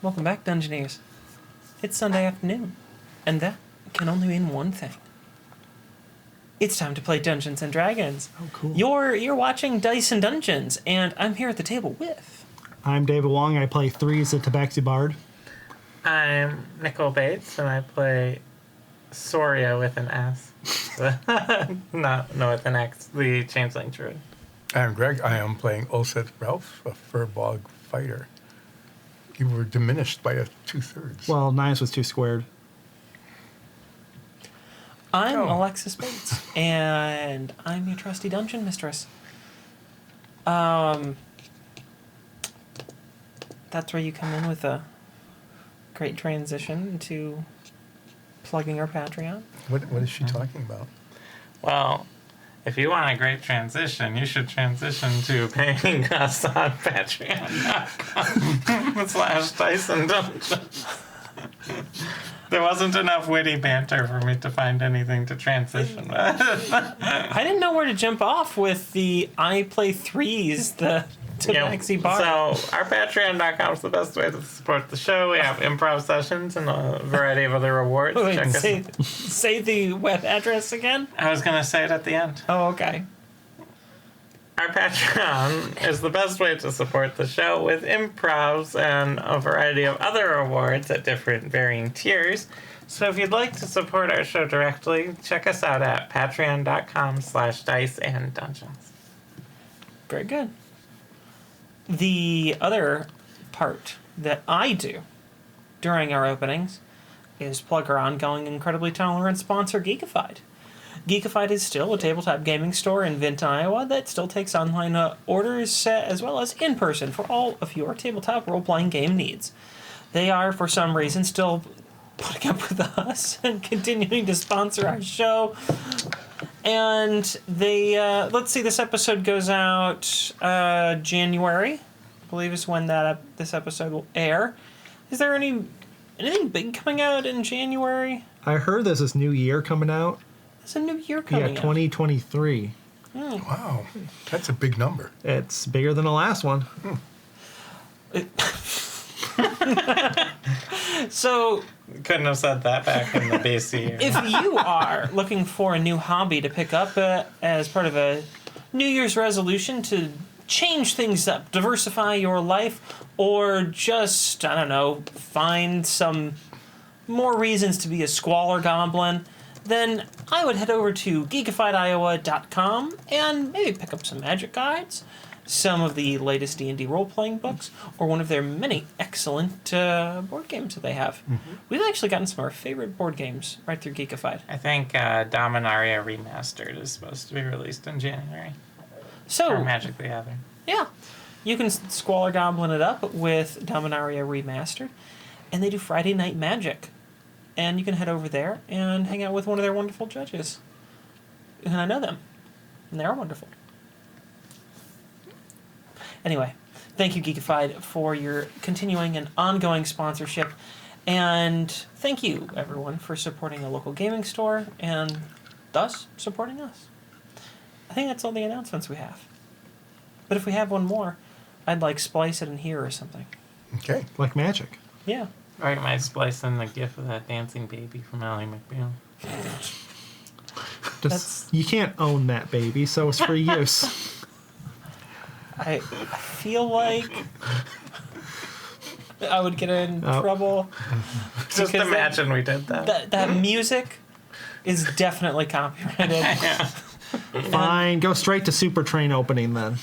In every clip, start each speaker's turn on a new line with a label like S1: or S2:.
S1: Welcome back, Dungeoneers. It's Sunday afternoon, and that can only mean one thing. It's time to play Dungeons and Dragons.
S2: Oh, cool.
S1: You're watching Dice and Dungeons, and I'm here at the table with...
S2: I'm David Wong. I play Threes, the Tabaxi Bard.
S3: I'm Nicole Bates, and I play Soria with an S. No, with an X, the Changeling Druid.
S4: I'm Greg. I am playing Ulset Ralph, a Furbog fighter. You were diminished by 2/3.
S2: Well, 9 was 2 squared.
S1: I'm Alexis Bates, and I'm your trusty dungeon mistress. That's where you come in with a great transition to plugging our Patreon.
S4: What is she talking about?
S3: Well, if you want a great transition, you should transition to paying us on patreon.com/Dyson There wasn't enough witty banter for me to find anything to transition with.
S1: I didn't know where to jump off with the I play Threes, the Tabaxi Bard.
S3: So our patreon.com is the best way to support the show. We have improv sessions and a variety of other rewards.
S1: Wait, say the web address again?
S3: I was going to say it at the end.
S1: Oh, okay.
S3: Our Patreon is the best way to support the show with improvs and a variety of other awards at different varying tiers. So if you'd like to support our show directly, check us out at patreon.com/diceanddungeons.
S1: Very good. The other part that I do during our openings is plug our ongoing incredibly tolerant sponsor, Geekified. Geekified is still a tabletop gaming store in Vinton, Iowa that still takes online orders as well as in person for all of your tabletop role-playing game needs. They are, for some reason, still putting up with us and continuing to sponsor our show. And they, let's see, this episode goes out January, I believe is when this episode will air. Is there anything big coming out in January?
S2: I heard there's this new year coming out.
S1: There's a new year coming out.
S2: 2023.
S4: Wow, that's a big number.
S2: It's bigger than the last one.
S1: So...
S3: Couldn't have said that back in the BC year.
S1: If you are looking for a new hobby to pick up as part of a New Year's resolution to change things up, diversify your life, or just, I don't know, find some more reasons to be a squalor goblin, then I would head over to geekifiediowa.com and maybe pick up some magic guides, some of the latest D&D role-playing books, or one of their many excellent board games that they have. Mm-hmm. We've actually gotten some of our favorite board games right through Geekified.
S3: I think Dominaria Remastered is supposed to be released in January.
S1: So,
S3: or Magic the Gathering.
S1: Yeah. You can Squalor Goblin it up with Dominaria Remastered, and they do Friday Night Magic. And you can head over there and hang out with one of their wonderful judges. And I know them. And they're wonderful. Anyway, thank you, Geekified, for your continuing and ongoing sponsorship. And thank you, everyone, for supporting a local gaming store and thus supporting us. I think that's all the announcements we have. But if we have one more, I'd like splice it in here or something.
S4: Okay.
S2: Like magic.
S1: Yeah.
S3: Right, might splice in the gif of that dancing baby from Ally McBeal.
S2: You can't own that baby, so it's for use.
S1: I feel like I would get in trouble.
S3: Just imagine we did that.
S1: That music is definitely copyrighted.
S3: Yeah.
S2: Fine, go straight to Super Train opening then.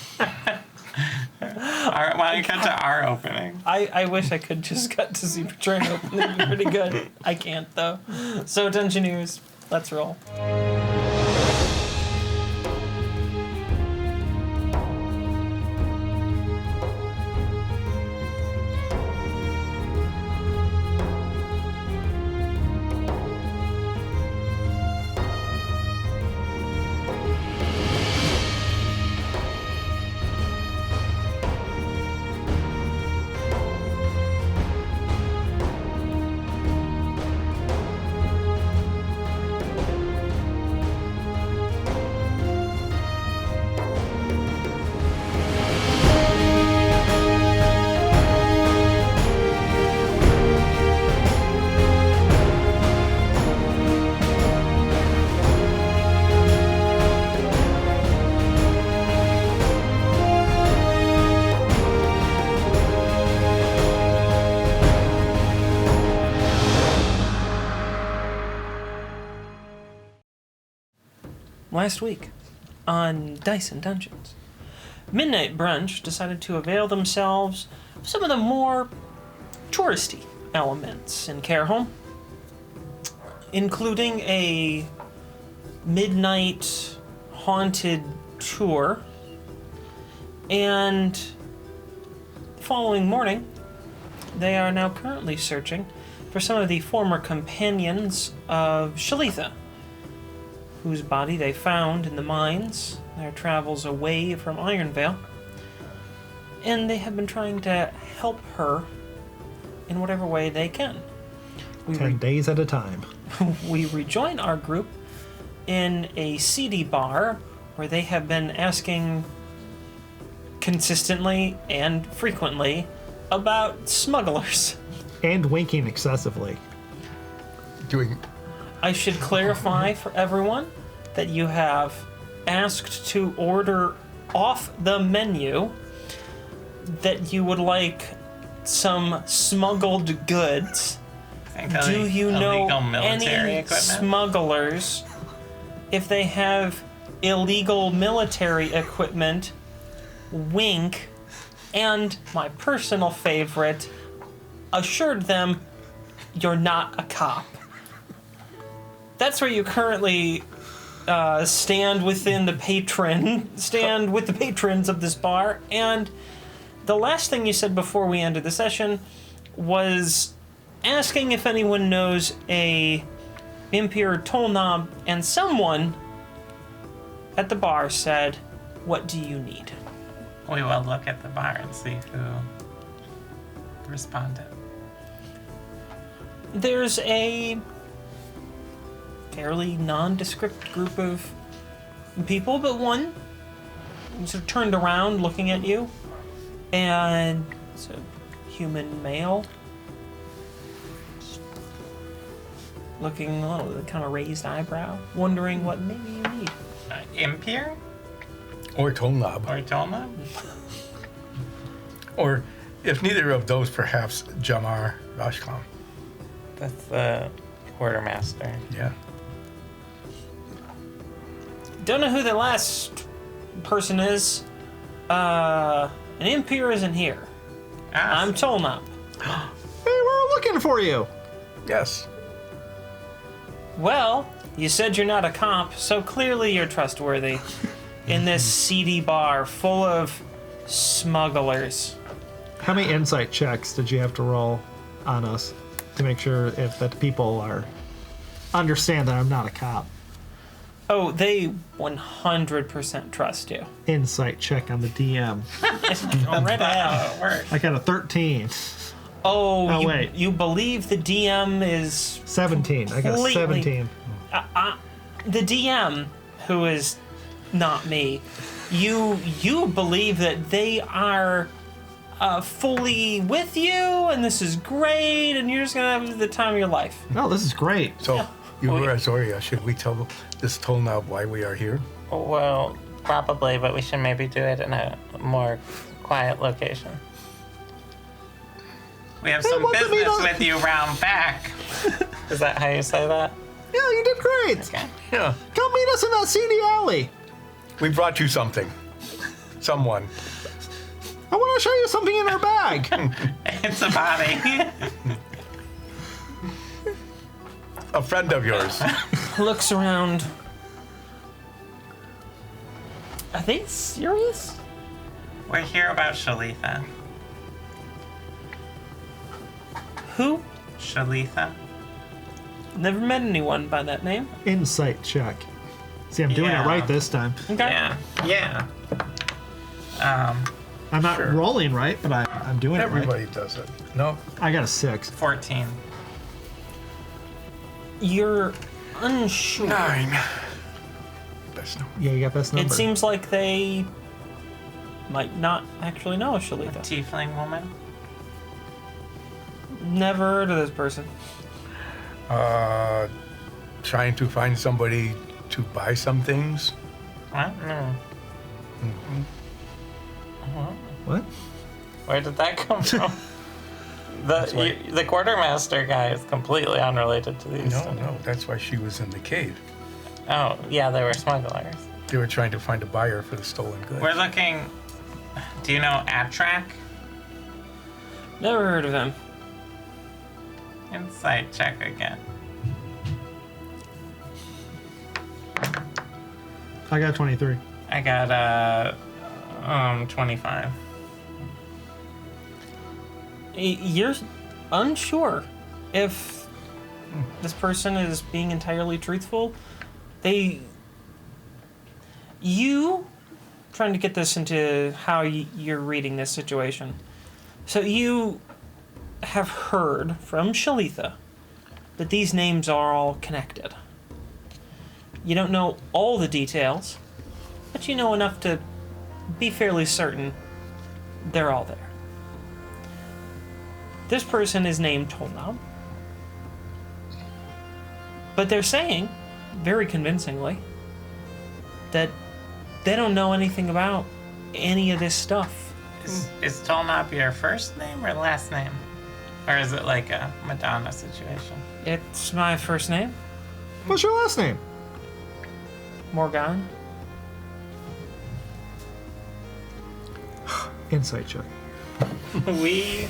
S3: Why don't you cut to our opening?
S1: I wish I could just cut to Super Train opening. It'd be pretty good. I can't, though. So, Dungeoneers, let's roll. last week on Dice and Dungeons. Midnight Brunch decided to avail themselves of some of the more touristy elements in Care Home, including a midnight haunted tour, and the following morning, they are now currently searching for some of the former companions of Shalitha, whose body they found in the mines, their travels away from Ironvale, and they have been trying to help her in whatever way they can.
S2: 10 days at a time.
S1: We rejoin our group in a seedy bar where they have been asking consistently and frequently about smugglers.
S2: And winking excessively.
S4: Doing
S1: I should clarify for everyone that you have asked to order off the menu that you would like some smuggled goods. Do you know any smugglers? If they have illegal military equipment, wink, and my personal favorite, assured them you're not a cop. That's where you currently stand with the patrons of this bar. And the last thing you said before we ended the session was asking if anyone knows a Impure toll knob, and someone at the bar said, "What do you need?"
S3: We will look at the bar and see who responded.
S1: There's a fairly nondescript group of people, but one sort of turned around looking at you, and it's a human male looking a little kind of raised eyebrow, wondering what maybe you need.
S3: Impure?
S4: or toll knob.
S3: Or Tolna?
S4: Or if neither of those, perhaps Jamar Rashkam.
S3: That's the quartermaster.
S4: Yeah.
S1: Don't know who the last person is. An Impure isn't here.
S3: Ah,
S1: I'm Tolnop.
S2: Hey, we're looking for you.
S4: Yes.
S1: Well, you said you're not a cop, so clearly you're trustworthy. In this seedy bar full of smugglers.
S2: How many insight checks did you have to roll on us to make sure if that people are understand that I'm not a cop?
S1: Oh, they 100% trust you.
S2: Insight check on the DM.
S1: Right ahead.
S3: oh, it worked.
S2: I got a 13.
S1: Oh,
S2: wait.
S1: You believe the DM is
S2: 17. I got a
S1: Completely.
S2: 17.
S1: the DM, who is not me. You believe that they are fully with you, and this is great, and you're just gonna have the time of your life.
S2: No, this is great.
S4: So,
S1: Yeah.
S4: you were Azoria. Should we tell this toll knob why we are here?
S3: Well, probably, but we should maybe do it in a more quiet location. We have some
S2: what's the
S3: business
S2: mean-
S3: with you round back. Is that how you say that?
S2: Yeah, you did great.
S3: Okay.
S4: Yeah.
S2: Come meet us in that seedy alley.
S4: We brought you something. Someone.
S2: I want to show you something in our bag.
S3: It's a body.
S4: A friend of yours.
S1: Looks around. Are they serious?
S3: We're here about Shalitha.
S1: Who?
S3: Shalitha?
S1: Never met anyone by that name.
S2: Insight check. See, I'm doing
S3: Yeah.
S2: it right this time.
S1: Okay.
S3: Yeah. Yeah.
S2: I'm not
S4: Sure.
S2: rolling right, but I'm doing it right.
S4: Everybody does it. No.
S2: I got a 6.
S3: 14.
S1: You're unsure.
S4: 9. Best no.
S2: Yeah, you got best number.
S1: It seems like they might not actually know Shalita.
S3: Tiefling woman?
S1: Never heard of this person.
S4: Trying to find somebody to buy some things.
S3: What? No.
S2: What?
S3: Where did that come from? The quartermaster guy is completely unrelated to these.
S4: No, no, that's why she was in the cave.
S3: Oh, yeah, they were smugglers.
S4: They were trying to find a buyer for the stolen goods.
S3: We're looking. Do you know Attrack?
S1: Never heard of him.
S3: Insight check again.
S2: I got 23.
S3: I got 25.
S1: You're unsure if this person is being entirely truthful. You trying to get this into how you're reading this situation. So you have heard from Shalitha that these names are all connected. You don't know all the details, but you know enough to be fairly certain they're all there. This person is named Tolnob, but they're saying, very convincingly, that they don't know anything about any of this stuff.
S3: Is Tolnop your first name or last name? Or is it like a Madonna situation?
S1: It's my first name,
S2: What's your last name?
S1: Morgan.
S2: Insight check.
S3: We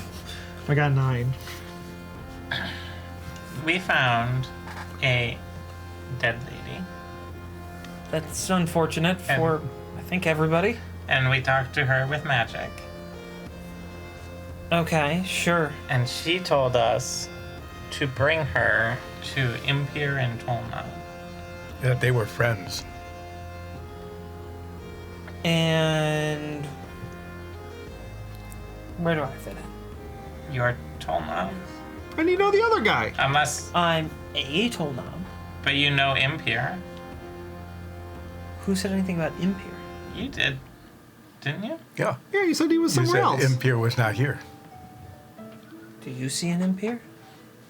S2: I got 9.
S3: found a dead lady,
S1: That's unfortunate for, I think, everybody.
S3: and we talked to her with magic,
S1: Okay, sure.
S3: and she told us to bring her to Impir and Tolna.
S4: That they were friends.
S1: And where do I fit in?
S3: You're Tolna?
S2: And you know the other guy.
S3: Unless,
S1: I'm a Tolnob.
S3: but you know Impir.
S1: Who said anything about Impir?
S3: You did, didn't you?
S4: Yeah.
S2: Yeah, you said he was
S4: You
S2: somewhere
S4: said
S2: else.
S4: Impir was not here.
S1: Do you see an Impir?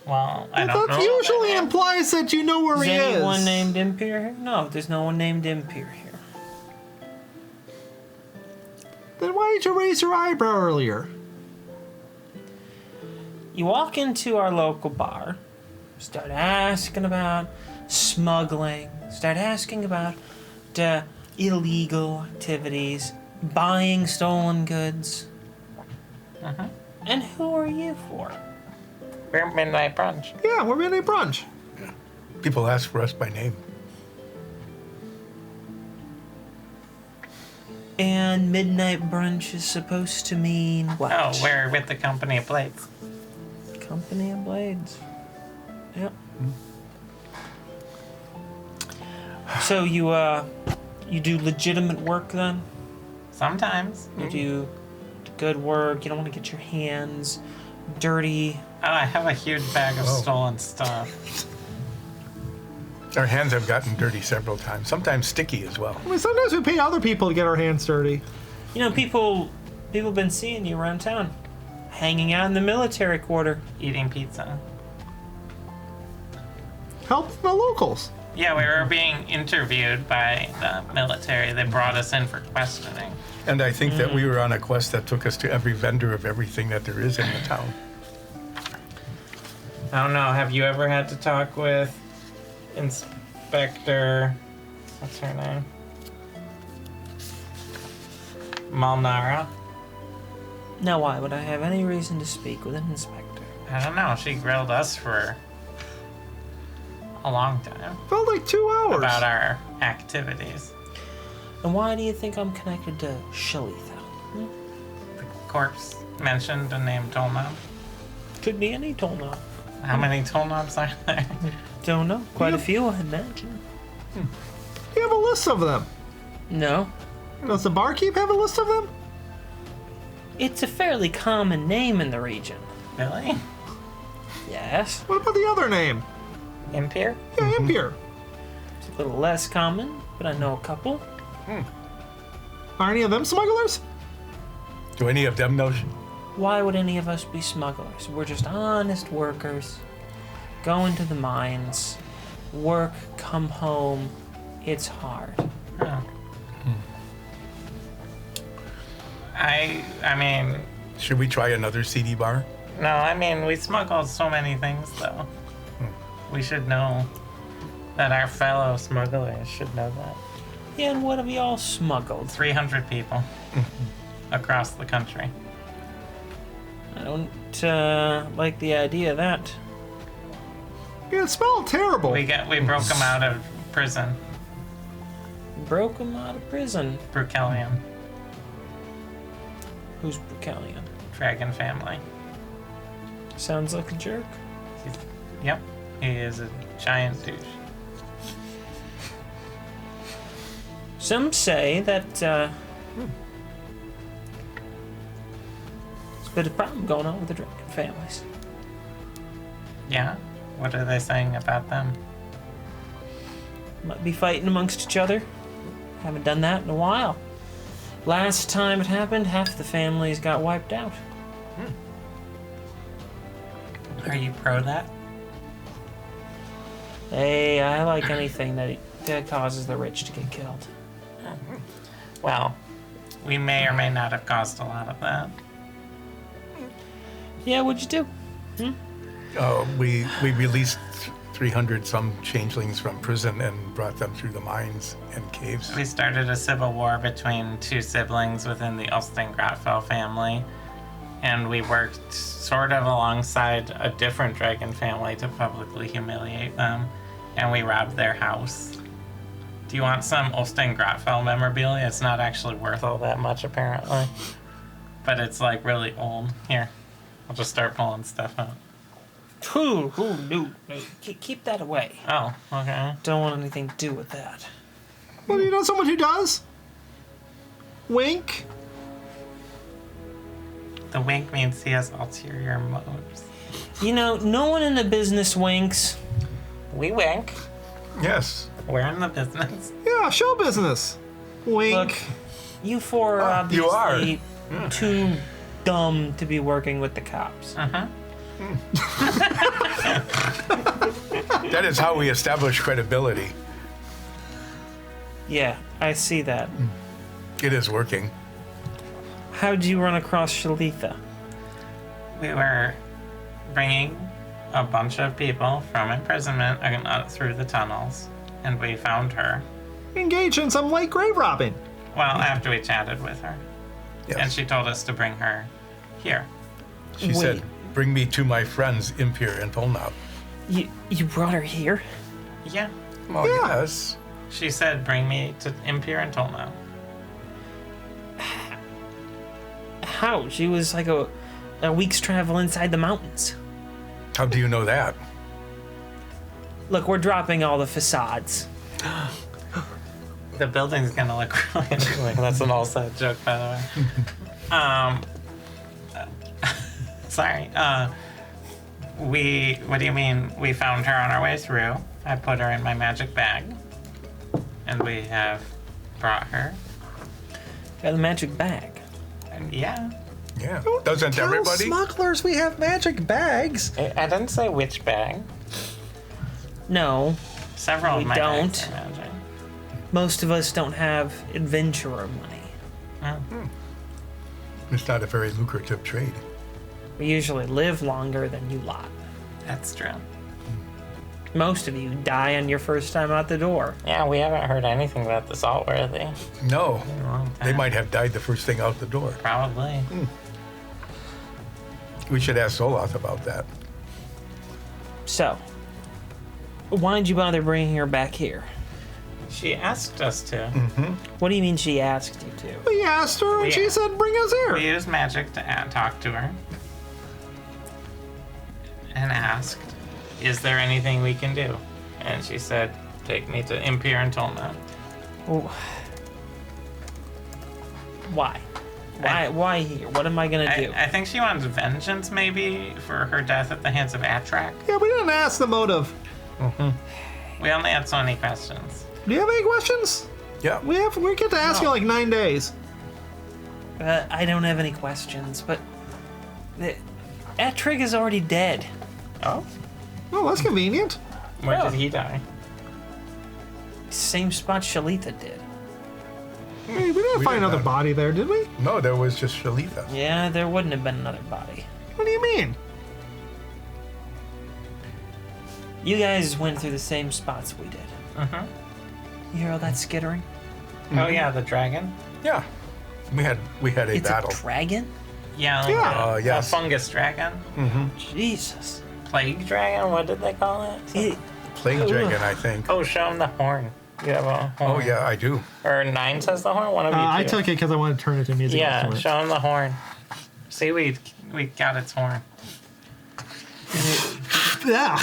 S3: Well, I don't know.
S2: That usually implies that you know where
S1: Is
S2: he is.
S1: anyone named Impir here? No, there's no one named Impir here.
S2: Then why did you raise your eyebrow earlier?
S1: You walk into our local bar, start asking about smuggling, start asking about illegal activities, buying stolen goods.
S3: Uh-huh.
S1: And who are you for?
S3: We're Midnight Brunch.
S2: Yeah, we're in a brunch.
S4: People ask for us by name.
S1: And midnight brunch is supposed to mean what?
S3: Oh, we're with the Company of Blades.
S1: Company of Blades. Yep. So you do legitimate work then?
S3: Sometimes.
S1: You do good work. You don't want to get your hands dirty.
S3: Oh, I have a huge bag of
S4: Whoa.
S3: stolen stuff.
S4: Our hands have gotten dirty several times, sometimes sticky as well.
S2: I mean, sometimes we pay other people to get our hands dirty.
S1: You know, people have been seeing you around town, hanging out in the military quarter.
S3: Eating pizza.
S2: Help the locals.
S3: Yeah, we were being interviewed by the military. They brought us in for questioning.
S4: And I think that we were on a quest that took us to every vendor of everything that there is in the town.
S3: I don't know, have you ever had to talk with Inspector... What's her name? Malnara?
S1: Now, why would I have any reason to speak with an inspector?
S3: I don't know, she grilled us for a long time
S2: Felt like 2 hours.
S3: about our activities.
S1: And why do you think I'm connected to Shalitha?
S3: The corpse mentioned the name Tolnob.
S1: Could be any Tolnob.
S3: How many Tolnobs are there?
S1: Don't know. Quite a few, I imagine.
S2: You have a list of them.
S1: No.
S2: Does the barkeep have a list of them?
S1: It's a fairly common name in the region.
S3: Really?
S1: Yes.
S2: What about the other name?
S3: Impir?
S2: Yeah, Impir.
S1: It's a little less common, but I know a couple.
S2: Are any of them smugglers?
S4: Do any of them know?
S1: Why would any of us be smugglers? We're just honest workers. Go into the mines, work, come home. It's hard.
S3: Oh. I mean,
S4: Should we try another CD bar?
S3: no, I mean, we smuggled so many things, though. We should know that our fellow smugglers should know that.
S1: Yeah, and what have y'all smuggled?
S3: 300 people across the country.
S1: I don't like the idea of that.
S2: Yeah, it smelled terrible.
S3: We broke them out of prison.
S1: Broke him out of prison.
S3: Brucellian.
S1: Who's Brucellian?
S3: Dragon family.
S1: Sounds like a jerk.
S3: Yep. He is a giant douche.
S1: Some say that there's a bit of problem going on with the dragon families.
S3: Yeah? What are they saying about them?
S1: Might be fighting amongst each other. Haven't done that in a while. Last time it happened, half the families got wiped out.
S3: Are you pro that?
S1: Hey, I like anything that causes the rich to get killed.
S3: Well, we may or may not have caused a lot of that.
S1: Yeah, what'd you do?
S4: We released 300 some changelings from prison and brought them through the mines and caves.
S3: We started a civil war between two siblings within the Ulsten-Grotfell family, and we worked sort of alongside a different dragon family to publicly humiliate them, and we robbed their house. Do you want some Ulsten-Grotfell memorabilia? It's not actually worth all that much, apparently. But it's, like, really old. Here, I'll just start pulling stuff out.
S1: No. Keep that away.
S3: Oh, okay.
S1: Don't want anything to do with that.
S2: Well, you know someone who does? Wink.
S3: The wink means he has ulterior motives.
S1: You know, no one in the business winks.
S3: We wink.
S4: Yes.
S3: We're in the business.
S2: Yeah, show business. Wink.
S1: Look, you four are
S4: you
S1: obviously
S4: are.
S1: too dumb to be working with the cops.
S3: Uh-huh.
S4: That is how we establish credibility.
S1: Yeah, I see that.
S4: It is working.
S1: How'd you run across Shalitha?
S3: We were bringing a bunch of people from imprisonment through the tunnels, and we found her.
S2: Engage in some light grave robbing.
S3: Well, after we chatted with her.
S4: Yes.
S3: And she told us to bring her here.
S4: She
S1: Wait.
S4: said, "Bring me to my friends Impir and Tolnav."
S1: You brought her here?
S3: Yeah.
S4: Oh,
S2: Yeah.
S4: yes.
S3: She said, bring me to Impir and Tolnav.
S1: How? She was like a week's travel inside the mountains.
S4: How do you know that?
S1: Look, we're dropping all the facades.
S3: The building's gonna look really interesting. That's an all-set joke, by the way. Sorry. What do you mean? We found her on our way through. I put her in my magic bag. And we have brought her.
S1: Got the magic bag.
S3: And yeah.
S4: Yeah. Doesn't
S2: Tell
S4: everybody?
S2: smugglers we have magic bags.
S3: I didn't say which bag.
S1: No,
S3: Several
S1: We
S3: of my bags
S1: don't.
S3: are magic.
S1: most of us don't have adventurer money.
S3: Oh.
S4: It's not a very lucrative trade.
S1: We usually live longer than you lot.
S3: That's true.
S1: Most of you die on your first time out the door.
S3: Yeah, we haven't heard anything about the Saltworthy.
S4: No.
S3: In a long time.
S4: They might have died the first thing out the door.
S3: Probably.
S4: We should ask Sol-ath about that.
S1: So, why'd you bother bringing her back here?
S3: She asked us to.
S1: What do you mean she asked you to?
S2: We asked her and she
S3: Yeah.
S2: said, bring us
S3: We
S2: here.
S3: used magic to talk to her. And asked, is there anything we can do? And she said, take me to Impir and Tolna.
S1: Oh. Why? Why here? What am I gonna do?
S3: I think she wants vengeance, maybe, for her death at the hands of Atrak.
S2: Yeah, we didn't ask the motive.
S3: We only had so many questions.
S2: Do you have any questions?
S4: Yeah.
S2: We get to ask you like 9 days.
S1: I don't have any questions, but Atrig is already dead.
S3: Oh?
S2: Oh, that's convenient.
S3: Where
S1: Oh.
S3: did he die?
S1: Same spot Shalitha did.
S2: Hey, we didn't
S4: We
S2: find
S4: did
S2: another
S4: not.
S2: body there, did we?
S4: No, there was just Shalitha.
S1: Yeah, there wouldn't have been another body.
S2: What do you mean?
S1: You guys went through the same spots we did.
S3: Mm-hmm.
S1: You hear all that skittering?
S3: Oh yeah, the dragon.
S4: Yeah. We had a
S1: It's
S4: battle.
S1: a dragon?
S3: Yeah. Like
S2: Yeah.
S4: Yes.
S3: A fungus dragon.
S1: Jesus.
S3: Plague dragon. What did they call it?
S1: It,
S4: Plague dragon, I think.
S3: Oh, show him the horn. You have a horn.
S4: Oh, yeah, I do.
S3: Or Nines has the horn. One of you.
S2: I
S3: two.
S2: took it because I wanted to turn it into music.
S3: Yeah,
S2: instruments.
S3: show him the horn. See, we got its horn.
S2: Yeah.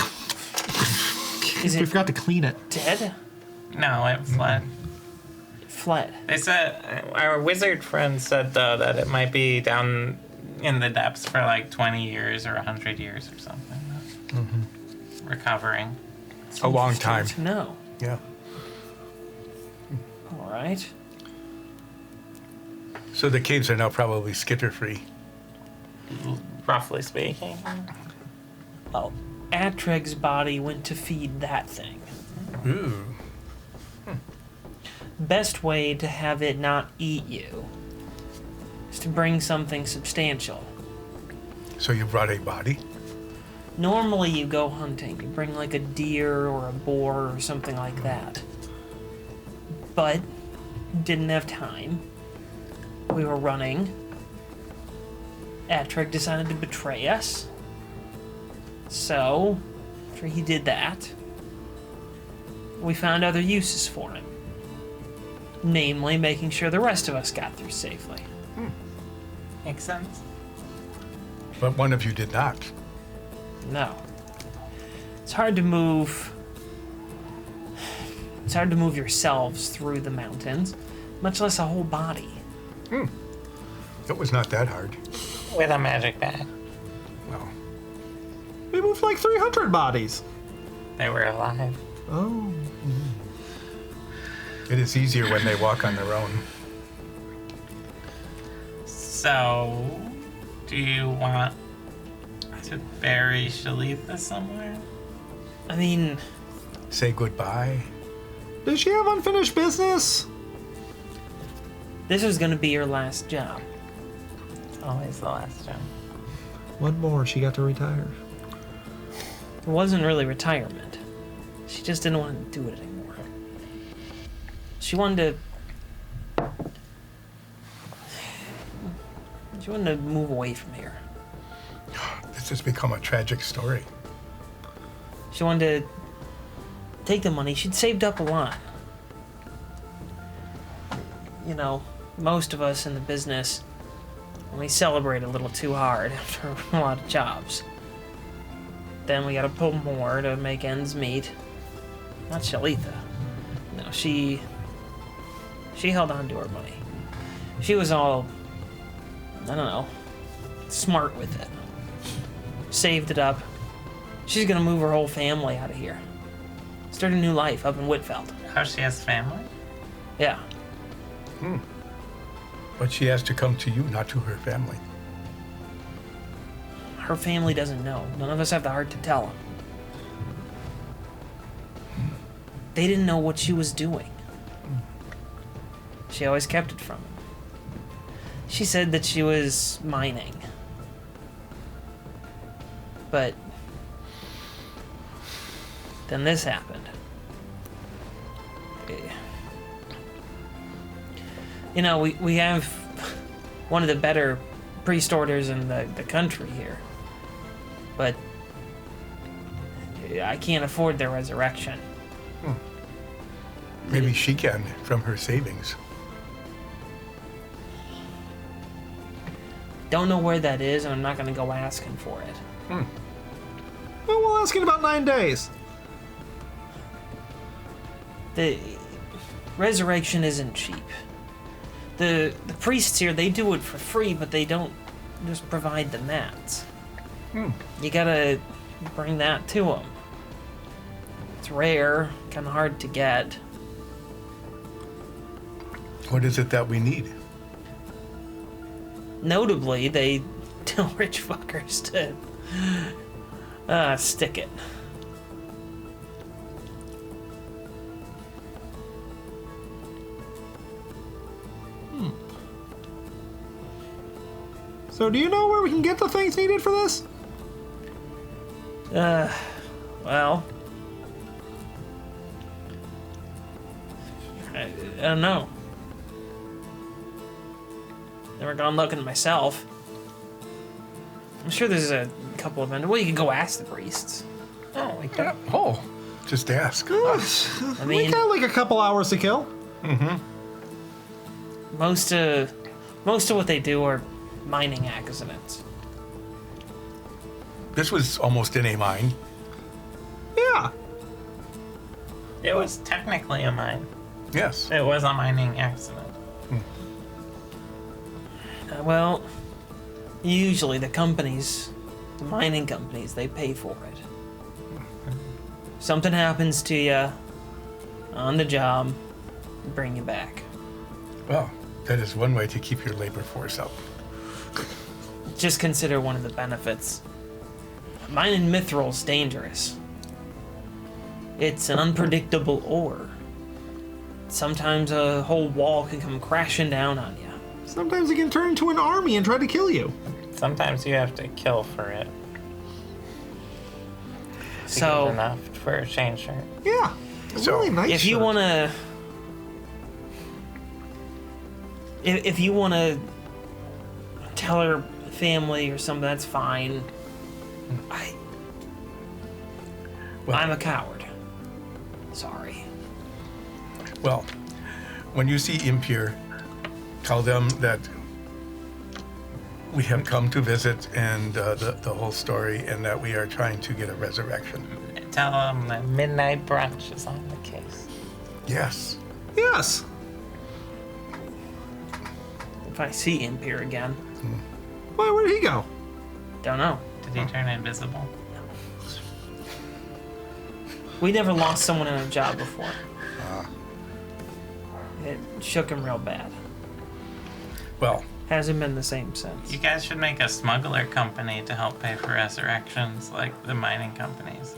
S1: is
S2: We
S1: it
S2: forgot to clean it.
S1: dead?
S3: No, it fled.
S1: It fled.
S3: They said our wizard friend said though that it might be down in the depths for like 20 years or 100 years or something. Recovering.
S4: A long time.
S1: No.
S4: Yeah.
S1: All right.
S4: So the caves are now probably skitter-free.
S3: Roughly speaking.
S1: Well, Atrig's body went to feed that thing.
S4: Ooh.
S1: Best way to have it not eat you is to bring something substantial.
S4: So you brought a body?
S1: Normally you go hunting. You bring like a deer or a boar or something like that. But didn't have time. We were running. Atrig decided to betray us. So, after he did that, we found other uses for him. Namely, making sure the rest of us got through safely.
S3: Makes sense.
S4: But one of you did not.
S1: No. It's hard to move. It's hard to move yourselves through the mountains, much less a whole body.
S4: It was not that hard.
S3: With a magic bag.
S4: Well,
S2: We moved like 300 bodies.
S3: They were alive.
S2: Oh.
S4: it is easier when they walk on their own.
S3: So, do you want to bury Shalitha somewhere?
S1: I mean,
S4: Say goodbye.
S2: Does she have unfinished business?
S1: this is going to be your last job.
S3: It's always the last job.
S2: One more, she got to retire.
S1: It wasn't really retirement. She just didn't want to do it anymore. She wanted to. She wanted to move away from here.
S4: This has become a tragic story.
S1: She wanted to take the money. She'd saved up a lot. You know, most of us in the business, we celebrate a little too hard after a lot of jobs. Then we gotta pull more to make ends meet. Not Shalitha. No, she held on to her money. She was all, I don't know, smart with it. Saved it up. She's gonna move her whole family out of here. Start a new life up in Whitfeld.
S3: Oh, she has family?
S1: Yeah.
S4: But she has to come to you, not to her family.
S1: Her family doesn't know. None of us have the heart to tell them. They didn't know what she was doing. She always kept it from them. She said that she was mining. But then this happened. You know, we have one of the better priest orders in the country here. But I can't afford their resurrection.
S4: Maybe she can from her savings.
S1: Don't know where that is, and I'm not going to go asking for it.
S2: Well, we'll ask in about 9 days.
S1: The resurrection isn't cheap. The priests here, they do it for free, but they don't just provide the mats. You gotta bring that to them. It's rare, kind of hard to get.
S4: What is it that we need?
S1: Notably, they tell rich fuckers to stick it.
S2: So do you know where we can get the things needed for this?
S1: Well, I don't know. Never gone looking myself. I'm sure there's a couple of vendors. Well, you can go ask the priests.
S3: Oh, we
S4: Yeah. Oh, just ask.
S1: I
S2: We
S1: mean,
S2: got like a couple hours to kill.
S1: most of what they do are mining accidents.
S4: This was almost in a mine.
S2: Yeah.
S3: It was technically a mine.
S4: Yes.
S3: It was a mining accident.
S1: Well, usually the mining companies, they pay for it. Something happens to you on the job, bring you back.
S4: Well, that is one way to keep your labor force up.
S1: Just consider one of the benefits. Mining mithril's dangerous. It's an unpredictable ore. Sometimes a whole wall can come crashing down on you.
S2: Sometimes it can turn into an army and try to kill you.
S3: Sometimes you have to kill for it. To
S1: So,
S3: get enough for a chain shirt.
S2: Yeah.
S4: So,
S2: Really nice.
S1: if you
S2: shirt.
S1: want to... If you want to tell her family or something, that's fine.
S4: Well-
S1: I'm a coward. Sorry.
S4: well, when you see Impure, tell them that we have come to visit and the whole story, and that we are trying to get a resurrection.
S3: Tell them that midnight brunch is on the case.
S4: Yes.
S2: Yes.
S1: If I see Imp here again,
S2: Why? Where did he go?
S1: don't know.
S3: Did he turn invisible?
S1: We never lost someone in a job before. It shook him real bad.
S4: Well,
S1: Hasn't been the same since.
S3: You guys should make a smuggler company to help pay for resurrections like the mining companies.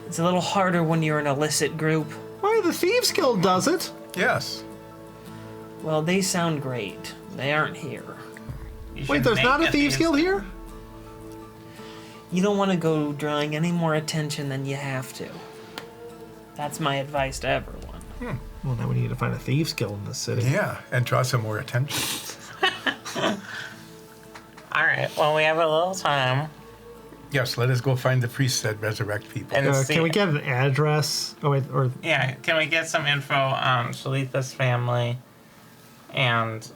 S1: It's a little harder when you're an illicit group.
S2: Why, the Thieves Guild does it.
S4: yes.
S1: Well, they sound great. They aren't here.
S3: You
S2: Wait,
S3: should
S2: there's
S3: make
S2: not a Thieves Guild here?
S1: You don't want to go drawing any more attention than you have to. That's my advice to everyone.
S2: Well, now we need to find a Thieves Guild in this city.
S4: Yeah, and draw some more attention.
S3: All right. Well, we have a little time.
S4: Yes, let us go find the priests that resurrect people.
S3: And see,
S2: Can we get an address? Oh, wait, or
S3: Yeah. Can we get some info on Shalitha's family and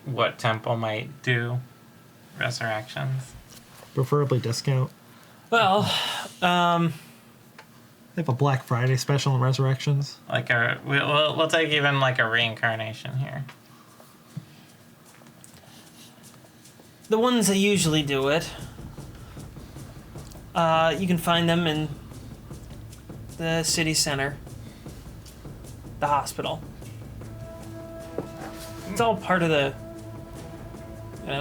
S3: what temple might do resurrections?
S2: preferably discount?
S1: Well,
S2: They have a Black Friday special on Resurrections.
S3: Like we'll take even like a reincarnation here.
S1: the ones that usually do it, you can find them in the city center, the hospital. It's all part of the,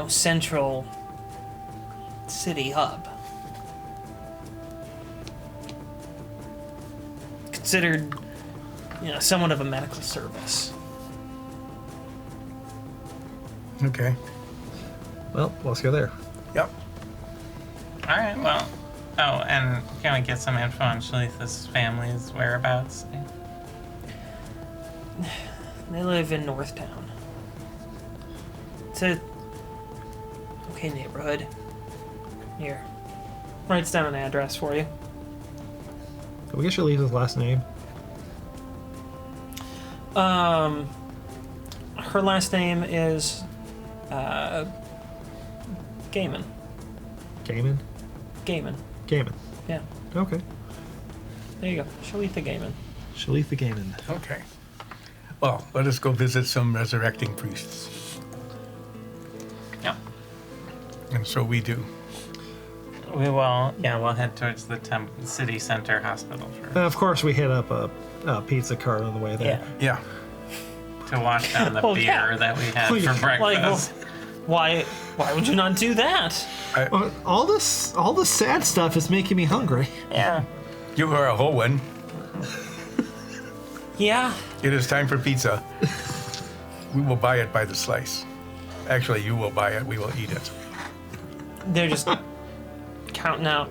S1: central city hub. Considered, somewhat of a medical service.
S4: Okay.
S2: Well, let's go there.
S4: Yep.
S3: All right. Well. Oh, and can we get some info on Shalitha's family's whereabouts?
S1: They live in Northtown. It's a okay neighborhood. Here, writes down an address for you.
S2: Can we get Shalitha's last name?
S1: Her last name is Gaiman.
S2: Gaiman?
S1: Gaiman.
S2: Gaiman.
S1: Yeah,
S2: Okay.
S1: there you go. Shalitha Gaiman.
S2: Shalitha Gaiman.
S4: Okay. Well, let us go visit some resurrecting priests.
S3: Yep.
S4: And so we do.
S3: We will. Yeah, we'll head towards the city center hospital first.
S2: And of course, we hit up a pizza cart on the way there.
S3: Yeah.
S4: Yeah.
S3: To wash down the
S1: Well,
S3: beer
S1: yeah.
S3: that we had
S2: Like,
S3: for breakfast.
S1: Why would you not do that?
S2: Well, all this sad stuff is making me hungry.
S3: Yeah.
S4: You are a whole one.
S1: Yeah,
S4: It is time for pizza. We will buy it by the slice. Actually, you will buy it. We will eat it.
S1: they're just counting out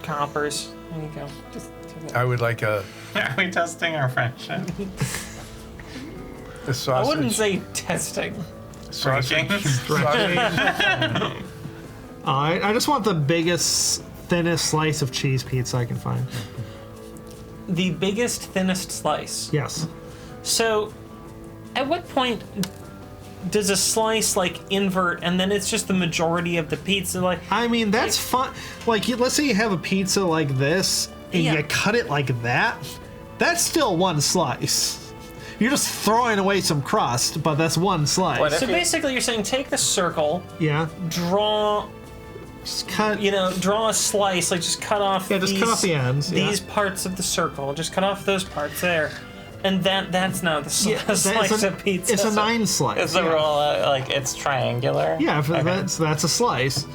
S1: coppers. There you go. Just take it.
S4: I would like a
S3: Are we testing our friendship?
S4: sausage.
S1: I wouldn't say testing.
S4: sausage.
S3: Breaking.
S4: sausage.
S2: I just want the biggest, thinnest slice of cheese pizza I can find.
S1: The biggest, thinnest slice.
S2: Yes.
S1: So, at what point does a slice like invert and then it's just the majority of the pizza? Like,
S2: I mean, that's fun. Like, let's say you have a pizza like this, and
S1: Yeah.
S2: you cut it like that. That's still one slice. You're just throwing away some crust, but that's one slice.
S3: What if-
S1: so basically, you're saying take the circle,
S2: Yeah.
S1: draw,
S2: Just cut.
S1: draw a slice, like just cut off.
S2: Yeah, just cut off the ends, yeah.
S1: These parts of the circle, just cut off those parts there, and that's now the
S2: Yeah,
S1: slice
S2: it's a,
S1: of pizza.
S2: It's a 9 slice.
S3: Is the
S2: yeah.
S3: roll like it's triangular?
S2: Yeah,
S3: Okay.
S2: that's a slice.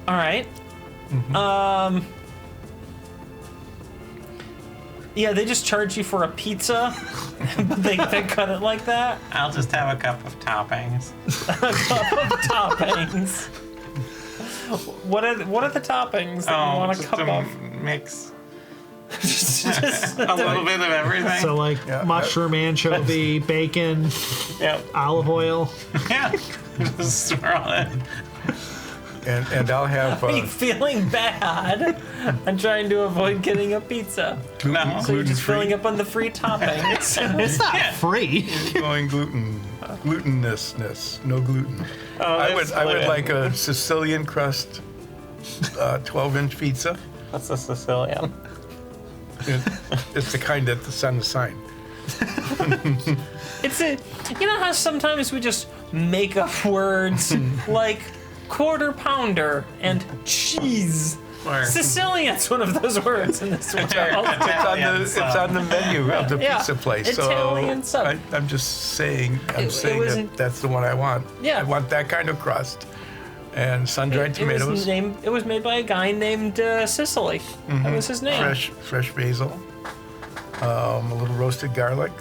S1: All right. Yeah, they just charge you for a pizza, but they cut it like that.
S3: I'll just have a cup of toppings.
S1: Toppings. What are the toppings that you want to
S3: just
S1: cut off?
S3: mix
S1: Just-
S3: a little bit of everything.
S2: So, like,
S4: Yeah,
S2: mushroom, anchovy, bacon,
S3: Yep.
S2: olive oil.
S3: Yeah. Just swirl it.
S4: And I'll have
S1: Are you feeling bad? I'm trying to avoid getting a pizza.
S3: No.
S1: So you're just filling
S4: gluten-free.
S1: up on the free toppings.
S2: It's not
S3: Yeah.
S2: free.
S4: Going glutinous, no gluten. I would
S3: gluten.
S4: like a Sicilian crust, 12-inch pizza.
S3: What's a Sicilian?
S4: It's the kind that the sun is sign.
S1: It's you know how sometimes we just make up words like quarter pounder and cheese.
S3: Or
S1: Sicilian's one of those words in this world.
S4: It's on the menu of the
S1: Yeah,
S4: pizza place.
S1: Italian
S4: so
S1: sub.
S4: I'm just saying,
S1: It wasn't-
S4: that's the one I want.
S1: Yeah.
S4: I want that kind of crust and sun-dried tomatoes,
S1: It was made by a guy named Sicily. That was his name.
S4: fresh basil, a little roasted garlic,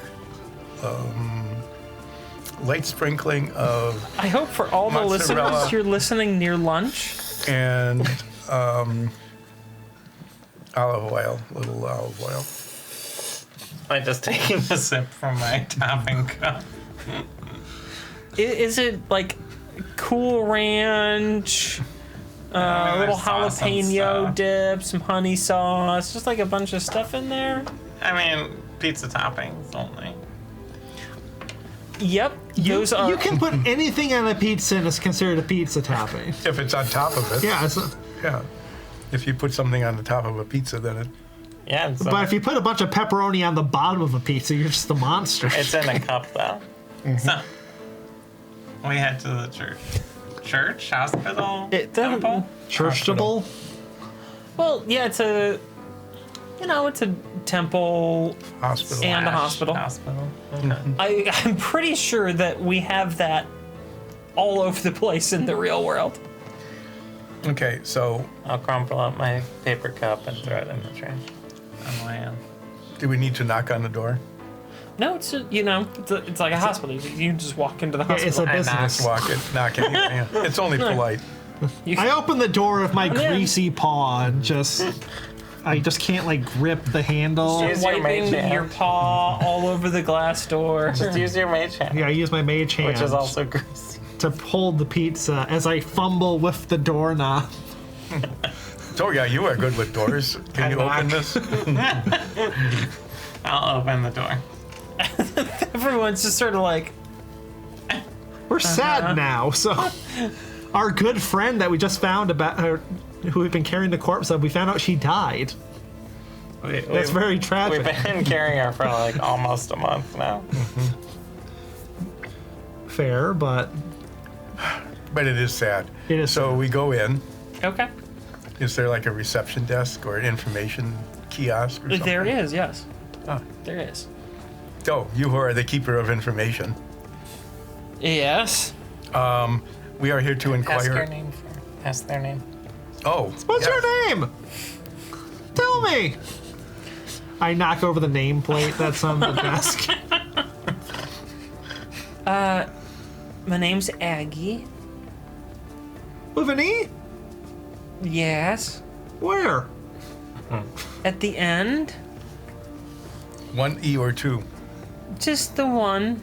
S4: light sprinkling of
S1: I hope for all the
S4: Mozzarella.
S1: listeners you're listening near lunch.
S4: and olive oil, little olive oil.
S3: I'm just taking a sip from my topping cup.
S1: Is it like Cool Ranch, a little
S3: sauce and
S1: jalapeno
S3: stuff.
S1: dip, some honey sauce, just like a bunch of stuff in there?
S3: I mean, pizza toppings only.
S1: Yep, those are.
S2: You can put anything on a pizza and it's considered a pizza topping.
S4: If it's on top of it.
S2: Yeah,
S4: Yeah. If you put something on the top of a pizza, then it.
S3: Yeah, it's,
S2: but if you put a bunch of pepperoni on the bottom of a pizza, you're just a monster.
S3: it's in a cup though. So we head to the church, hospital,
S1: It doesn't-
S3: temple.
S2: Churchtable.
S1: Well, yeah, it's a temple
S4: Hospital.
S1: and a hospital.
S3: Hospital. Okay.
S1: I'm pretty sure that we have that all over the place in the real world.
S4: Okay, so
S3: I'll crumple up my paper cup and throw it in the trash on the way in.
S4: do we need to knock on the door?
S1: No, it's it's like a hospital. You just walk into the
S2: Yeah, it's
S1: hospital.
S2: a business.
S4: Knock anyway. Yeah. It's only polite.
S2: I open the door with my
S1: Come in.
S2: greasy paw and I just can't like grip the handle.
S3: Use your
S1: Wiping
S3: mage hand.
S1: your paw all over the glass door.
S3: Just use your mage hand,
S2: Yeah, I use my mage hand
S3: which is also greasy.
S2: to hold the pizza as I fumble with the doorknob.
S4: Oh yeah, you are good with doors. Can you open this?
S3: I'll open the door.
S1: Everyone's just sort of like,
S2: We're sad now, so our good friend that we just found about her, who we've been carrying the corpse of, we found out she died. That's very tragic.
S3: We've been carrying her for like almost a month now.
S2: Fair, but
S4: But it is sad.
S2: It is
S4: So
S2: sad.
S4: we go in.
S1: okay,
S4: Is there like a reception desk or an information kiosk or something?
S1: there is, yes,
S4: Ah.
S1: there is.
S4: Oh, you who are the keeper of information.
S1: Yes.
S4: We are here to
S3: Ask your
S4: inquire.
S3: name. Ask their name.
S4: Oh,
S2: what's
S4: yes.
S2: your name? Tell me. I knock over the nameplate that's on the desk.
S1: My name's Aggie.
S2: With an E?
S1: Yes.
S2: Where?
S1: At the end,
S4: One E or two.
S1: just the one.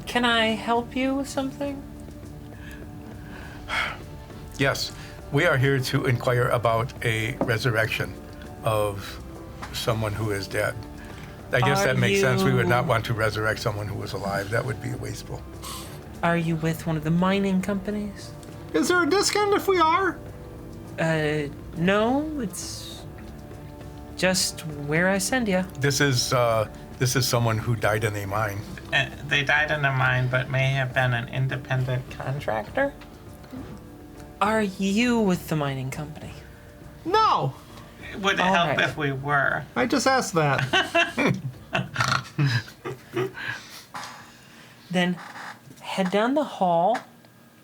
S1: Can I help you with something?
S4: Yes, we are here to inquire about a resurrection of someone who is dead. I guess
S1: Are
S4: that makes sense. We would
S1: you-
S4: not want to resurrect someone who was alive. That would be wasteful.
S1: Are you with one of the mining companies?
S2: Is there a discount if we are?
S1: No, it's just where I send you.
S4: This is someone who died in a mine.
S3: They died in a mine, but may have been an independent contractor.
S1: Are you with the mining company?
S2: No.
S3: Would it
S1: All
S3: help
S1: right.
S3: if we were?
S2: I just asked that.
S1: Then head down the hall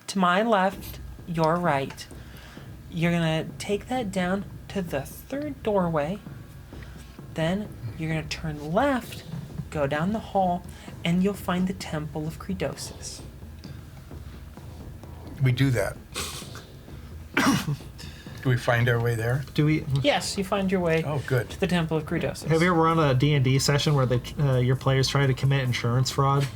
S1: to my left, your right. You're gonna take that down to the third doorway. Then you're gonna turn left, go down the hall, and you'll find the Temple of Credosis.
S4: We do that. Do we find our way there?
S2: Do we?
S1: Yes, you find your way
S4: Oh, good.
S1: to the Temple of Credosis.
S2: Have you ever run a D&D session where your players try to commit insurance fraud?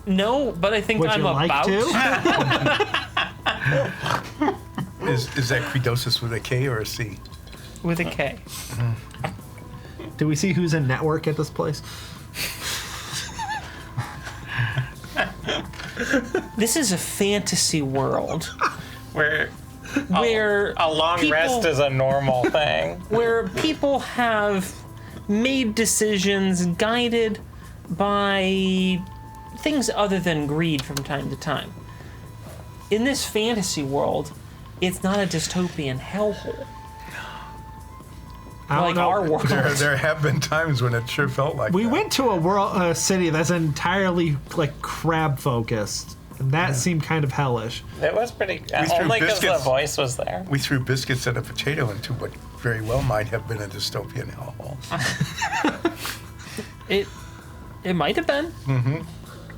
S1: No, but I think
S2: Would
S1: I'm
S2: you like
S1: about
S2: to?
S4: Is that Credosis with a K or a C?
S1: with a K.
S2: Do we see who's in network at this place?
S1: This is a fantasy world
S3: Where
S1: where
S3: a long
S1: people-
S3: rest is a normal thing.
S1: where people have made decisions guided by things other than greed from time to time. In this fantasy world, it's not a dystopian hellhole
S2: I don't
S1: like
S2: know.
S1: our world.
S4: There have been times when it sure felt like
S2: We
S4: that.
S2: went to a city that's entirely like crab focused, and that seemed kind of hellish.
S3: It was pretty.
S4: threw
S3: Only because the
S4: biscuits.
S3: voice was there.
S4: We threw biscuits and a potato into what very well might have been a dystopian hellhole.
S1: It might have been.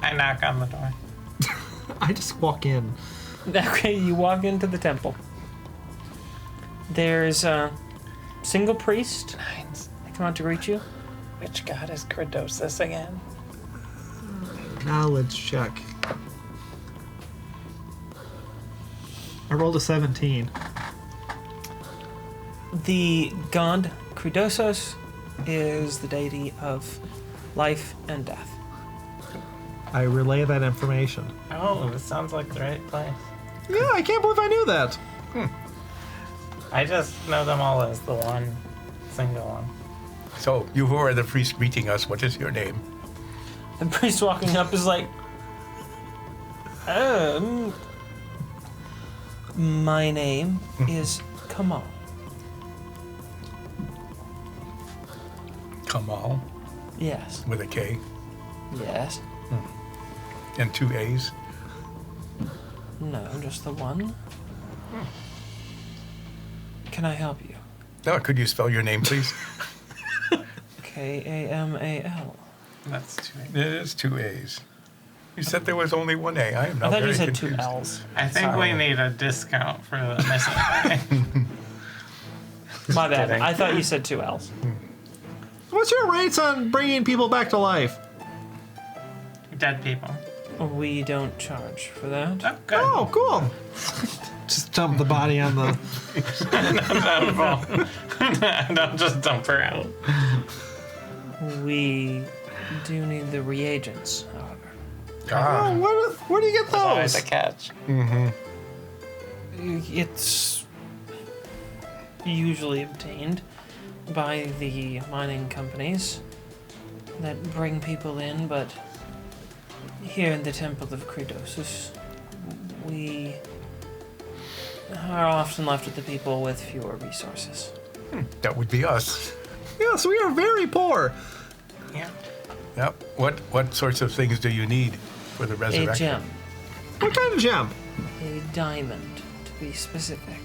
S3: I knock on the door.
S2: I just walk in.
S1: Okay, you walk into the temple. There's a single priest.
S3: Nines.
S1: They come out to greet you.
S3: Which god is Credosis again?
S2: Knowledge check. I rolled a 17.
S1: The god Credosos is the deity of life and death.
S2: I relay that information.
S3: Oh, this sounds like the right place.
S2: Yeah, I can't believe I knew that.
S3: I just know them all as the one single one.
S4: So, you who are the priest greeting us, what is your name?
S1: The priest walking up is like, my name is Kamal.
S4: Kamal,
S1: Yes,
S4: with a K
S1: yes,
S4: and two A's.
S1: no, just the one. Can I help you?
S4: Oh, could you spell your name, please?
S1: Kamal.
S3: That's two.
S4: It is two A's. You said there was only one A. I am
S1: I
S4: now
S1: thought
S4: very
S1: you said
S4: confused.
S1: two L's.
S3: I think
S1: Sorry.
S3: we need a discount for the missing guy.
S1: My bad.
S3: kidding.
S1: I thought you said two L's.
S2: What's your rates on bringing people back to life?
S3: Dead people.
S1: We don't charge for that.
S3: Oh, good.
S2: Oh, cool. Just dump the body on the.
S3: Don't just dump her out.
S1: We do need the reagents, however.
S2: Oh, where do you get
S3: There's always
S2: those?
S3: a catch.
S1: It's usually obtained by the mining companies that bring people in, but here in the Temple of Credosis, we are often left with the people with fewer resources.
S4: That would be us.
S2: Yes, we are very poor.
S3: Yeah.
S4: Yep. What sorts of things do you need for the
S1: A
S4: resurrection?
S1: gem,
S2: What kind of gem?
S1: a diamond to be specific.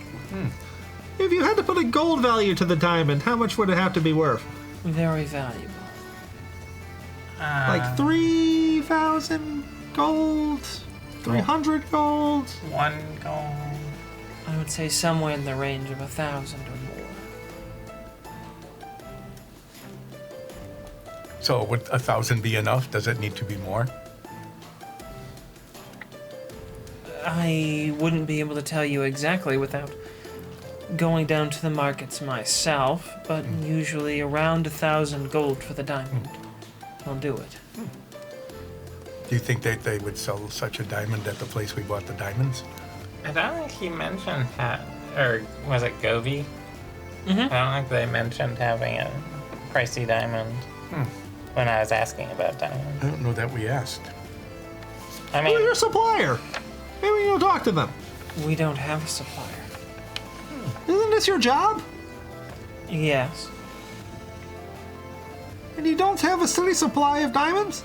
S2: If you had to put a gold value to the diamond, how much would it have to be worth?
S1: Very valuable.
S2: Like 3,000 gold? 300 gold.
S3: 1 gold.
S1: I would say somewhere in the range of 1,000 or more.
S4: So would 1,000 be enough? Does it need to be more?
S1: I wouldn't be able to tell you exactly without going down to the markets myself, but usually around 1,000 gold for the diamond. I'll do it.
S4: Do you think they would sell such a diamond at the place we bought the diamonds?
S3: I don't think he mentioned or was it Govi?
S1: Mm-hmm.
S3: I don't think they mentioned having a pricey diamond when I was asking about diamonds.
S4: I don't know that we asked.
S3: I
S2: Who's
S3: mean,
S2: your supplier? Maybe we can go talk to them.
S1: We don't have a supplier.
S2: Isn't this your job?
S1: Yes.
S2: And you don't have a steady supply of diamonds?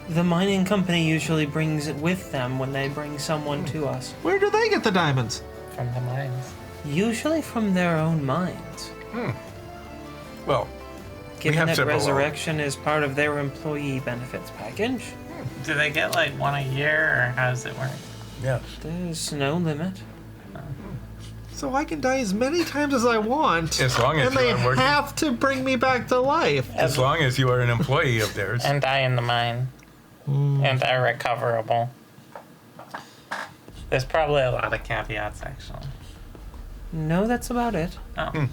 S1: The mining company usually brings it with them when they bring someone to us.
S2: Where do they get the diamonds?
S3: from the mines.
S1: Usually from their own mines.
S4: Well,
S1: Given
S4: have
S1: that
S4: several-
S1: resurrection is part of their employee benefits package,
S3: Do they get like one a year, or how does it work?
S4: yes.
S1: there's no limit.
S2: So I can die as many times as I want.
S4: As long as
S2: and they
S4: you are working.
S2: have to bring me back to life.
S4: As long as you are an employee of theirs.
S3: And die in the mine. And are recoverable. There's probably a lot of caveats, actually.
S1: No, that's about it.
S3: Oh.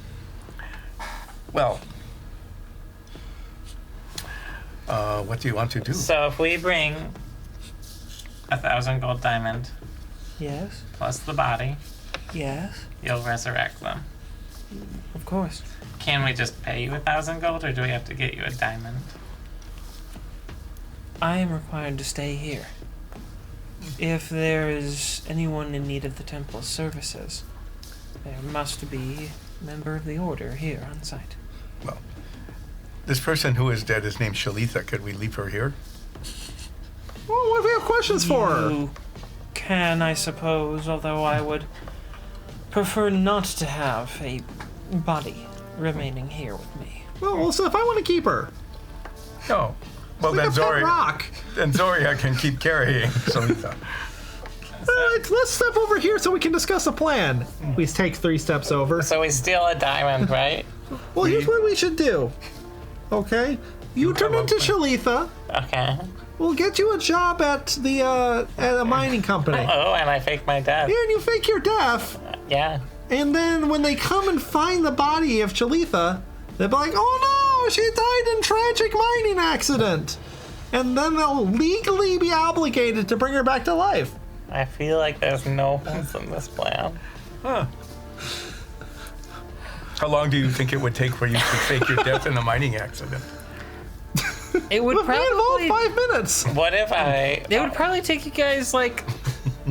S4: Well, what do you want to do?
S3: So if we bring 1,000 gold diamond
S1: Yes,
S3: plus the body,
S1: yes,
S3: you'll resurrect them.
S1: of course.
S3: Can we just pay you 1,000 gold, or do we have to get you a diamond?
S1: I am required to stay here. If there is anyone in need of the temple's services, there must be a member of the order here on site.
S4: Well, this person who is dead is named Shalitha. Could we leave her here?
S2: Well, what if we have questions for her?
S1: You can, I suppose, although I would prefer not to have a body remaining here with me.
S2: Well, so if I want to keep her,
S4: No. Well,
S2: like
S4: then
S2: a pet
S4: Zoria,
S2: rock.
S4: then Zoria can keep carrying Shalitha.
S2: Let's step over here so we can discuss a plan. We take 3 steps over.
S3: So we steal a diamond, right?
S2: Well, here's what we should do. Okay? You turn
S4: have a
S2: into
S4: plan.
S2: Shalitha.
S3: Okay.
S2: We'll get you a job at a mining company. And
S3: Oh, and I fake my death.
S2: you fake your death.
S3: Yeah.
S2: And then when they come and find the body of Shalitha, they'll be like, oh no, she died in tragic mining accident. And then they'll legally be obligated to bring her back to life.
S3: I feel like there's no holes in this plan.
S4: Huh. How long do you think it would take for you to fake your death in a mining accident?
S1: It would
S2: With me
S1: probably
S2: involved, 5 minutes.
S3: What if I...
S1: it would probably take you guys like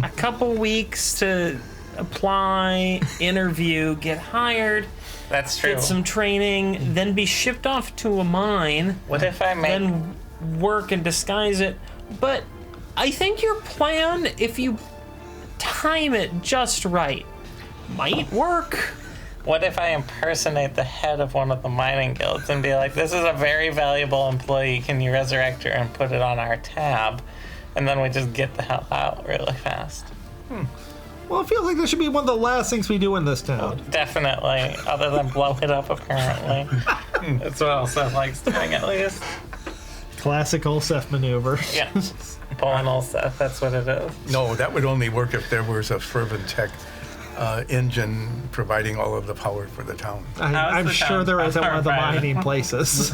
S1: a couple weeks to apply, interview, get hired,
S3: That's true.
S1: get some training, then be shipped off to a mine,
S3: What if I make...
S1: then work and disguise it. But I think your plan, if you time it just right, might work.
S3: What if I impersonate the head of one of the mining guilds and be like, this is a very valuable employee, can you resurrect her and put it on our tab? And then we just get the hell out really fast.
S2: Well, I feel like that should be one of the last things we do in this town.
S3: Definitely, other than blow it up, apparently. That's what Olseth likes doing, at least.
S2: Classic Olseth maneuver.
S3: Yeah. Pulling Olseth, that's what it is.
S4: No, that would only work if there was a fervent tech engine providing all of the power for the town.
S3: How's
S2: I'm
S3: the
S2: sure
S3: town?
S2: there is at one of the
S3: Alright.
S2: mining places.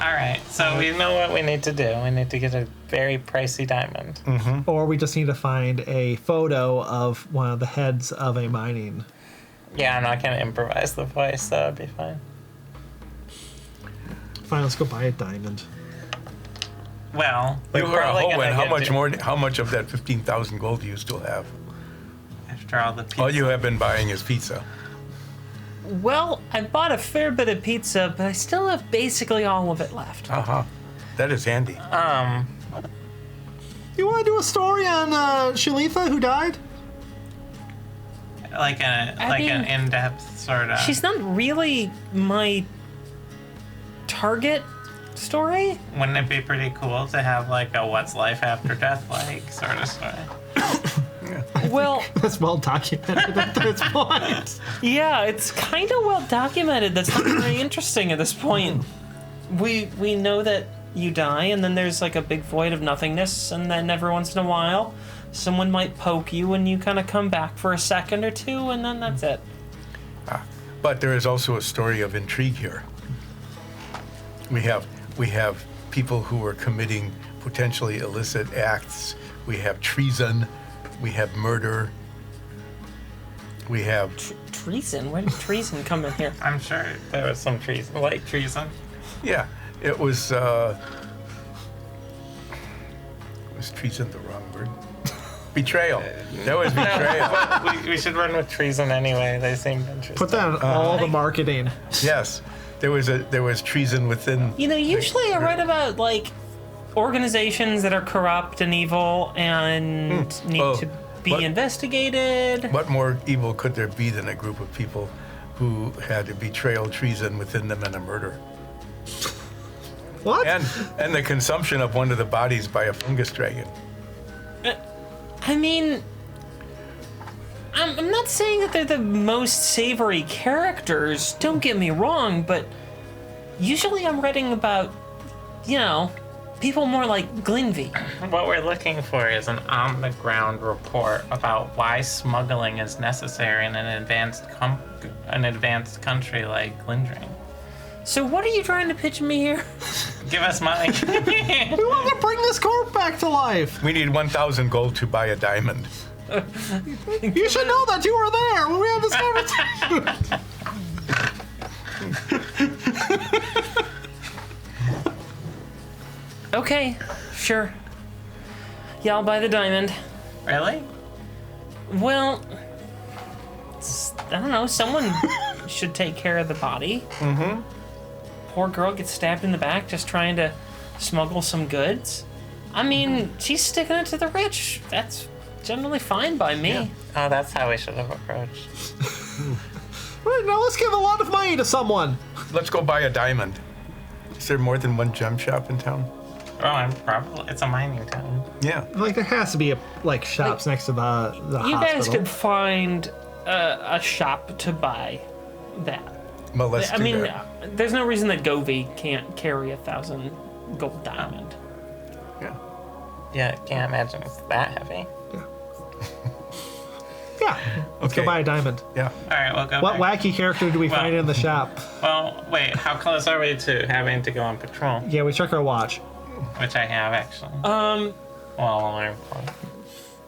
S3: Alright, so we know what we need to do. We need to get a very pricey diamond.
S2: Or we just need to find a photo of one of the heads of a mining.
S3: Yeah, I'm not going to improvise the voice, so it'd be fine.
S2: Fine, let's go buy a diamond.
S3: Well,
S4: You
S3: we're
S4: are a
S3: probably
S4: hoe,
S3: gonna
S4: and how
S3: get
S4: much
S3: to-
S4: more? How much of that 15,000 gold do you still have?
S3: After all the pizza.
S4: All you have been buying is pizza.
S1: Well, I bought a fair bit of pizza, but I still have basically all of it left.
S4: That is handy.
S2: You want to do a story on Shalitha who died?
S3: Like an
S1: mean,
S3: in-depth sort of.
S1: She's not really my target, story?
S3: Wouldn't it be pretty cool to have like a what's life after death like sort of story?
S1: Well,
S2: That's well documented at this point.
S1: yeah, it's kind of well documented. That's not very interesting at this point. We know that you die, and then there's like a big void of nothingness, and then every once in a while, someone might poke you, and you kind of come back for a second or two, and then that's it.
S4: But there is also a story of intrigue here. We have people who are committing potentially illicit acts. We have treason. We have murder. We have
S1: Treason? Where did treason come in here?
S3: I'm sure there was some treason, like treason.
S4: yeah. It was treason the wrong word? Betrayal. That was betrayal.
S3: We should run with treason anyway. They seemed interesting.
S2: Put that on all the marketing.
S4: Yes, there was treason within.
S1: You know, usually I read about like organizations that are corrupt and evil and need to be
S4: what-
S1: investigated.
S4: What more evil could there be than a group of people who had a betrayal, treason within them, and a murder,
S2: What?
S4: and the consumption of one of the bodies by a fungus dragon?
S1: I mean, I'm not saying that they're the most savory characters, don't get me wrong, but usually I'm reading about, you know, people more like Glinvey.
S3: What we're looking for is an on-the-ground report about why smuggling is necessary in an advanced country like Glindring.
S1: So what are you trying to pitch me here?
S3: Give us money.
S2: We want to bring this corpse back to life.
S4: We need 1,000 gold to buy a diamond.
S2: You should know that you were there when we had this conversation.
S1: Okay, sure. Yeah, I'll buy the diamond.
S3: Really?
S1: Well, I don't know, someone should take care of the body. Mm-hmm. Poor girl gets stabbed in the back just trying to smuggle some goods. I mean, she's sticking it to the rich. That's generally fine by me.
S3: Yeah. Oh, that's how we should have approached.
S2: Right, now let's give a lot of money to someone.
S4: Let's go buy a diamond. Is there more than one gem shop in town?
S3: Oh, it's a mining town.
S4: Yeah.
S2: Like there has to be shops next to the
S1: You
S2: hospital.
S1: guys could find a shop to buy that.
S4: Well, let's
S1: I
S4: do
S1: mean,
S4: that.
S1: there's no reason that Govey can't carry 1,000 gold diamond.
S4: Yeah.
S3: Yeah, can't imagine it's that heavy.
S2: Yeah. Let's
S4: Okay.
S2: go buy a diamond.
S4: Yeah.
S3: All right, we'll go
S2: What
S3: back.
S2: wacky character do we find in the shop?
S3: Well, wait, how close are we to having to go on patrol?
S2: Yeah, we check our watch.
S3: Which I have, actually.
S1: Um,
S3: Well, alarm clock.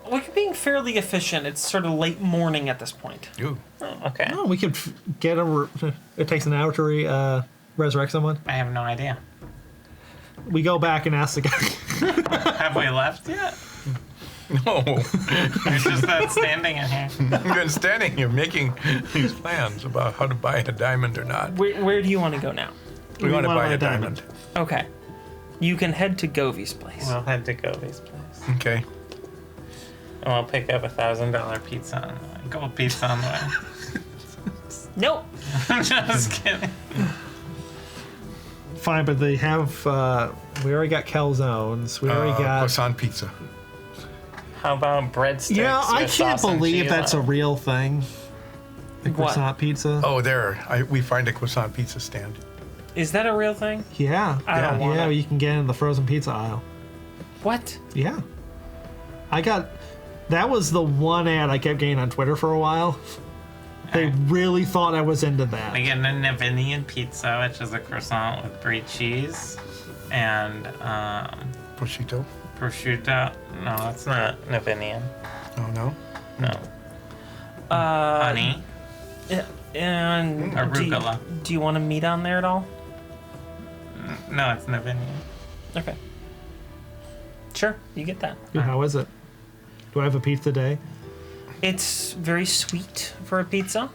S1: well, you're being fairly efficient. It's sort of late morning at this point.
S4: Ooh.
S3: Oh, okay.
S2: Oh, we could get a. It takes an hour to resurrect someone.
S3: I have no idea.
S2: We go back and ask the guy.
S3: Have we left yet?
S4: No.
S3: It's just that standing in here.
S4: You've been standing here making these plans about how to buy a diamond or not.
S1: Where do you want to go now?
S4: We want to
S2: wanna
S4: buy a diamond.
S1: Okay. You can head to Govey's place.
S3: We'll head to Govey's place.
S4: Okay.
S3: And we'll pick up $1,000 pizza on the way. Gold pizza on the way.
S1: Nope.
S3: I'm just kidding.
S2: Fine, but they have. We already got calzones. We already got.
S4: Croissant pizza.
S3: How about breadsticks?
S2: Yeah, I
S3: with
S2: can't
S3: sauce and
S2: believe
S3: cheese
S2: that's a
S3: on it?
S2: real thing. The
S1: What?
S2: croissant pizza.
S4: Oh, there. We find a croissant pizza stand.
S1: Is that a real thing?
S2: Yeah.
S1: I don't want
S2: Yeah,
S1: it.
S2: you can get in the frozen pizza aisle.
S1: What?
S2: Yeah. That was the one ad I kept getting on Twitter for a while. They really thought I was into that.
S3: We get a Navinian pizza, which is a croissant with brie cheese and
S4: Prosciutto.
S3: prosciutto. No, it's not Navinian.
S4: Oh, no?
S3: No. Honey.
S1: And
S3: Arugula.
S1: Do you want to meat on there at all?
S3: No, it's Navinian.
S1: Okay. Sure, you get that.
S2: Yeah, how is it? Do I have a pizza day?
S1: It's very sweet for a pizza.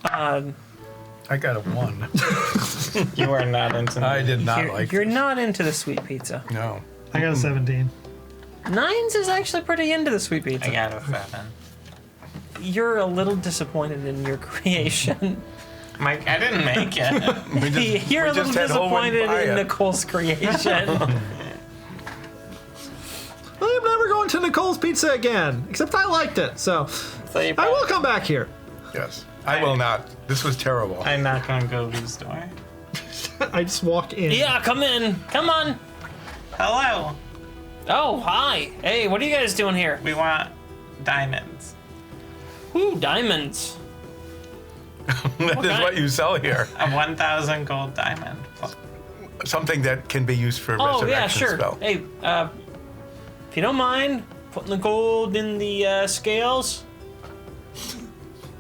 S4: I got a 1.
S3: You are not into
S4: I did not like
S1: You're
S4: this.
S1: not into the sweet pizza.
S4: No.
S2: I got a 17.
S1: Nines is actually pretty into the sweet pizza.
S3: I got a 7.
S1: You're a little disappointed in your creation.
S3: Mike, I didn't make it.
S1: You're a little
S4: had Owen
S1: disappointed
S4: buy
S1: in
S4: it.
S1: Nicole's creation.
S2: I'm never going to Nicole's Pizza again, except I liked it, so
S3: So you
S2: I will come back here.
S4: Yes. I will not. This was terrible.
S3: I'm not going to go to the store.
S2: I just walk in.
S1: Yeah, come in. Come on.
S3: Hello.
S1: Oh, hi. Hey, what are you guys doing here?
S3: We want diamonds.
S1: Ooh, diamonds.
S4: That is what you sell here.
S3: A 1,000 gold diamond.
S4: Something that can be used for
S1: Oh,
S4: resurrection
S1: yeah, sure.
S4: spell.
S1: Hey, if you don't mind putting the gold in the scales,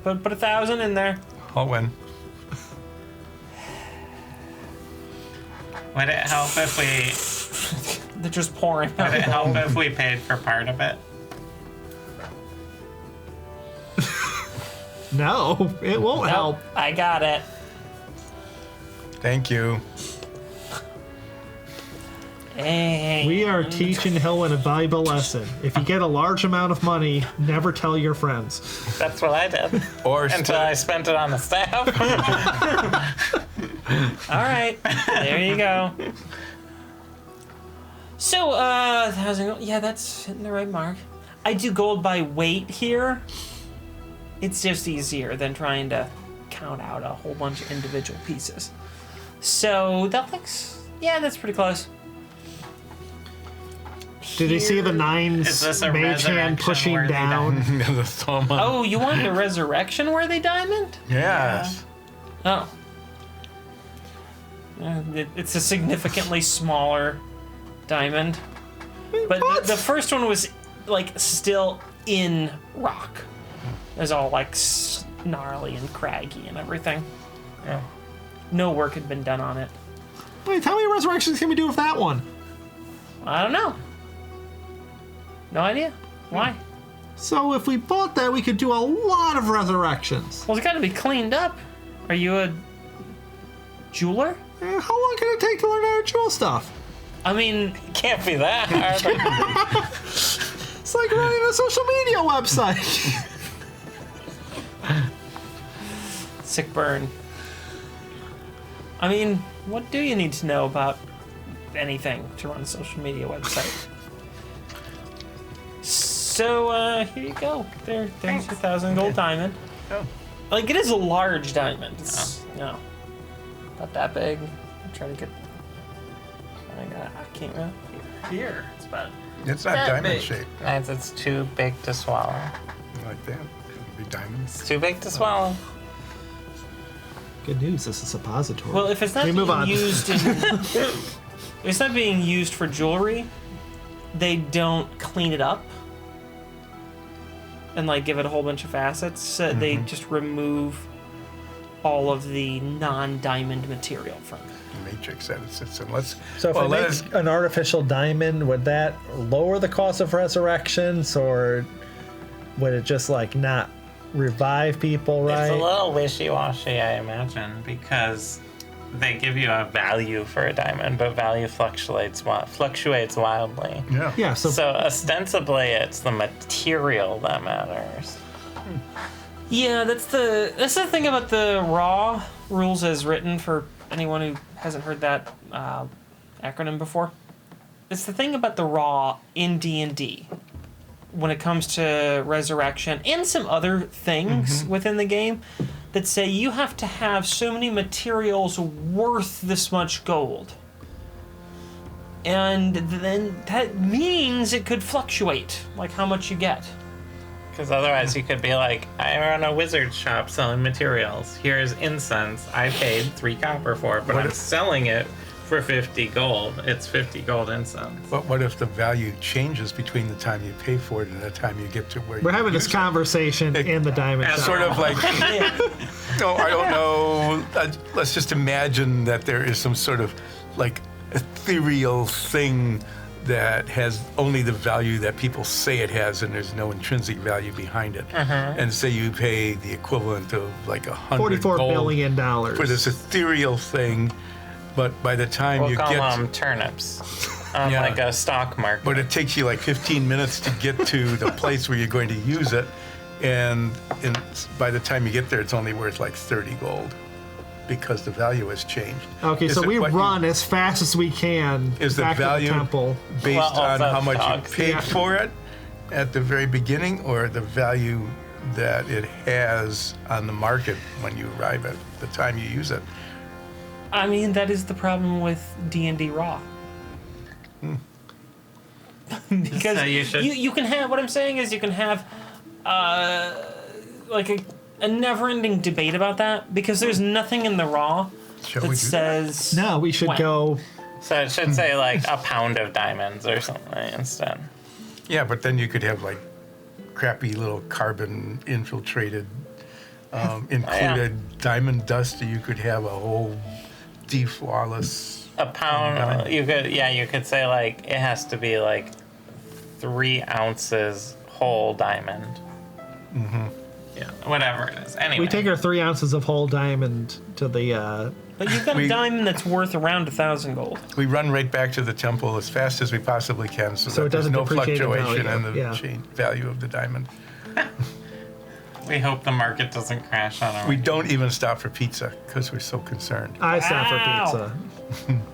S1: put 1,000 in there.
S4: I'll win.
S3: Would it help if we
S1: They're just pouring
S3: would
S1: out.
S3: it help if we paid for part of it?
S2: No, it won't help.
S1: Nope, I got it.
S4: Thank you.
S1: Hey.
S2: We are teaching Helen a valuable lesson. If you get a large amount of money, never tell your friends.
S3: That's what I did.
S4: Or
S3: Until I spent it on the staff.
S1: All right, there you go. So, 1,000 gold. Yeah, that's hitting the right mark. I do gold by weight here. It's just easier than trying to count out a whole bunch of individual pieces. So that looks, yeah, that's pretty close.
S2: Did you see the
S3: Is
S2: nines
S3: this a
S2: mage hand
S3: resurrection
S2: pushing
S3: worthy
S2: down?
S4: the thumb on-
S1: Oh, you want the resurrection worthy diamond?
S4: Yes.
S1: Oh. It's a significantly smaller diamond. But
S2: What?
S1: the first one was, like, still in rock. It was all, like, gnarly and craggy and everything.
S3: Yeah.
S1: No work had been done on it.
S2: Wait, how many resurrections can we do with that one?
S1: I don't know. No idea. Why?
S2: So if we bought that, we could do a lot of resurrections.
S1: Well, it's got to be cleaned up. Are you a jeweler?
S2: How long can it take to learn how to jewel stuff?
S1: I mean,
S3: Can't be that hard.
S2: It's like running a social media website.
S1: sick burn. I mean, what do you need to know about anything to run a social media website? So, here you go. There's your 1,000 gold diamond.
S3: Oh.
S1: Like, it is a large diamond. It's, not that big. I'm trying to get... I can't really... Here. It's about...
S4: It's not
S1: That
S4: diamond
S1: big.
S4: shaped
S3: It's too big to swallow.
S4: like that. It'd be diamonds.
S3: It's too big to swallow.
S2: Good news, this is a suppository.
S1: Well, if it's not
S2: We move
S1: being
S2: on.
S1: used in... if it's not being used for jewelry, they don't clean it up and, like, give it a whole bunch of facets. They just remove all of the non-diamond material from it.
S4: Matrix that it sits in. Let's.
S2: So if
S4: well,
S2: I
S4: let
S2: make
S4: us.
S2: an artificial diamond, would that lower the cost of resurrections, or would it just like not revive people, right?
S3: It's a little wishy-washy, I imagine, because they give you a value for a diamond, but value fluctuates wildly.
S4: Yeah.
S2: Yeah,
S3: So ostensibly, it's the material that matters.
S1: Yeah, that's the thing about the raw rules as written for anyone who hasn't heard that acronym before. It's the thing about the raw in D&D when it comes to resurrection and some other things within the game that say you have to have so many materials worth this much gold. And then that means it could fluctuate, like how much you get.
S3: Because otherwise, you could be like, I run a wizard shop selling materials. Here's incense. I paid 3 copper for it, but I'm selling it for 50 gold. It's 50 gold incense.
S4: But what if the value changes between the time you pay for it and the time you get to where
S2: we're
S4: you
S2: having this
S4: use it?
S2: conversation in the diamond
S3: As
S2: shop.
S4: Sort of like, no, I don't know. Let's just imagine that there is some sort of like ethereal thing that has only the value that people say it has, and there's no intrinsic value behind it. And say you pay the equivalent of like 100
S2: $44
S4: gold
S2: billion
S4: for this ethereal thing, but by the time
S3: We'll
S4: you
S3: call
S4: get,
S3: them turnips. On
S4: Yeah.
S3: like a stock market.
S4: but it takes you like 15 minutes to get to the place where you're going to use it, and by the time you get there, it's only worth like 30 gold. because the value has changed.
S2: Okay,
S4: Is
S2: so
S4: it
S2: we
S4: what
S2: run as fast as we can
S4: is the
S2: back
S4: value
S2: to the temple.
S4: based
S3: Well,
S4: on
S3: also
S4: how much
S3: dogs.
S4: you paid
S2: Yeah.
S4: for it at the very beginning, or the value that it has on the market when you arrive at the time you use it?
S1: I mean, that is the problem with D&D Raw. Because
S3: So you should-
S1: you can have, what I'm saying is you can have like a never-ending debate about that, because there's nothing in the Raw
S4: Shall
S1: that
S4: we do that?
S1: says
S2: No, we should
S1: when.
S2: go.
S3: So it should say like a pound of diamonds or something instead.
S4: Yeah, but then you could have like crappy little carbon infiltrated included diamond dust. You could have a whole deflawless.
S3: A pound,
S4: Diamond.
S3: you could say like it has to be like 3 ounces whole diamond. Mm-hmm. Yeah, whatever it is. Anyway,
S2: We take our 3 ounces of whole diamond to the.
S1: But you've got a
S4: We-
S1: diamond that's worth around 1,000 gold.
S4: We run right back to the temple as fast as we possibly can, so
S2: So
S4: that
S2: it
S4: there's
S2: doesn't
S4: no
S2: depreciate in
S4: fluctuation in
S2: value,
S4: the
S2: yeah.
S4: value of the diamond.
S3: we hope the market doesn't crash on our.
S4: We don't even stop for pizza because we're so concerned.
S2: I stop for
S1: Ow.
S2: pizza.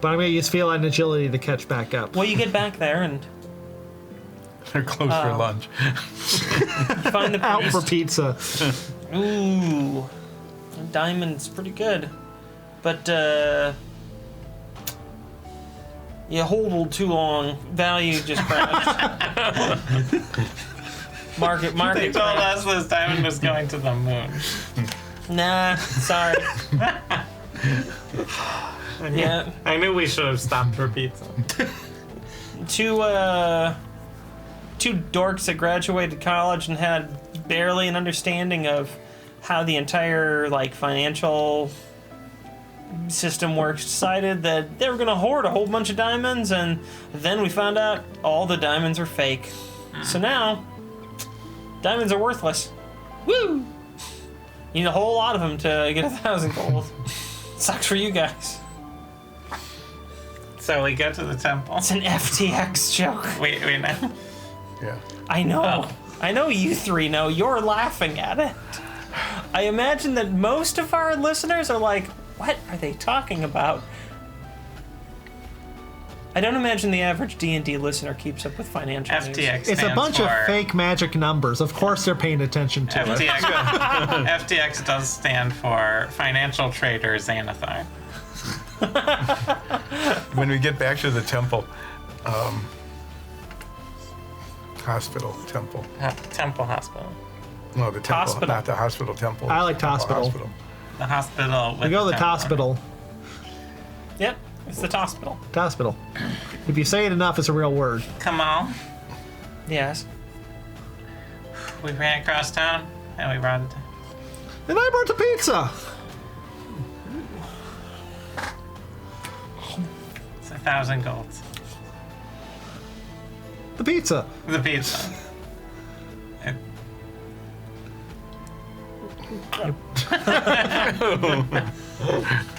S2: But I'm going to use feel and agility to catch back up.
S1: Well, you get back there and
S4: They're closed for lunch.
S1: find the
S2: Out for
S1: priest.
S2: pizza.
S1: Ooh, diamond's pretty good, but you hold too long. Value just crashed. market
S3: They told
S1: crashed.
S3: us this diamond was going to the moon.
S1: Nah, sorry. Yeah,
S3: I knew we should have stopped for pizza.
S1: two dorks that graduated college and had barely an understanding of how the entire like financial system works decided that they were going to hoard a whole bunch of diamonds, and then we found out all the diamonds are fake. So now diamonds are worthless. Woo! You need a whole lot of them to get 1,000 gold. Sucks for you guys.
S3: So we go to the temple.
S1: It's an FTX joke.
S3: Wait, no.
S4: Yeah.
S1: I know.
S3: Oh.
S1: I know you three know. You're laughing at it. I imagine that most of our listeners are like, what are they talking about? I don't imagine the average D&D listener keeps up with financial news.
S3: FTX
S2: It's a
S3: stands
S2: bunch of
S3: for-
S2: fake magic numbers. Of course they're paying attention to it.
S3: FTX, FTX does stand for Financial Trader Xanathar.
S4: When we get back to the temple, hospital, temple.
S3: Temple Hospital.
S4: No, the temple,
S1: Hospital.
S4: not the hospital temple.
S2: I like
S4: Temple
S2: hospital.
S3: The hospital. With
S2: We go to the
S3: temple.
S2: hospital.
S1: Yep, it's the hospital.
S2: Hospital. If you say it enough, it's a real word.
S3: Come on.
S1: Yes.
S3: We ran across town and we brought it.
S2: And I brought the pizza.
S3: It's 1,000 golds.
S2: The pizza.
S3: The pizza. It-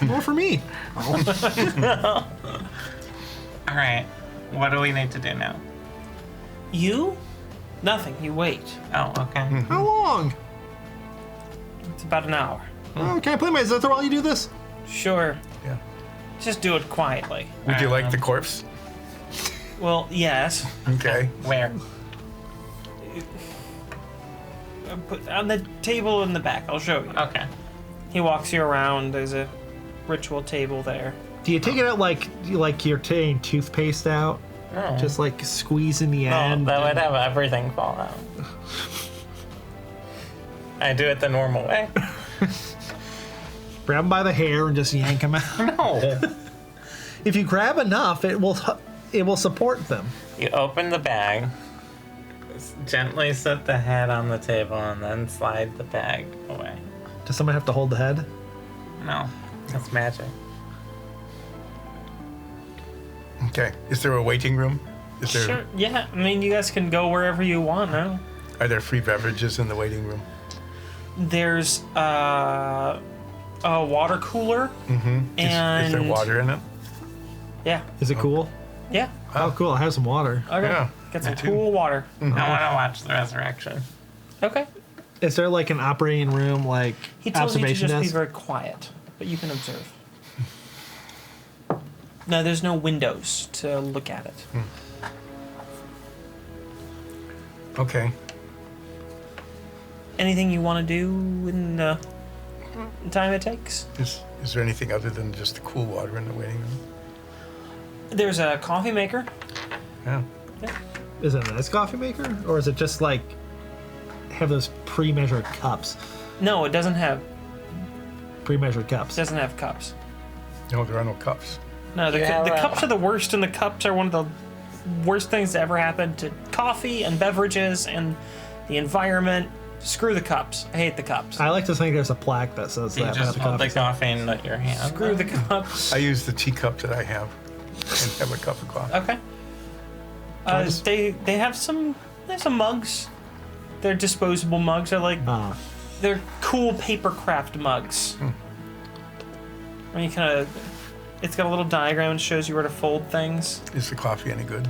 S2: More for me.
S3: all right. What do we need to do now?
S1: You? Nothing. You wait.
S3: Oh, okay.
S2: How long?
S1: It's about an hour.
S2: Oh, can I play my Zither while you do this?
S1: Sure.
S4: Yeah.
S1: Just do it quietly.
S4: Would you like the corpse?
S1: Well, yes.
S4: Okay.
S3: Where?
S1: Put on the table in the back. I'll show you.
S3: Okay.
S1: He walks you around. There's a ritual table there.
S2: Do you take it out like you're taking toothpaste out?
S3: Oh.
S2: Just like squeezing the
S3: No,
S2: end?
S3: that would have everything fall out. I do it the normal way.
S2: Grab them by the hair and just yank them out.
S3: No.
S2: If you grab enough, it will support them.
S3: You open the bag, gently set the head on the table, and then slide the bag away.
S2: Does someone have to hold the head?
S3: No, that's magic.
S4: Okay. Is there a waiting room? Is there?
S1: Sure. Yeah. I mean, you guys can go wherever you want now.
S4: Are there free beverages in the waiting room?
S1: There's a water cooler.
S4: Mm-hmm.
S1: And
S4: Is there water in it?
S1: Yeah.
S2: Is it cool?
S1: Yeah.
S2: Oh, cool. I have some water.
S1: Okay.
S4: Yeah,
S1: Get some
S4: me too.
S1: cool water.
S3: I want to watch the resurrection.
S1: Okay.
S2: Is there like an operating room, like
S1: He tells you to
S2: observation
S1: just be
S2: desk?
S1: very quiet. but you can observe. No, there's no windows to look at it.
S4: Okay.
S1: Anything you want to do in the time it takes?
S4: Is there anything other than just the cool water in the waiting room?
S1: There's a coffee maker.
S4: Yeah.
S2: Is it a nice coffee maker, or is it just like have those pre-measured cups?
S1: No, it doesn't have
S2: Cups.
S1: cups.
S4: No, there are no cups.
S1: No, the
S3: Yeah, well-
S1: cups are the worst, and the cups are one of the worst things to ever happen to coffee and beverages and the environment. Screw the cups. I hate the cups.
S2: I like to think there's a plaque that says
S3: You
S2: that.
S3: just
S2: about
S3: hold the
S2: the coffee.
S3: coffee in your hand.
S1: Screw the cups.
S4: I use the teacup that I have and have a cup of coffee.
S1: Okay. They have some mugs. They're disposable mugs. They're cool paper craft mugs. When you kind of, it's got a little diagram that shows you where to fold things.
S4: Is the coffee any good?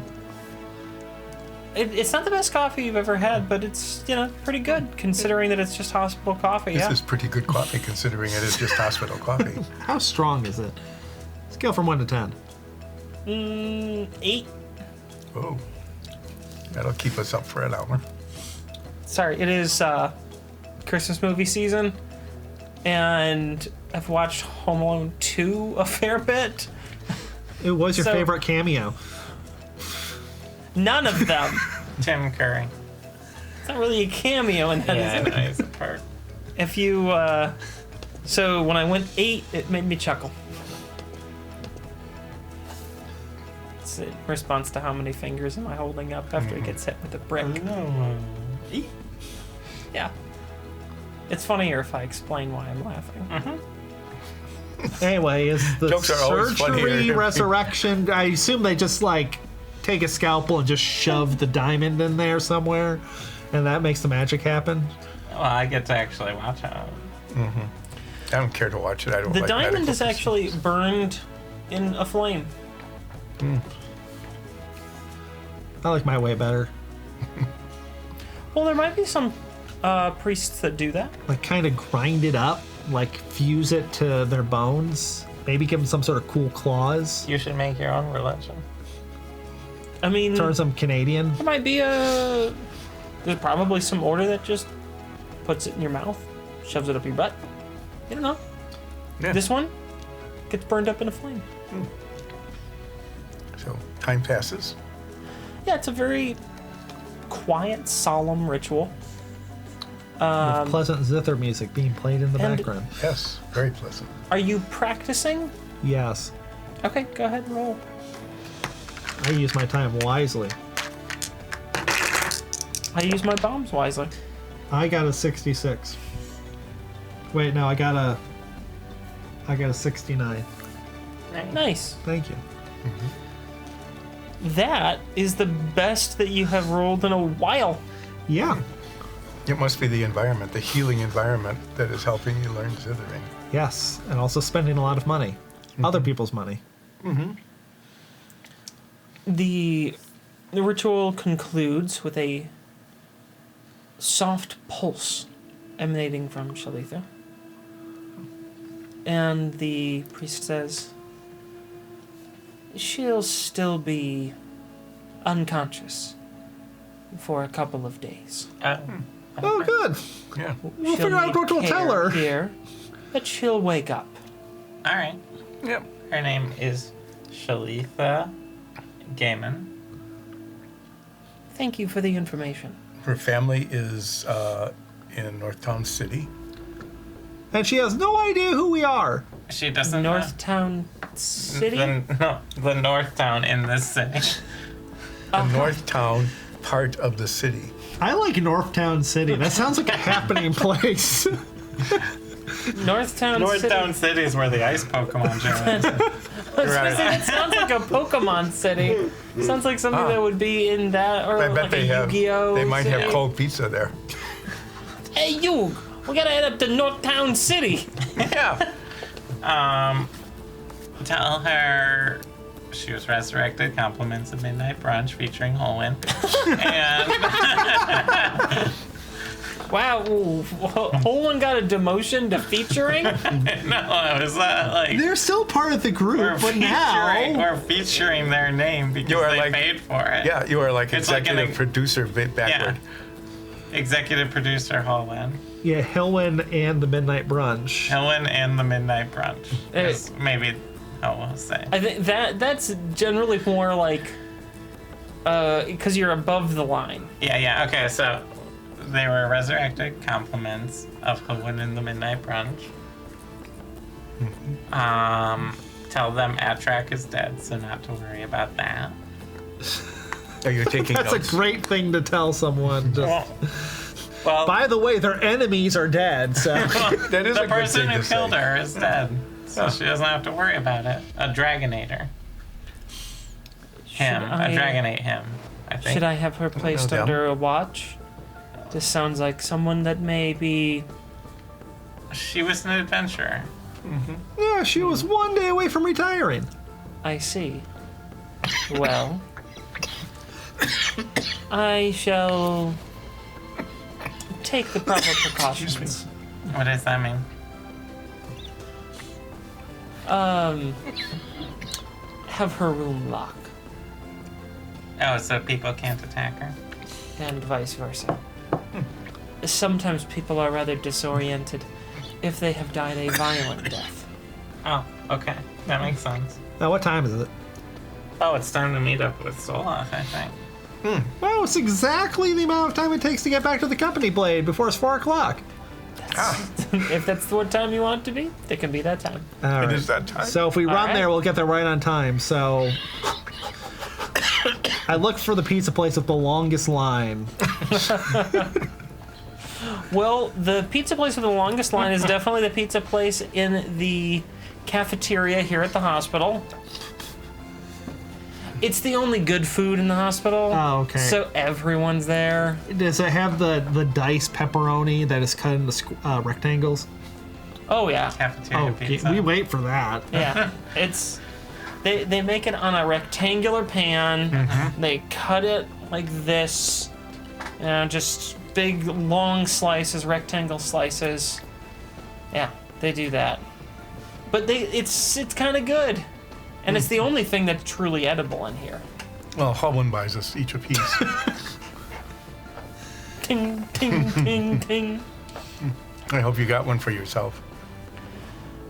S1: It's not the best coffee you've ever had, but it's pretty good considering that it's just hospital coffee.
S4: This
S1: Yeah.
S4: is pretty good coffee considering it is just hospital coffee.
S2: How strong is it? Scale from 1 to 10.
S1: 8.
S4: Oh. That'll keep us up for an hour.
S1: Sorry, it is Christmas movie season, and I've watched Home Alone 2 a fair bit.
S2: It was your
S1: So-
S2: favorite cameo.
S1: None of them.
S3: Tim Curry.
S1: It's not really a cameo in that,
S3: Yeah,
S1: is it?
S3: nice part.
S1: If you, so when I went 8, it made me chuckle. It's in response to how many fingers am I holding up after he gets hit with a brick. Yeah. It's funnier if I explain why I'm laughing.
S2: Anyway, is the
S4: Jokes are always
S2: surgery
S4: funnier.
S2: resurrection? I assume they just like take a scalpel and just shove the diamond in there somewhere, and that makes the magic happen.
S3: Well, I get to actually watch it.
S4: I don't care to watch it. I don't
S1: The
S4: like
S1: diamond
S4: medical
S1: is actually burned in a flame.
S2: I like my way better.
S1: Well, there might be some priests that do that.
S2: Like kind of grind it up, like fuse it to their bones. Maybe give them some sort of cool claws.
S3: You should make your own religion.
S1: I mean,
S2: Turns them Canadian.
S1: there might be there's probably some order that just puts it in your mouth, shoves it up your butt. You don't know.
S4: Yeah.
S1: This one gets burned up in a flame.
S4: So time passes.
S1: Yeah, it's a very quiet, solemn ritual.
S2: With pleasant zither music being played in the
S1: and-
S2: background.
S4: Yes, very pleasant.
S1: Are you practicing?
S2: Yes,
S1: Okay, go ahead and roll.
S2: I use my time wisely.
S1: I use my bombs wisely.
S2: I got a 66. Wait, no, I got a 69.
S1: Nice.
S2: Thank you.
S1: That is the best that you have rolled in a while.
S2: Yeah.
S4: It must be the environment, the healing environment that is helping you learn zithering.
S2: Yes, and also spending a lot of money. Other people's money.
S1: The ritual concludes with a soft pulse emanating from Shalitha. And the priest says, she'll still be unconscious for a couple of days.
S2: Oh, good.
S4: Yeah.
S2: We'll figure out what to tell her.
S1: Here, but she'll wake up.
S3: All right.
S4: Yep.
S3: Her name is Shalitha Gaiman.
S1: Thank you for the information.
S4: Her family is in Northtown City.
S2: And she has no idea who we are.
S3: She doesn't
S1: Northtown City?
S3: The Northtown in this city.
S4: The Northtown part of the city.
S2: I like Northtown City. That sounds like a happening place.
S1: Northtown
S3: Northtown City is where the ice Pokemon gym is.
S1: It sounds like a Pokemon city. Sounds like something that would be in that, or
S4: I bet
S1: like
S4: they
S1: a
S4: have.
S1: Yu-Gi-Oh!
S4: They might
S1: city.
S4: have cold pizza there.
S1: Hey, you! We gotta head up to Northtown City.
S3: Yeah. Tell her she was resurrected. Compliments of Midnight Brunch featuring Holwyn. And
S1: Wow, Holwyn Whole One got a demotion to featuring?
S3: No, it was like
S2: They're still part of the group, but
S3: we're featuring their name because they paid for it.
S4: Yeah, you are like
S3: It's like
S4: executive producer backward.
S3: Yeah. Executive producer Holwyn.
S2: Yeah, Hillwyn and the Midnight Brunch.
S3: Helen and the Midnight Brunch. Is maybe how we'll say.
S1: I think that's generally more like because you're above the line.
S3: Yeah. Okay, so they were resurrected compliments of Helen and the Midnight Brunch. Tell them Atrak is dead, so not to worry about that.
S4: Are you taking
S2: That's
S4: notes?
S2: a great thing to tell someone. Just,
S3: Well,
S2: by the way, their enemies are dead, so...
S4: That is
S3: the
S4: a good
S3: person
S4: thing
S3: who
S4: to say.
S3: killed her is dead, so she doesn't have to worry about it. A Dragonator. Dragonate him, I think.
S1: Should I have her placed
S4: doubt.
S1: under a watch? This sounds like someone that may be.
S3: She was an adventurer.
S2: Yeah, she was one day away from retiring.
S1: I see. Well, I shall take the proper precautions.
S3: What does that mean?
S1: Have her room locked,
S3: Oh, so people can't attack her?
S1: and vice versa. Sometimes people are rather disoriented if they have died a violent death.
S3: Oh, okay. That makes sense.
S2: Now, what time is it?
S3: Oh, it's time to meet up with Sol-ath, I think.
S2: Well, it's exactly the amount of time it takes to get back to the company blade before it's 4 o'clock.
S1: If that's what time you want it to be, it can be that time.
S2: All
S4: It
S2: right.
S4: is that time.
S2: So if we run
S1: right.
S2: there, we'll get there right on time. So I looked for the pizza place with the longest line.
S1: Well, the pizza place with the longest line is definitely the pizza place in the cafeteria here at the hospital. It's the only good food in the hospital.
S2: Oh, okay.
S1: So everyone's there.
S2: Does it have the diced pepperoni that is cut into rectangles?
S1: Oh yeah,
S3: Cafeteria
S2: Oh,
S3: pizza.
S2: we wait for that.
S1: yeah. It's they make it on a rectangular pan. They cut it like this, just big long slices, rectangle slices. Yeah, they do that. But it's kind of good, and it's the only thing that's truly edible in here.
S4: Well, Holwyn buys us each a piece.
S1: Ting ting ting ting.
S4: I hope you got one for yourself.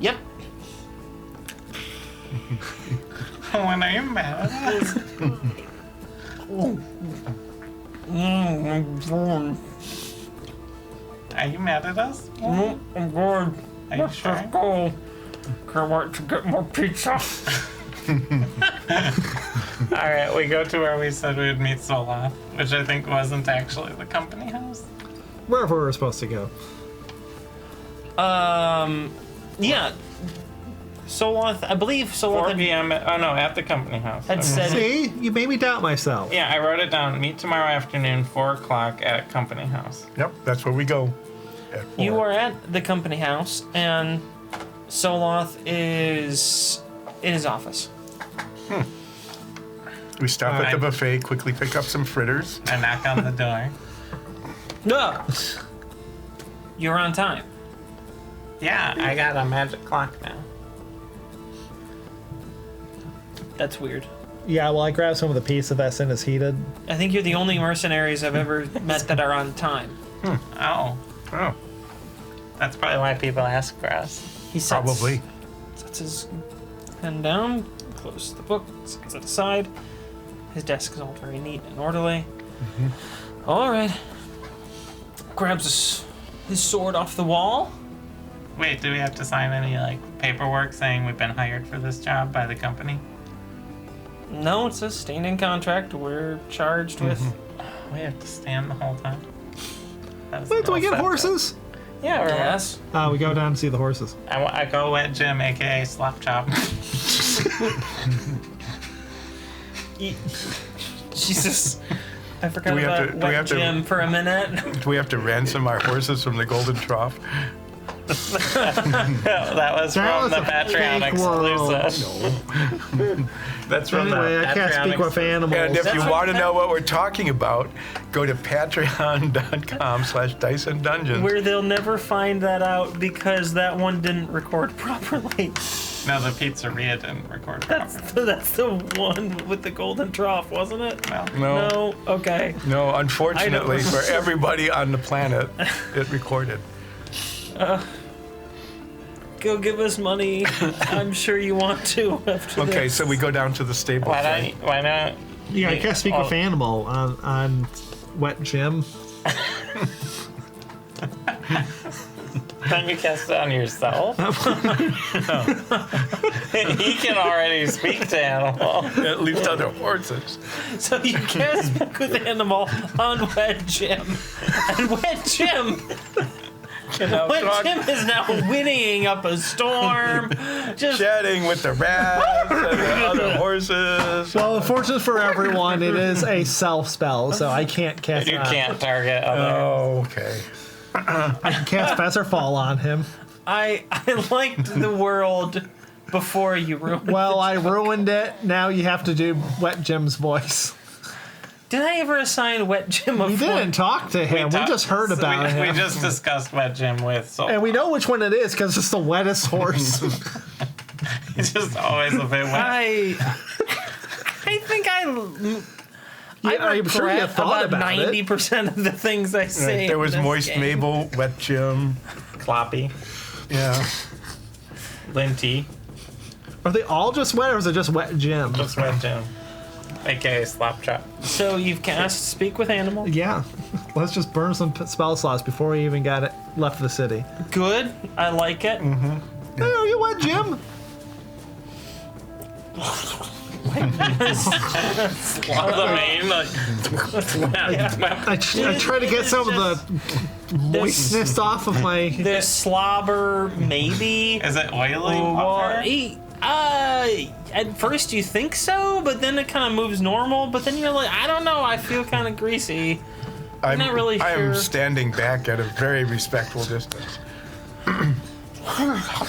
S1: Yep.
S3: When are you mad at us? Are you mad at us?
S1: I'm bored.
S3: Are you sure?
S1: Go. Can't wait to get more pizza.
S3: Alright, we go to where we said we'd meet Sol-ath, which I think wasn't actually the company house.
S2: Wherever we're supposed to go.
S1: Yeah. Sol-ath, I believe Sol-ath
S3: 4 p.m. At the company house.
S1: had said
S2: See, you made me doubt myself.
S3: Yeah, I wrote it down. Meet tomorrow afternoon, 4 o'clock at company house.
S4: Yep, that's where we go. At 4.
S1: you are at the company house, and Sol-ath is in his office.
S4: We stop at the
S3: Alright.
S4: buffet, quickly pick up some fritters.
S3: I knock on the door.
S1: No. You're on time.
S3: Yeah, I got a magic clock now.
S1: That's weird.
S2: Yeah, well, I grabbed some of the pizza that's in is heated.
S1: I think you're the only mercenaries I've ever met that are on time.
S3: Oh,
S4: Oh,
S3: that's probably why people ask for us.
S1: He sets,
S4: probably.
S1: sets his pen down, closes the book, sets it aside. His desk is all very neat and orderly. All right. Grabs his sword off the wall.
S3: Wait, do we have to sign any paperwork saying we've been hired for this job by the company?
S1: No, it's a standing contract. We're charged with.
S3: We have to stand the whole time. That was
S2: Wait, do
S3: real
S2: we get
S3: sad.
S2: horses?
S3: Yeah, we're
S1: Yes.
S2: We go down to see the horses.
S3: I go wet Jim, aka Slop Chop.
S1: Jesus. I forgot
S4: Do we have
S1: about
S4: to- do we
S1: Wet
S4: have to-
S1: Jim for a minute.
S4: Do we have to ransom our horses from the Golden Trough?
S3: That was
S2: That
S3: from
S2: was
S3: the
S2: a
S3: Patreon
S2: fake world.
S3: exclusive. That's from
S2: Anyway,
S3: the
S2: I can't speak with animals.
S4: And if you
S1: That's
S4: want to
S1: what-
S4: know what we're talking about, go to patreon.com/DysonDungeons.
S1: Where they'll never find that out because that one didn't record properly.
S3: No, the pizzeria didn't record
S1: That's the one with the golden trough, wasn't it?
S3: properly.
S1: No. Okay.
S4: No, unfortunately
S1: I don't-
S4: for everybody on the planet, it recorded.
S1: Go give us money. I'm sure you want to. After
S4: Okay,
S1: this.
S4: so we go down to the stable.
S3: Why not?
S2: Yeah, I can't speak with animal on Wet Jim.
S3: Can you cast it on yourself? He can already speak to animal.
S4: At least other horses.
S1: So you can't speak with animal on Wet Jim. And Wet Jim. Wet Jim is now whinnying up a storm. Just
S4: Chatting with the rats and the other horses.
S2: Well, unfortunately for everyone, it is a self spell, so I can't cast.
S3: You can't target other.
S4: Oh, okay.
S2: I can cast Feather Fall on him.
S1: I liked the world before you ruined
S2: Well,
S1: it.
S2: I ruined it. Now you have to do Wet Jim's voice.
S1: Did I ever assign Wet Jim a
S2: We
S1: point?
S2: didn't talk to him. We just heard about him.
S3: We just discussed Wet Jim with Sol.
S2: And we know which one it is because it's the wettest horse.
S3: He's just always a bit wet.
S1: I think I
S2: I'm sure you
S1: regret
S2: thought about it.
S1: 90% of the things I say.
S4: There was
S1: in this
S4: Moist
S1: game.
S4: Mabel, Wet Jim.
S3: Cloppy.
S4: Yeah.
S3: Linty.
S2: Are they all just wet or is it just Wet Jim?
S3: Just Wet Jim. AKA Slapchop.
S1: So you've cast Speak with Animal.
S2: Yeah. Let's just burn some spell slots before we even got it left the city.
S1: Good. I like it.
S2: Hey, are you Wet Jim?
S3: The mane, like,
S2: I try to get some of the moistness off of my.
S1: There's slobber, maybe.
S3: is it oily?
S1: Or,
S3: water?
S1: at first you think so, but then it kind of moves normal. But then you're like, I don't know. I feel kind of greasy.
S4: I'm
S1: not really
S4: I am
S1: sure.
S4: standing back at a very respectful distance.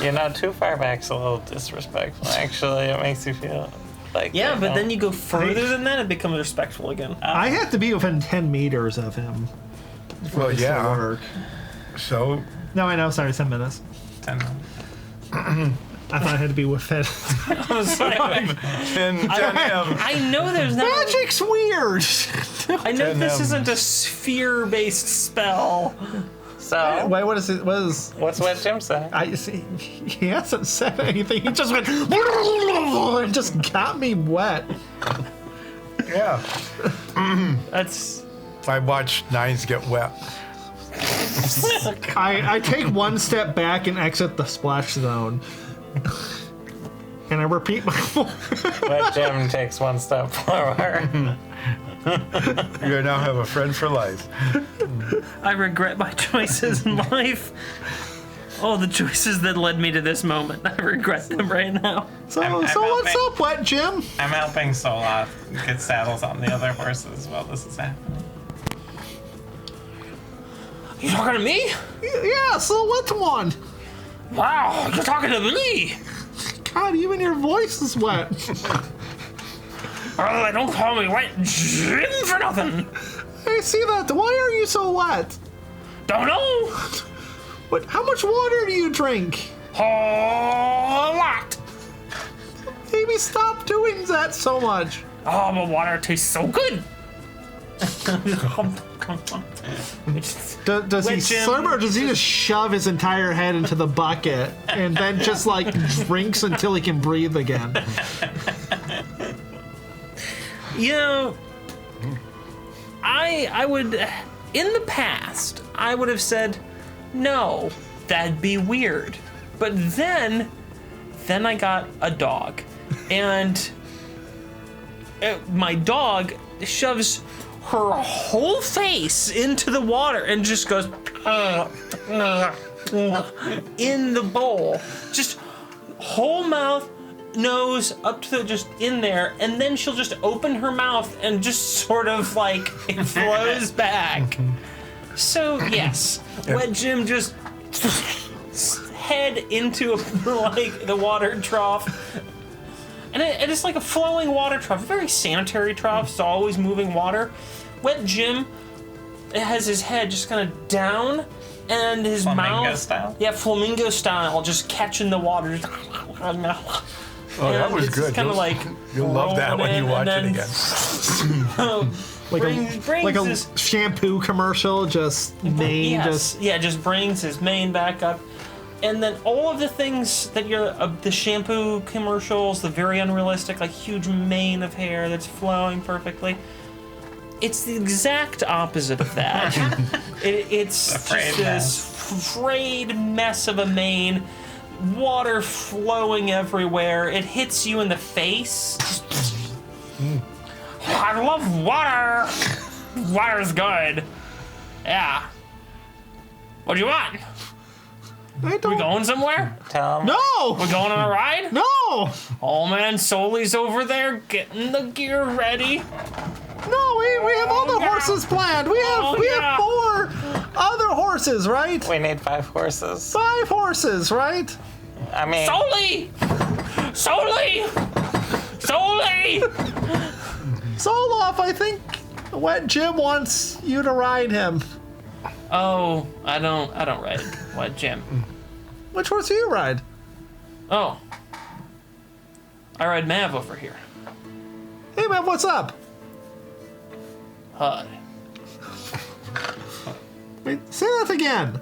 S3: You're not too far back, it's a little disrespectful. Actually, it makes you feel like.
S1: Yeah, but then you go further than that, it becomes respectful again.
S2: I have to be within 10 meters of him.
S4: Well,
S2: This will
S4: yeah.
S2: work.
S4: So,
S2: No, I know. Sorry, 10 minutes.
S3: 10 minutes.
S2: I thought I had to be within.
S1: I was like,
S4: 10 M.
S1: I know there's not.
S2: Magic's weird.
S1: I know
S4: 10
S1: this
S4: M.
S1: isn't a sphere-based spell.
S3: So,
S2: Wait, what is it? What is?
S3: what's Wet Jim say?
S2: I see. He hasn't said anything. He just went and just got me wet.
S4: Yeah.
S1: That's
S4: I watched Nines get wet.
S2: I take one step back and exit the splash zone. And I repeat my
S3: Wet Jim takes one step forward.
S4: You now have a friend for life.
S1: I regret my choices in life. All the choices that led me to this moment. I regret them right now.
S2: So,
S3: I'm
S2: what's
S3: helping.
S2: up, Wet Jim?
S3: I'm helping Sol-ath get saddles on the other horses while this is happening.
S1: You talking to me?
S2: Yeah, so what's one?
S1: Wow, you're talking to me.
S2: God, even your voice is wet.
S1: Oh, don't call me Wet Jim for nothing.
S2: I see that. Why are you so wet?
S1: Don't know.
S2: But how much water do you drink?
S1: A lot.
S2: Maybe stop doing that so much.
S1: Oh, but water tastes so good.
S2: Does he
S1: Wet Jim.
S2: slurp or does he just shove his entire head into the bucket and then just like drinks until he can breathe again?
S1: You know, I would, in the past, I would have said, no, that'd be weird. But then I got a dog, and my dog shoves her whole face into the water and just goes in the bowl, just whole mouth, nose up to the, just in there, and then she'll just open her mouth and just sort of like it flows back. So yes, Wet Jim just head into like the water trough, And it is like a flowing water trough, a very sanitary trough, so always moving water. Wet Jim has his head just kind of down, and his
S3: Flamingo
S1: mouth,
S3: style?
S1: yeah, flamingo style, just catching the water.
S4: Oh, that was
S1: it's
S4: good.
S1: Kind of like
S4: You'll love that when you watch it
S1: and
S4: again.
S1: brings
S2: Like a
S1: his
S2: shampoo commercial, just mane,
S1: just brings his mane back up, and then all of the things that the shampoo commercials, the very unrealistic, like huge mane of hair that's flowing perfectly. It's the exact opposite of that. It's just this frayed mess of a mane, water flowing everywhere. It hits you in the face. I love water. Water's good. Yeah. What do you want?
S2: I
S1: We
S2: don't.
S1: going somewhere?
S3: Tell him.
S2: No.
S1: We going on a ride?
S2: No.
S1: Old man Soli's over there getting the gear ready.
S2: No. We have all the
S1: yeah.
S2: horses planned. We have
S1: yeah.
S2: 4 other horses, right?
S3: We need 5 horses.
S2: 5 horses, right?
S3: I mean,
S1: Soli!
S2: Sol-ath, I think Wet Jim wants you to ride him.
S1: Oh, I don't ride Wet Jim.
S2: Which horse do you ride?
S1: Oh. I ride Mav over here.
S2: Hey, man, what's up?
S1: Hi.
S2: Wait, say that again.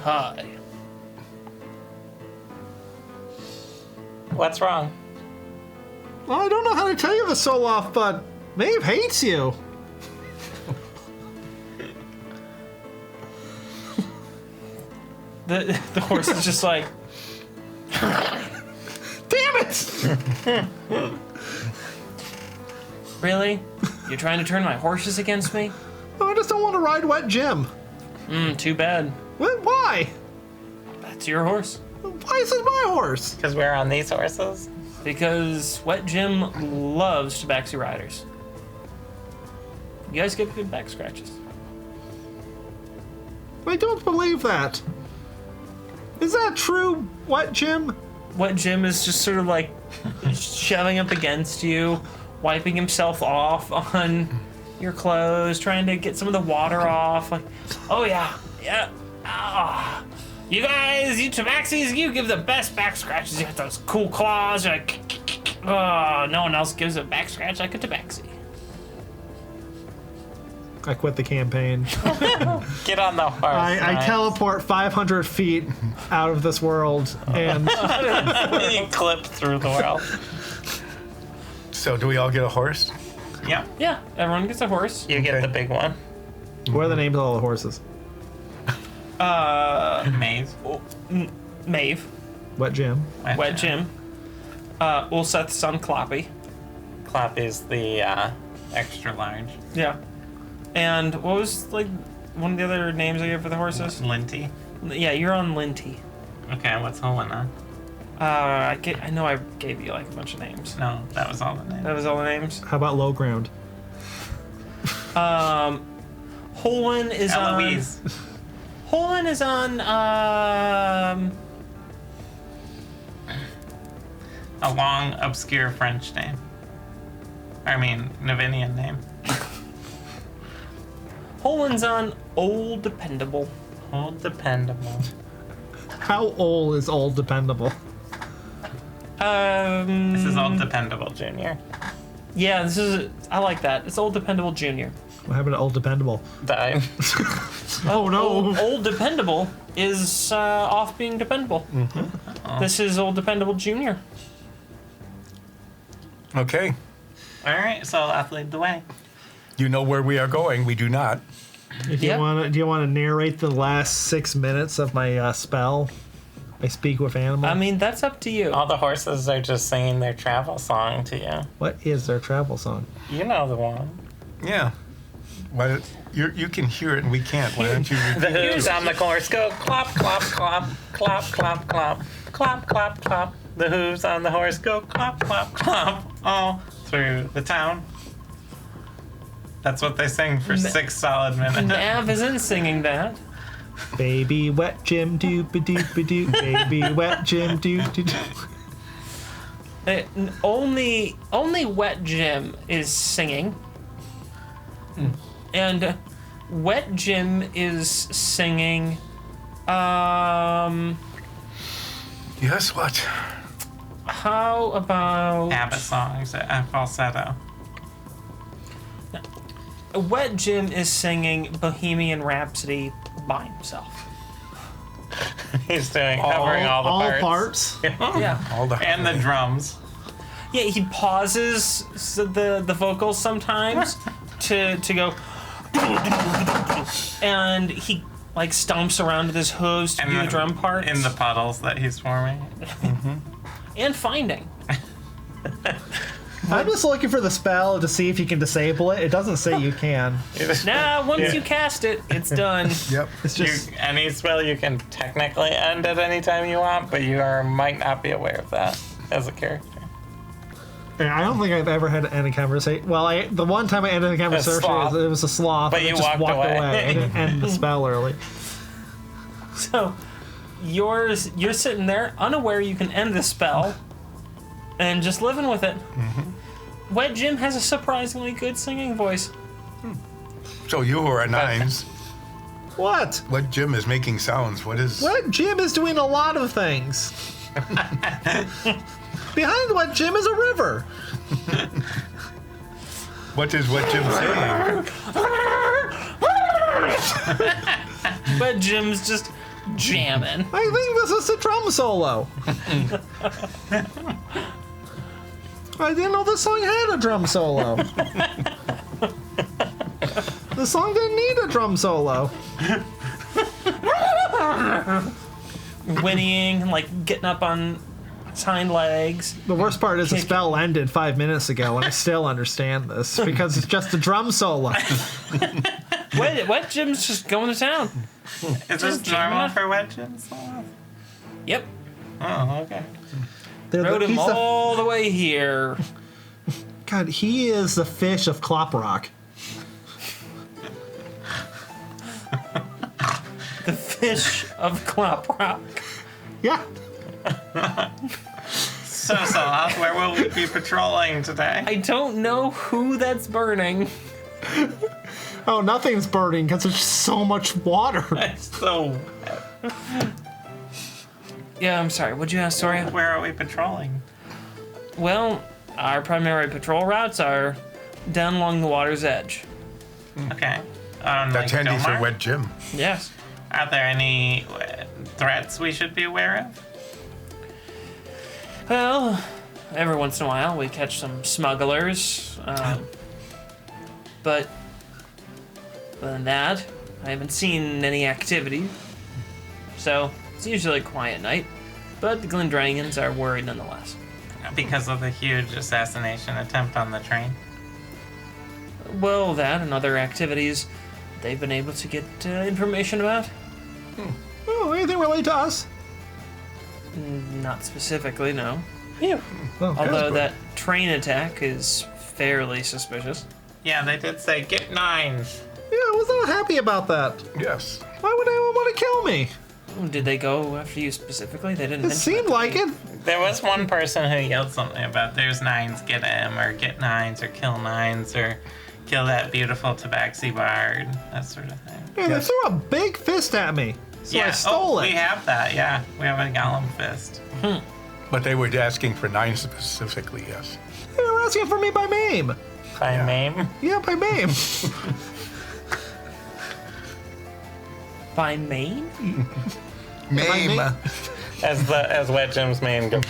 S1: Hi.
S3: what's wrong?
S2: Well, I don't know how to tell you this, Sol-ath, but Maeve hates you.
S1: The horse is just like,
S2: Damn it!
S1: really? You're trying to turn my horses against me?
S2: No, I just don't want to ride Wet Jim.
S1: Too bad.
S2: What? Why?
S1: That's your horse.
S2: Why is it my horse?
S3: Because we're on these horses?
S1: Because Wet Jim loves tabaxi riders. You guys get good back scratches.
S2: I don't believe that. Is that true, Wet Jim?
S1: Wet Jim is just sort of like shoving up against you, wiping himself off on your clothes, trying to get some of the water off. Like, oh yeah. Ah. You guys, you tabaxis, you give the best back scratches. You got those cool claws. You're like, oh, no one else gives a back scratch like a tabaxi.
S2: I quit the campaign.
S3: Get on the horse.
S2: I teleport 500 feet out of this world, and
S3: You clip through the world.
S4: So, do we all get a horse?
S3: Yep.
S1: Yeah, everyone gets a horse.
S3: You get
S4: Okay.
S3: the big one.
S2: what are the names of all the horses?
S3: Maze.
S1: Maeve,
S2: Wet Jim.
S1: Wet Jim, Ulseth's son Cloppy.
S3: Clappy's the extra large.
S1: Yeah. And what was like one of the other names I gave for the horses?
S3: Linty.
S1: Yeah, you're on Linty.
S3: Okay, what's Holland on?
S1: I know I gave you like a bunch of names.
S3: No, that was all the names.
S1: That was all the names.
S2: How about Low Ground?
S1: Holwyn is
S3: Eloise.
S1: on. Holwyn is on.
S3: A long, obscure French name. I mean, Navinian name.
S1: Holwyn's on Old Dependable.
S3: Old Dependable.
S2: How old is Old Dependable?
S3: This is Old Dependable Jr.
S1: Yeah, this is. I like that. It's Old Dependable Junior.
S2: What happened to Old Dependable?
S3: Died.
S2: Oh no!
S1: Old Dependable is off being dependable. This is Old Dependable Junior.
S4: Okay.
S3: Alright, so I'll lead the way.
S4: You know where we are going. We do not.
S2: Do you want to narrate the last 6 minutes of my spell? I speak with animals.
S1: I mean, that's up to you.
S3: All the horses are just singing their travel song to you.
S2: What is their travel song?
S3: You know the one.
S4: Yeah. Why? You can hear it and we can't. Why don't you?
S3: The hooves on the horse go clop, clop, clop, clop, clop, clop, clop, clop, clop. The hooves on the horse go clop, clop, clop, all through the town. That's what they sing for 6 solid minutes.
S1: Nav isn't singing that.
S2: Baby Wet Jim doop a doop a doop. Baby Wet Jim doop doop.
S1: Only Wet Jim is singing. And Wet Jim is singing,
S4: Yes, what?
S1: how about...
S3: Abbott songs at falsetto.
S1: Wet Jim is singing Bohemian Rhapsody by himself.
S3: He's covering all the parts.
S1: Yeah.
S4: All the
S3: And the drums.
S1: Yeah, he pauses the vocals sometimes to go, and he like stomps around with his hooves to do the drum parts.
S3: In the puddles that he's forming.
S1: And finding.
S2: I'm just looking for the spell to see if you can disable it. It doesn't say you can.
S1: Nah, once you cast it, it's done.
S4: Yep.
S2: It's just
S3: Any spell you can technically end at any time you want, but you might not be aware of that as a character.
S2: I don't think I've ever had to end a conversation. Well, the one time I ended a conversation,
S3: sloth.
S2: it was a sloth.
S3: But
S2: and
S3: you
S2: I just
S3: walked away.
S2: I didn't end the spell early.
S1: So, you're sitting there, unaware you can end the spell, and just living with it. Wet Jim has a surprisingly good singing voice.
S4: So you who are nines,
S2: What?
S4: what Jim is making sounds? What is?
S2: What Jim is doing a lot of things. Behind what Jim is a river.
S4: What is what Jim saying?
S1: But Jim's just jamming.
S2: I think this is a drum solo. I didn't know this song had a drum solo. The song didn't need a drum solo.
S1: Whinnying and like getting up on his hind legs.
S2: The worst part is the spell ended 5 minutes ago, and I still understand this because it's just a drum solo.
S1: Wet Jim's just going to town.
S3: Is this
S1: jamming
S3: normal
S1: it.
S3: for Wet Jim Sol-ath?
S1: Yep.
S3: Oh, okay.
S1: Rode him
S2: He's the-
S1: all the way here.
S2: God, he is the fish of Clop Rock.
S1: The fish of Clop Rock.
S2: Yeah.
S3: So, Sol-ath, where will we be patrolling today?
S1: I don't know who that's burning.
S2: Oh, nothing's burning because there's so much water.
S3: It's so...
S1: Yeah, I'm sorry. What'd you ask, Soria?
S3: Where are we patrolling?
S1: Well, our primary patrol routes are down along the water's edge.
S3: Okay.
S4: That's handy for
S3: Domar?
S4: wet Jim.
S1: Yes.
S3: Are there any threats we should be aware of?
S1: Well, every once in a while we catch some smugglers. But other than that, I haven't seen any activity. So it's usually a quiet night. But the Glendrangans are worried nonetheless.
S3: Because of the huge assassination attempt on the train?
S1: Well, that and other activities they've been able to get information about.
S2: Oh, anything related to us?
S1: Not specifically, no.
S2: Oh,
S1: Although
S2: good.
S1: that train attack is fairly suspicious.
S3: Yeah, they did say get nines.
S2: Yeah, I was not happy about that.
S4: Yes.
S2: Why would anyone want to kill me?
S1: Did they go after you specifically? They didn't
S2: It
S1: mention
S2: seemed
S1: that to
S2: like
S1: me.
S2: it.
S3: There was one person who yelled something about there's nines, get him, or get nines, or kill nines, or kill that beautiful tabaxi bard, that sort of thing.
S2: Yeah,
S4: Yes.
S2: they threw a big fist at me. So I stole
S3: we
S2: it.
S3: have that, yeah. We have a Gollum fist.
S4: But they were asking for nine specifically, yes.
S2: They were asking for me by name.
S3: By name.
S2: Yeah, by name.
S1: By Maine?
S4: Name.
S2: name?
S3: As Wet Jim's main goes.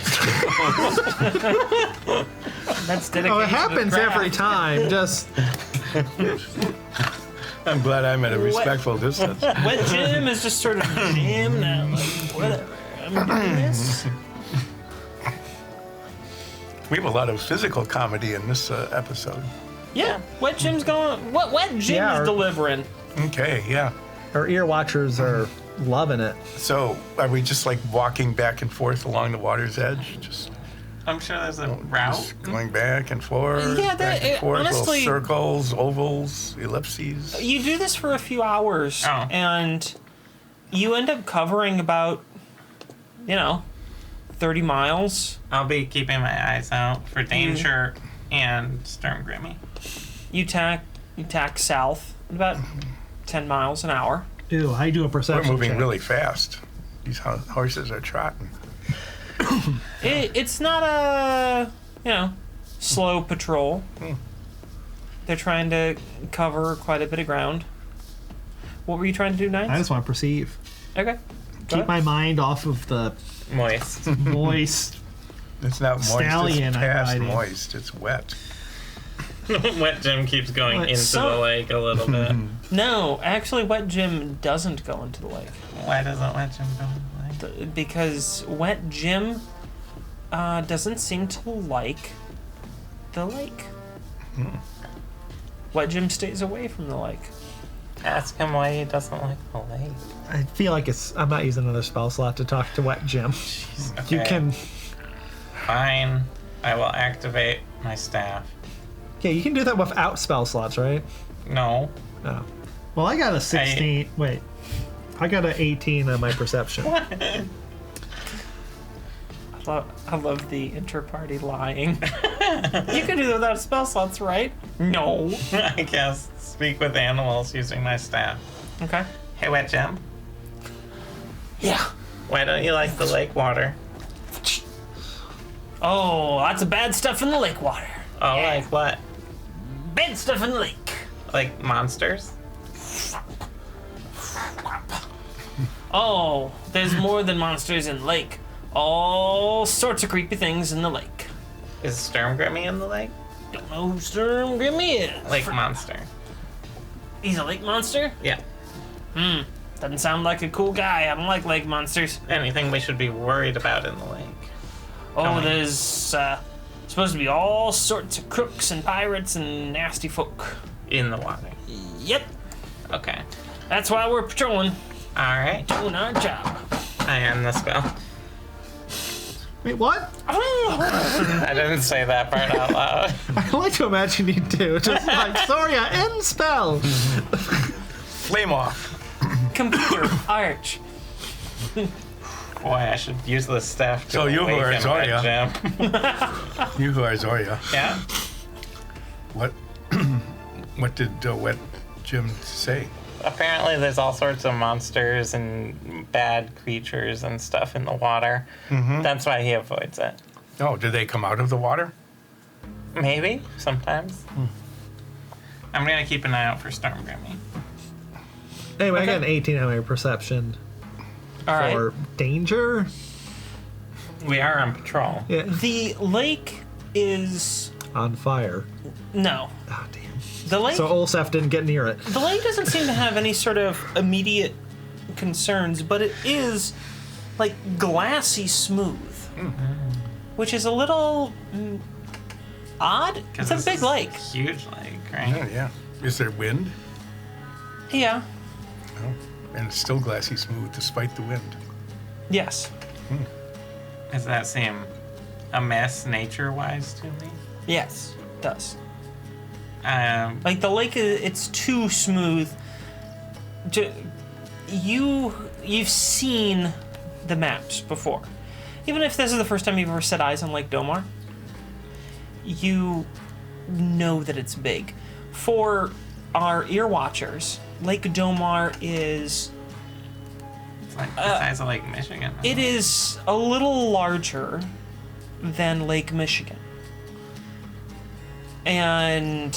S1: That's dedication.
S2: Oh, it
S1: to the
S2: happens
S1: craft.
S2: every time. Just
S4: I'm glad I'm at a respectful distance.
S1: Wet Jim is just sort of jamming out, like, whatever. I'm doing this.
S4: We have a lot of physical comedy in this episode.
S1: Yeah, Wet Jim's going. What Wet Jim
S2: Yeah,
S1: is
S2: or-
S1: delivering.
S4: Okay, yeah.
S2: our ear watchers are loving it.
S4: So are we just like walking back and forth along the water's edge? Just
S3: I'm sure there's a route.
S4: Just going back and forth,
S1: Yeah,
S4: back and forth,
S1: honestly-
S4: little circles, ovals, ellipses.
S1: You do this for a few hours, and you end up covering about, 30 30 miles.
S3: I'll be keeping my eyes out for danger and Stormgrimmy.
S1: You tack south about 10 miles an hour.
S2: Ew, I do a
S4: We're
S2: perception
S4: moving
S2: check.
S4: really fast. These horses are trotting.
S1: It's not a, slow patrol. They're trying to cover quite a bit of ground. What were you trying to do, Nines?
S2: I just want to perceive.
S1: Okay.
S2: Keep my mind off of the
S3: Moist.
S2: moist.
S4: It's not moist.
S2: Stallion
S4: It's
S2: I'm
S4: past
S2: riding.
S4: moist. It's wet.
S3: Wet Jim keeps going
S1: What,
S3: into
S1: so-
S3: the lake a little bit.
S1: No, actually, Wet Jim doesn't go into the lake.
S3: Why doesn't Wet Jim go into the lake?
S1: Because Wet Jim doesn't seem to like the lake. Wet Jim stays away from the lake.
S3: Ask him why he doesn't like the lake.
S2: I feel like I'm not using another spell slot to talk to Wet Jim.
S3: Okay.
S2: You can.
S3: Fine. I will activate my staff.
S2: Yeah, you can do that without spell slots, right?
S3: No.
S2: No. Well, I got a 16. Wait. I got an 18 on my perception.
S1: I love the inter-party lying. You can do that without spell slots, right? No.
S3: I guess speak with animals using my staff.
S1: Okay.
S3: Hey, Wet Jim.
S1: Yeah.
S3: Why don't you like the lake water?
S1: Oh, lots of bad stuff in the lake water.
S3: Oh,
S1: Yeah.
S3: like what?
S1: Bad stuff in the lake.
S3: Like monsters?
S1: Oh, there's more than monsters in the lake. All sorts of creepy things in the lake.
S3: Is Stormgrimmy in the lake?
S1: Don't know who Stormgrimmy is.
S3: Lake monster.
S1: He's a lake monster?
S3: Yeah.
S1: Doesn't sound like a cool guy. I don't like lake monsters.
S3: Anything we should be worried about in the lake?
S1: Oh,
S3: Come on.
S1: there's supposed to be all sorts of crooks and pirates and nasty folk.
S3: In the water.
S1: Yep.
S3: Okay.
S1: That's why we're patrolling,
S3: Alright.
S1: doing our job.
S3: I end the spell.
S2: Wait, what?
S3: I didn't say that part out loud.
S2: I like to imagine you do. Just like, sorry, I end spell.
S4: Flame off.
S1: Computer arch.
S3: Boy, I should use this staff to
S4: So you who are
S3: awaken
S4: Zoria.
S3: Wet Jim.
S4: You who are Zoria.
S3: Yeah?
S4: What? What did Wet Jim say?
S3: Apparently there's all sorts of monsters and bad creatures and stuff in the water. That's why he avoids it.
S4: Oh, did they come out of the water?
S3: Maybe, sometimes. I'm gonna keep an eye out for Stormgrimmy.
S2: Anyway, I got an 18 on my perception.
S1: All right.
S2: For danger?
S3: We are on patrol.
S2: Yeah.
S1: The lake is
S2: On fire.
S1: no.
S2: Oh, damn.
S1: The lake.
S2: So Olsef didn't get near it.
S1: The lake doesn't seem to have any sort of immediate concerns, but it is like glassy smooth, which is a little odd. It's a
S3: this
S1: big
S3: is
S1: lake.
S3: Huge lake, right?
S4: Oh, yeah. Is there wind?
S1: Yeah.
S4: No. And it's still glassy smooth despite the wind.
S1: Yes.
S3: Does that seem a mess nature-wise to me?
S1: Yes. It does.
S3: Like,
S1: The lake, it's too smooth. You've seen the maps before. Even if this is the first time you've ever set eyes on Lake Domar, you know that it's big. For our ear watchers, Lake Domar is
S3: it's like the size of Lake Michigan.
S1: it is a little larger than Lake Michigan. And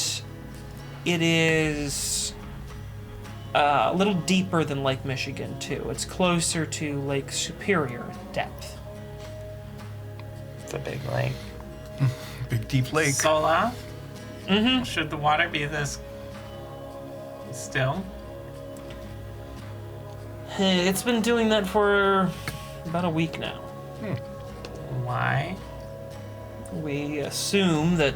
S1: it is a little deeper than Lake Michigan, too. It's closer to Lake Superior depth.
S3: It's a big lake.
S4: Big deep lake.
S3: Sol-ath? Should the water be this still?
S1: It's been doing that for about a week now.
S3: Why?
S1: We assume that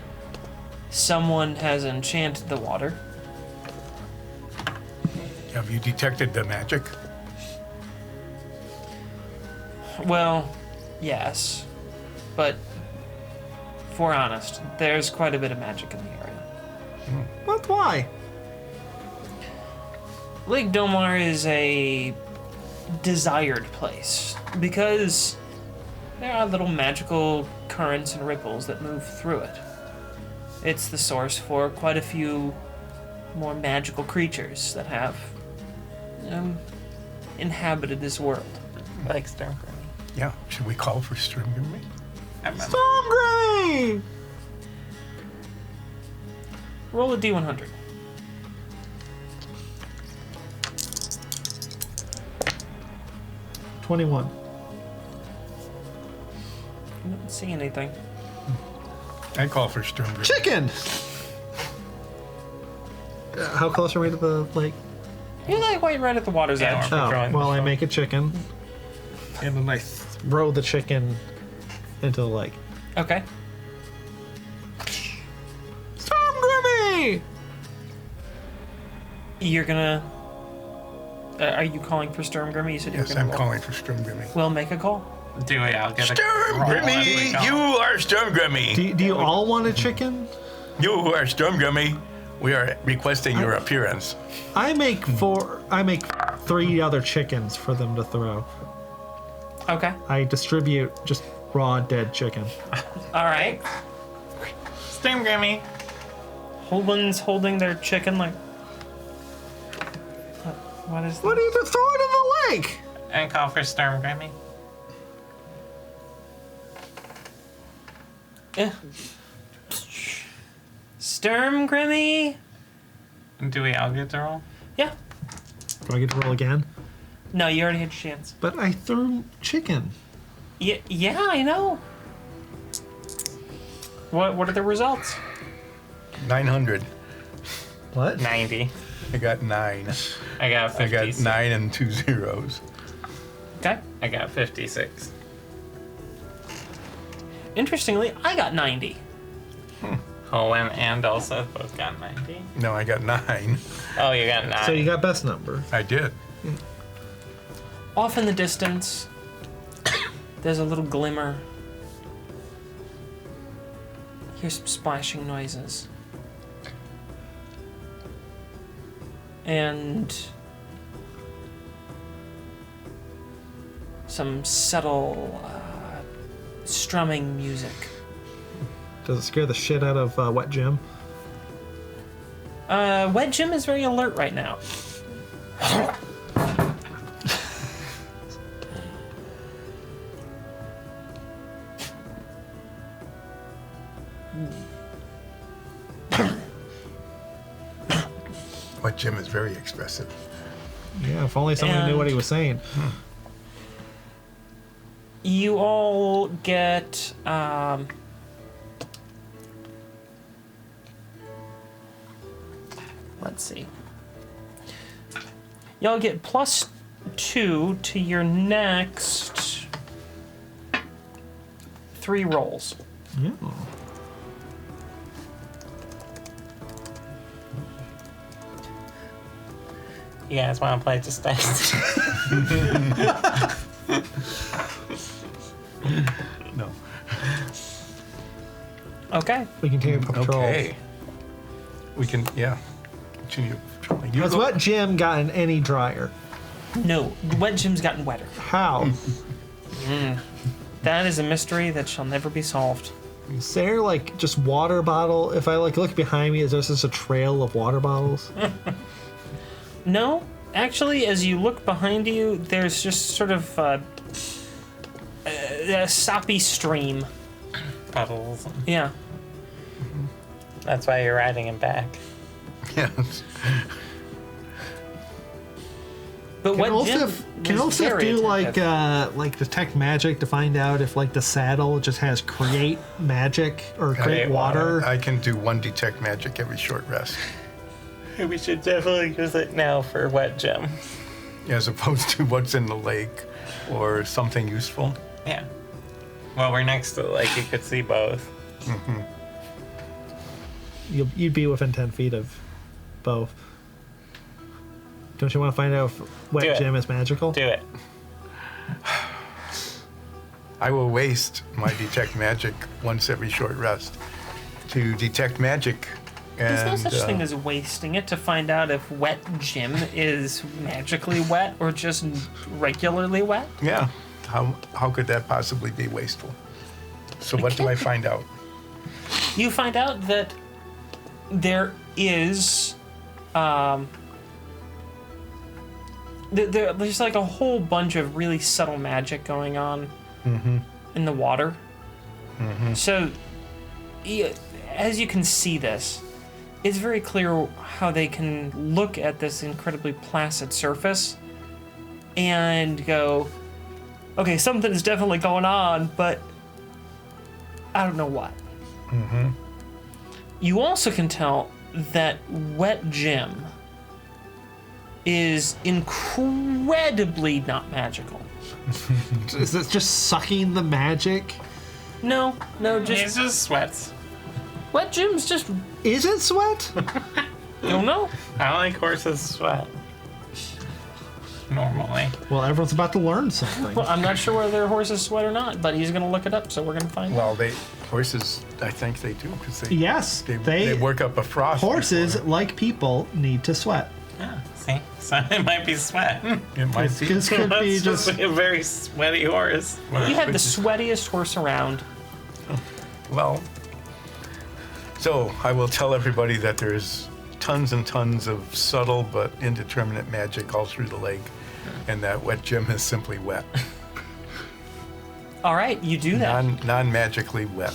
S1: someone has enchanted the water.
S4: Have you detected the magic?
S1: Well, yes. But, if we're honest, there's quite a bit of magic in the area.
S2: What? Why?
S1: Lake Domar is a desired place because There are little magical currents and ripples that move through it. It's the source for quite a few more magical creatures that have inhabited this world.
S3: Like Stormgrimmy.
S4: Yeah. Should we call for Stormgrimmy?
S2: Storm Gray!
S1: Roll a d100.
S2: $21.
S1: I don't see anything.
S4: I call for Stormgrimmy.
S2: Chicken! How close are we to the lake?
S1: You're like right at the water's
S3: Yeah,
S1: edge.
S3: we're
S2: Oh,
S3: drawing
S2: well,
S3: the
S2: I
S3: shot.
S2: make a chicken. And then I throw the chicken into the lake.
S1: Okay.
S2: Storm Grimmy!
S1: You're gonna. Are you calling for Stormgrimmy? You said you were
S4: Yes,
S1: gonna
S4: I'm
S1: roll.
S4: calling for Stormgrimmy.
S1: We'll make a call.
S3: Do it. I'll get a
S4: Stormgrimmy! You are Stormgrimmy!
S2: Do you all want a chicken?
S4: You who are Stormgrimmy, we are requesting your appearance.
S2: I make 3 other chickens for them to throw.
S1: Okay.
S2: I distribute just raw dead chicken.
S1: All right.
S3: Stormgrimmy.
S1: One's holding their chicken like. What is
S2: What
S1: that?
S2: do you throw it in the lake?
S3: And call for Stormgrimmy.
S1: Stormgrimmy?
S3: Do we all get to roll?
S1: Yeah.
S2: Do I get to roll again?
S1: No, you already had your chance.
S2: But I threw chicken.
S1: Yeah, I know. What are the results?
S4: 900.
S2: What?
S3: 90.
S4: I got 9.
S3: I got
S4: I
S3: 56.
S4: got 9 and 2 zeros.
S1: Okay.
S3: I got 56.
S1: Interestingly, I got 90.
S3: Owen and Elsa both got 90.
S4: No, I got 9.
S3: Oh, you got 9.
S2: So you got best number.
S4: I did.
S1: Off in the distance, there's a little glimmer. Hear some splashing noises. And some subtle strumming music.
S2: Does it scare the shit out of Wet Jim?
S1: Wet Jim is very alert right now.
S4: But Jim is very expressive.
S2: Yeah, if only someone knew what he was saying.
S1: You all get let's see. Y'all get +2 to your next 3 rolls.
S2: Yeah.
S3: You guys want to play just dice?
S4: No.
S1: Okay.
S2: We continue patrol.
S4: Okay. We can, yeah. Continue patrolling. You
S2: Has
S4: go-
S2: Wet Jim gotten any drier?
S1: No, Wet Jim's gotten wetter.
S2: How?
S1: That is a mystery that shall never be solved.
S2: Is there like just water bottle? If I like look behind me, is there just a trail of water bottles?
S1: No, actually, as you look behind you, there's just sort of a soppy stream.
S3: Puddles.
S1: Yeah.
S3: That's why you're riding him back.
S4: Yes.
S1: But what Jim
S2: Can
S1: was
S2: Olsef
S1: very
S2: do
S1: attentive.
S2: like detect magic to find out if like the saddle just has create magic or create water?
S4: I can do 1 detect magic every short rest,
S3: We should definitely use it now for Wet Jim.
S4: as opposed to what's in the lake or something useful.
S3: Yeah. Well, we're next to the lake. You could see both.
S2: You'd be within 10 feet of both. Don't you want to find out if
S3: Do
S2: Wet
S3: it.
S2: Jim is magical?
S3: Do it.
S4: I will waste my detect magic once every short rest to detect magic. And,
S1: There's no such thing as wasting it to find out if Wet Jim is magically wet or just regularly wet.
S4: Yeah. How could that possibly be wasteful? So what do I find out?
S1: You find out that there is, there's like a whole bunch of really subtle magic going on in the water. So, as you can see this, it's very clear how they can look at this incredibly placid surface and go, okay, something is definitely going on, but I don't know what. You also can tell that Wet Jim is incredibly not magical.
S2: Is it just sucking the magic?
S1: No,
S3: He's
S1: just
S3: just sweats.
S1: Wet Jim's just,
S2: Is it sweat?
S1: you don't know.
S3: I don't think horses sweat. Normally.
S2: Well, everyone's about to learn something.
S1: Well, I'm not sure whether their horses sweat or not, but he's gonna look it up, so we're gonna find out.
S4: Well, horses, I think they do, because
S2: Yes,
S4: they work up a frost.
S2: horses,
S4: before.
S2: like people, need to sweat.
S3: Yeah, see? So it might be sweat.
S4: It might be.
S2: This could be
S3: That's
S2: just.
S3: a very sweaty horse.
S1: You had the sweatiest horse around.
S4: Well, so I will tell everybody that there's tons and tons of subtle but indeterminate magic all through the lake, and that Wet Jim is simply wet.
S1: All right, you do that.
S4: Non-magically wet.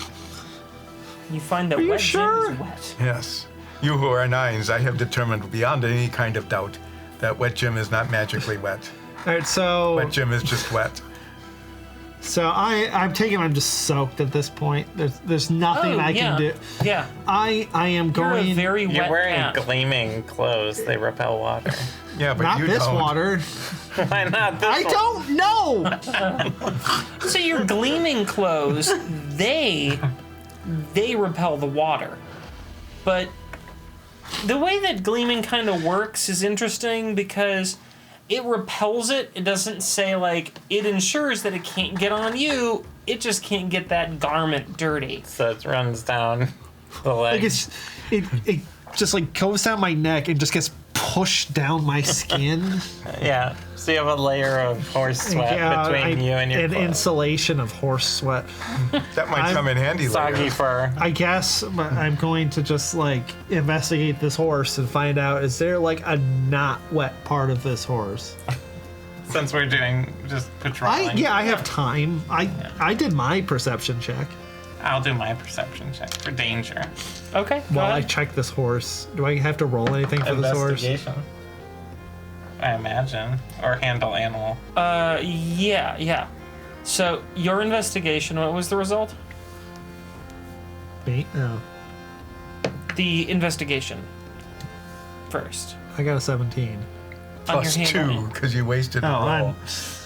S1: You find that
S2: Are you
S1: Wet
S2: sure?
S1: Jim is wet.
S4: Yes. You who are nines, I have determined beyond any kind of doubt that Wet Jim is not magically wet.
S2: All right, so
S4: Wet Jim is just wet.
S2: I'm taking. I'm just soaked at this point. There's nothing I can do.
S1: Yeah,
S2: I am
S1: you're
S2: going.
S1: a very
S3: You're
S1: wet
S3: wearing
S1: cat.
S3: gleaming clothes. They repel water.
S4: Yeah, but
S2: Not
S4: you
S2: this
S4: don't.
S2: water.
S3: Why not this
S2: I
S3: one?
S2: don't know.
S1: So your gleaming clothes, they repel the water. But the way that gleaming kind of works is interesting because it repels it. It doesn't say, like, it ensures that it can't get on you. It just can't get that garment dirty.
S3: So it runs down the
S2: Like
S3: leg.
S2: it just like goes down my neck and just gets pushed down my skin.
S3: Yeah. So you have a layer of horse sweat between you and your
S2: an
S3: clothes.
S2: insulation of horse sweat.
S4: That might come in handy
S3: Soggy
S4: later.
S3: fur.
S2: I guess I'm going to just like investigate this horse and find out, is there like a not wet part of this horse?
S3: Since we're doing just patrolling.
S2: I have time. I did my perception check.
S3: I'll do my perception check for danger.
S1: Okay, go
S2: While I
S1: ahead.
S2: check this horse, do I have to roll anything for this horse?
S3: Investigation. I imagine. Or handle animal.
S1: Yeah. So your investigation, what was the result?
S2: Me? No.
S1: The investigation first.
S2: I got a 17.
S4: Plus
S1: on your
S4: 2,
S1: handling.
S4: because you wasted
S2: Oh,
S4: a roll.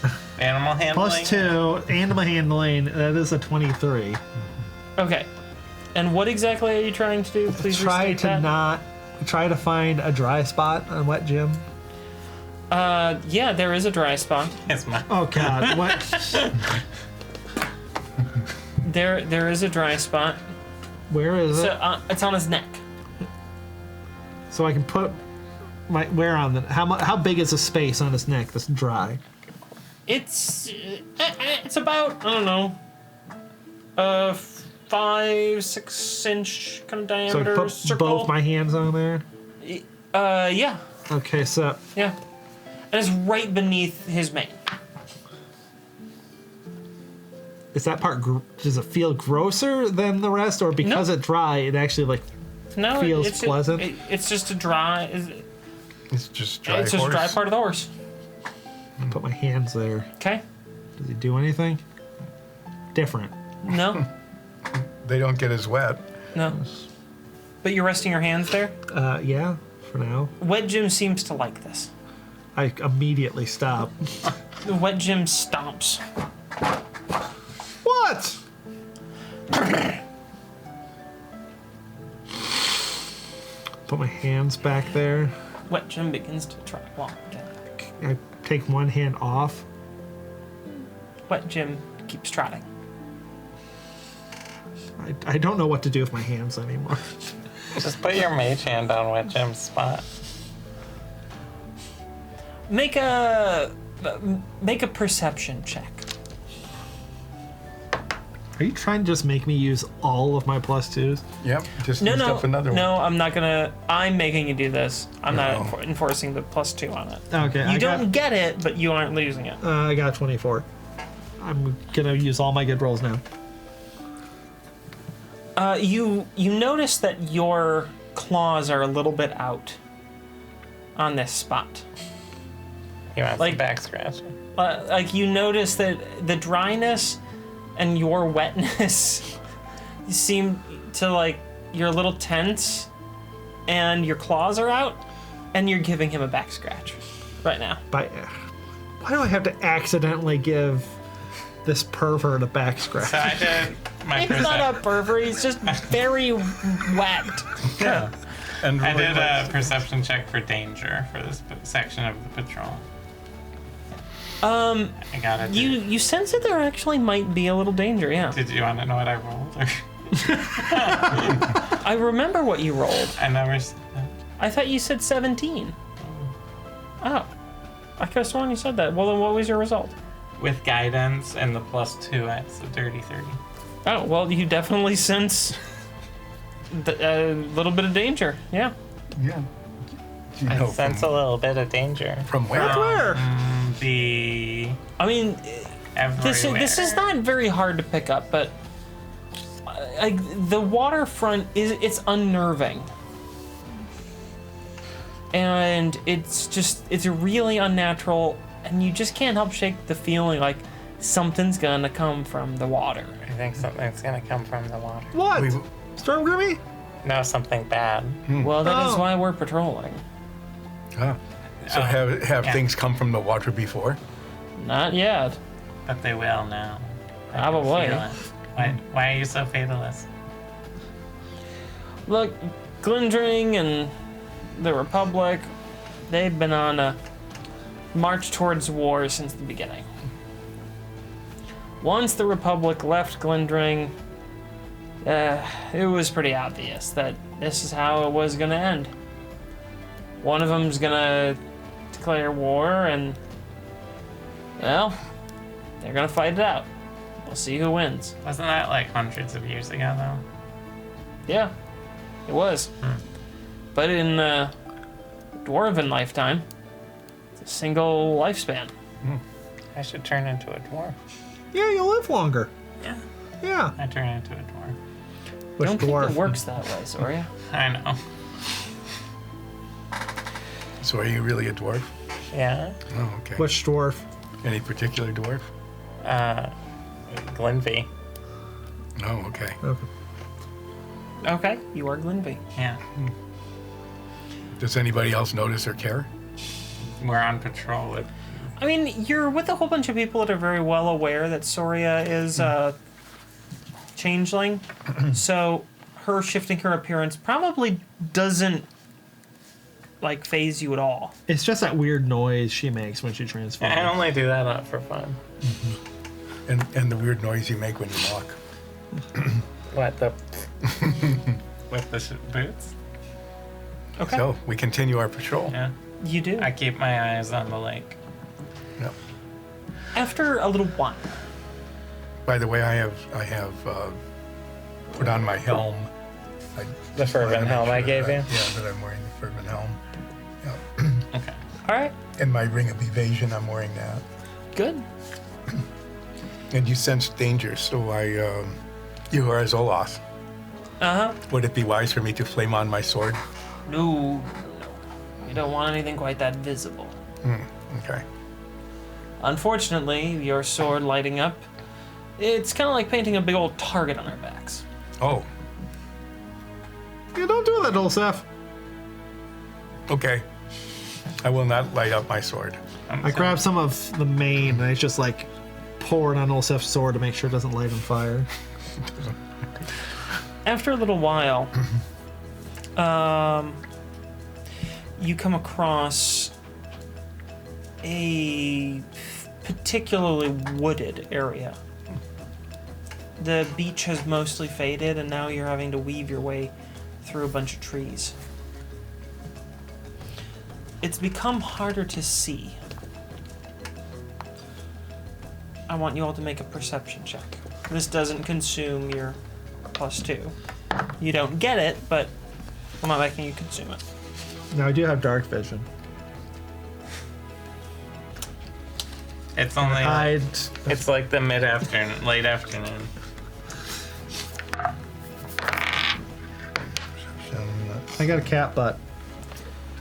S2: I'm
S3: Animal handling?
S2: plus 2. Animal handling, that is a 23.
S1: Okay. And what exactly are you trying to do? Please restate that.
S2: Try to find a dry spot on Wet Jim.
S1: Yeah, there is a dry spot.
S3: It's my.
S2: Oh God, what?
S1: There is a dry spot.
S2: Where is it?
S1: So it's on his neck.
S2: So I can put my where on the how big is the space on his neck that's dry?
S1: It's about, I don't know, 5-6 inch kind of
S2: So I
S1: diameter
S2: put
S1: circle.
S2: both my hands on there.
S1: Yeah,
S2: Okay, so
S1: and it's right beneath his mane.
S2: is that part? Does it feel grosser than the rest, or because
S1: No.
S2: it's dry, it actually like
S1: No,
S2: feels
S1: it's
S2: pleasant?
S1: It's just a dry.
S4: It's just dry
S1: It's just a
S4: horse.
S1: dry part of the horse.
S2: put my hands there?
S1: Okay.
S2: Does he do anything different?
S1: No,
S4: They don't get as wet.
S1: no. But you're resting your hands there.
S2: Yeah, for now.
S1: Wet Jim seems to like this.
S2: I immediately stop.
S1: Wet Jim stomps.
S2: What? Put my hands back there.
S1: Wet Jim begins to try to walk again.
S2: I take one hand off.
S1: Wet Jim keeps trotting.
S2: I don't know what to do with my hands anymore.
S3: Just put your mage hand on Wet Jim's spot.
S1: Make a perception check.
S2: Are you trying to just make me use all of my +2s?
S4: Yep. Just
S1: No,
S4: used
S1: no,
S4: up another
S1: no.
S4: one.
S1: I'm not gonna. I'm making you do this. I'm
S4: No.
S1: not enforcing the +2 on it.
S2: Okay.
S1: You don't get it, but you aren't losing it.
S2: I got 24. I'm gonna use all my good rolls now.
S1: You notice that your claws are a little bit out on this spot.
S3: He wants
S1: Like-
S3: the back scratching.
S1: Like you notice that the dryness and your wetness seem to like you're a little tense, and your claws are out, and you're giving him a back scratch right now.
S2: Why do I have to accidentally give this pervert a back scratch?
S3: So I did my
S1: He's not a pervert. He's just very wet.
S4: Yeah. And
S3: I
S4: really
S3: did
S4: like-
S3: a perception check for danger for this section of the patrol.
S1: Um,
S3: I got it.
S1: you sense that there actually might be a little danger. Yeah,
S3: Did you want to know what I rolled? Or
S1: I remember what you rolled.
S3: I never.
S1: I thought you said 17. Oh, I could have sworn you said that. Well, then what was your result?
S3: With guidance and the +2, it's a dirty 30.
S1: Oh, well, you definitely sense a little bit of danger. Yeah.
S4: Yeah. You
S3: I
S4: know,
S3: sense a little bit of danger.
S4: from where?
S2: Where?
S3: The
S1: I mean,
S3: everywhere.
S1: this is not very hard to pick up, but like the waterfront it's unnerving, and it's really unnatural, and you just can't help shake the feeling like something's gonna come from the water.
S3: I think something's gonna come from the water.
S2: What?
S4: We-
S2: Storm Grimmy?
S3: No, something bad.
S1: Well, that is
S2: Oh.
S1: why we're patrolling.
S4: Ah. So have
S3: yeah.
S4: things come from the water before?
S1: Not yet.
S3: But they will now. I can
S1: Probably.
S3: feel it. Why are you so fatalist?
S1: Look, Glendring and the Republic, they've been on a march towards war since the beginning. Once the Republic left Glendring, it was pretty obvious that this is how it was gonna end. One of them's gonna declare war, and, well, they're gonna fight it out. We'll see who wins.
S3: Wasn't that like hundreds of years ago, though?
S1: Yeah, it was. But in Dwarven lifetime, it's a single lifespan.
S3: I should turn into a dwarf.
S2: Yeah, you'll live longer.
S3: Yeah.
S2: Yeah.
S3: I turn into a dwarf.
S2: Which
S1: Don't
S2: dwarf?
S1: think it works that way, Soria.
S3: I know.
S4: So are you really a dwarf?
S3: Yeah.
S4: Oh, okay.
S2: Which dwarf?
S4: Any particular dwarf?
S3: Glenvy.
S4: Oh, okay.
S2: Okay.
S1: Okay, you are Glenvy.
S3: Yeah.
S4: Does anybody else notice or care?
S3: We're on patrol with.
S1: I mean, you're with a whole bunch of people that are very well aware that Soria is a changeling, so her shifting her appearance probably doesn't like phase you at all.
S2: It's just that weird noise she makes when she transforms.
S3: I only do that for fun.
S4: And the weird noise you make when you walk.
S3: What the? With the boots?
S1: Okay,
S4: So we continue our patrol.
S3: Yeah.
S1: you do.
S3: I keep my eyes on the lake.
S4: Yep.
S1: After a little while,
S4: By the way, I have put on my helm.
S3: The fervent helm I gave you?
S4: Yeah, that I'm wearing the fervent helm.
S3: Okay.
S1: all right,
S4: And my ring of evasion, I'm wearing that.
S1: good.
S4: And you sense danger, so you are Sol-ath.
S1: Uh huh.
S4: Would it be wise for me to flame on my sword?
S1: No, you don't want anything quite that visible.
S4: Okay.
S1: Unfortunately, your sword lighting up, it's kind of like painting a big old target on our backs.
S4: Oh,
S2: Yeah, don't do that, Olsef.
S4: okay. I will not light up my sword.
S2: I grab some of the mane and I just like pour it on Olsef's sword to make sure it doesn't light on fire.
S1: After a little while, you come across a particularly wooded area. The beach has mostly faded, and now you're having to weave your way through a bunch of trees. It's become harder to see. I want you all to make a perception check. This doesn't consume your +2. You don't get it, but I'm not making you consume it.
S2: Now I do have dark vision.
S3: It's only.
S2: I'd.
S3: It's like the mid-afternoon, late afternoon.
S2: I got a cat butt.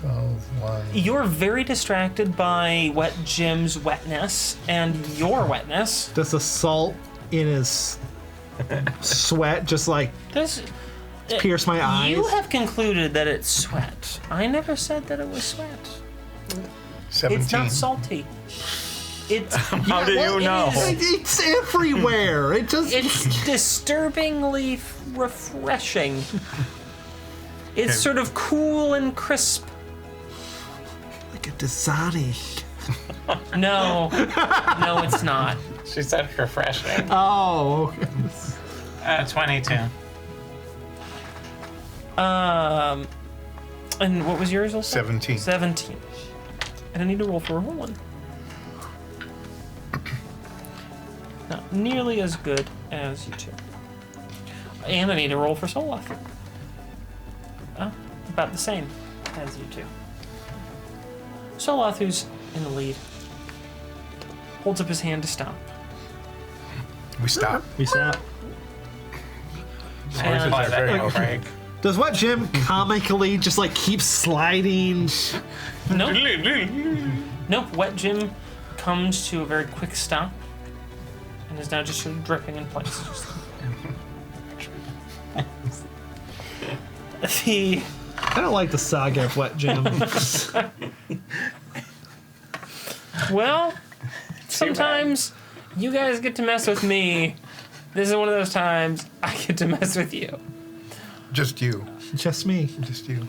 S4: 12, 1.
S1: You're very distracted by Wet Jim's wetness and your wetness.
S2: Does the salt in his sweat just like
S1: This,
S2: pierce my eyes?
S1: you have concluded that it's sweat. I never said that it was sweat.
S4: 17.
S1: It's not salty. It's
S3: How do you know?
S2: It's everywhere. It just.
S1: it's disturbingly refreshing. It's
S4: Okay.
S1: sort of cool and crisp.
S2: like a Dasani.
S1: No, no, it's not.
S3: She said refreshing.
S2: Oh. Okay.
S3: 22.
S1: And what was yours also?
S4: 17.
S1: 17. And I need to roll for a whole one. Not nearly as good as you two. And I need to roll for Sol-ath. About the same as you two. Sol-ath, who's in the lead, holds up his hand to stop.
S4: We stop.
S2: We sat.
S1: And
S3: Play that no break.
S2: Does Wet Jim comically just like keep sliding?
S1: nope, nope. Wet Jim comes to a very quick stop and is now just sort of dripping in place. The
S2: I don't like the saga of Wet Jim.
S1: well, sometimes you guys get to mess with me. This is one of those times I get to mess with you.
S4: Just you.
S2: Just me.
S4: Just you.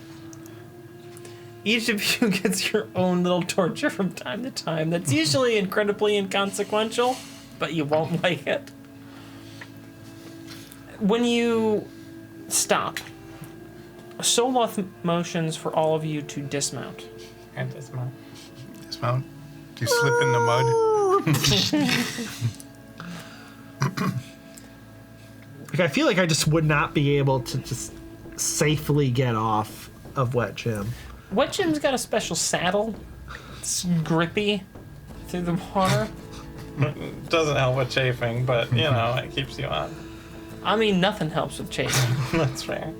S1: Each of you gets your own little torture from time to time. That's usually incredibly inconsequential, but you won't like it. When you stop, Sol-ath motions for all of you to dismount.
S3: And dismount.
S4: Dismount. Do you slip in the mud?
S2: Like I feel like I just would not be able to just safely get off of Wet Jim.
S1: Wet Jim's got a special saddle. It's grippy through the water.
S3: Doesn't help with chafing, but you know, it keeps you on.
S1: I mean, nothing helps with chasing.
S3: That's fair.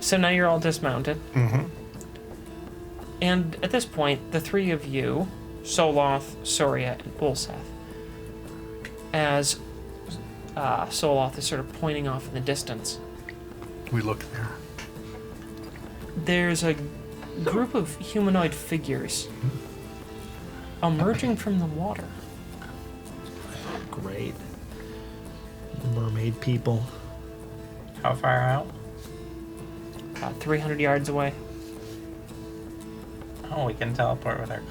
S1: So now you're all dismounted.
S4: Mm-hmm.
S1: And at this point, the three of you, Sol-ath, Soria, and Ulseth, as Sol-ath is sort of pointing off in the distance,
S4: We look there.
S1: there's a group of humanoid figures emerging from the water.
S2: Great. Mermaid people.
S3: How far out?
S1: About 300 yards away.
S3: Oh, we can teleport with our.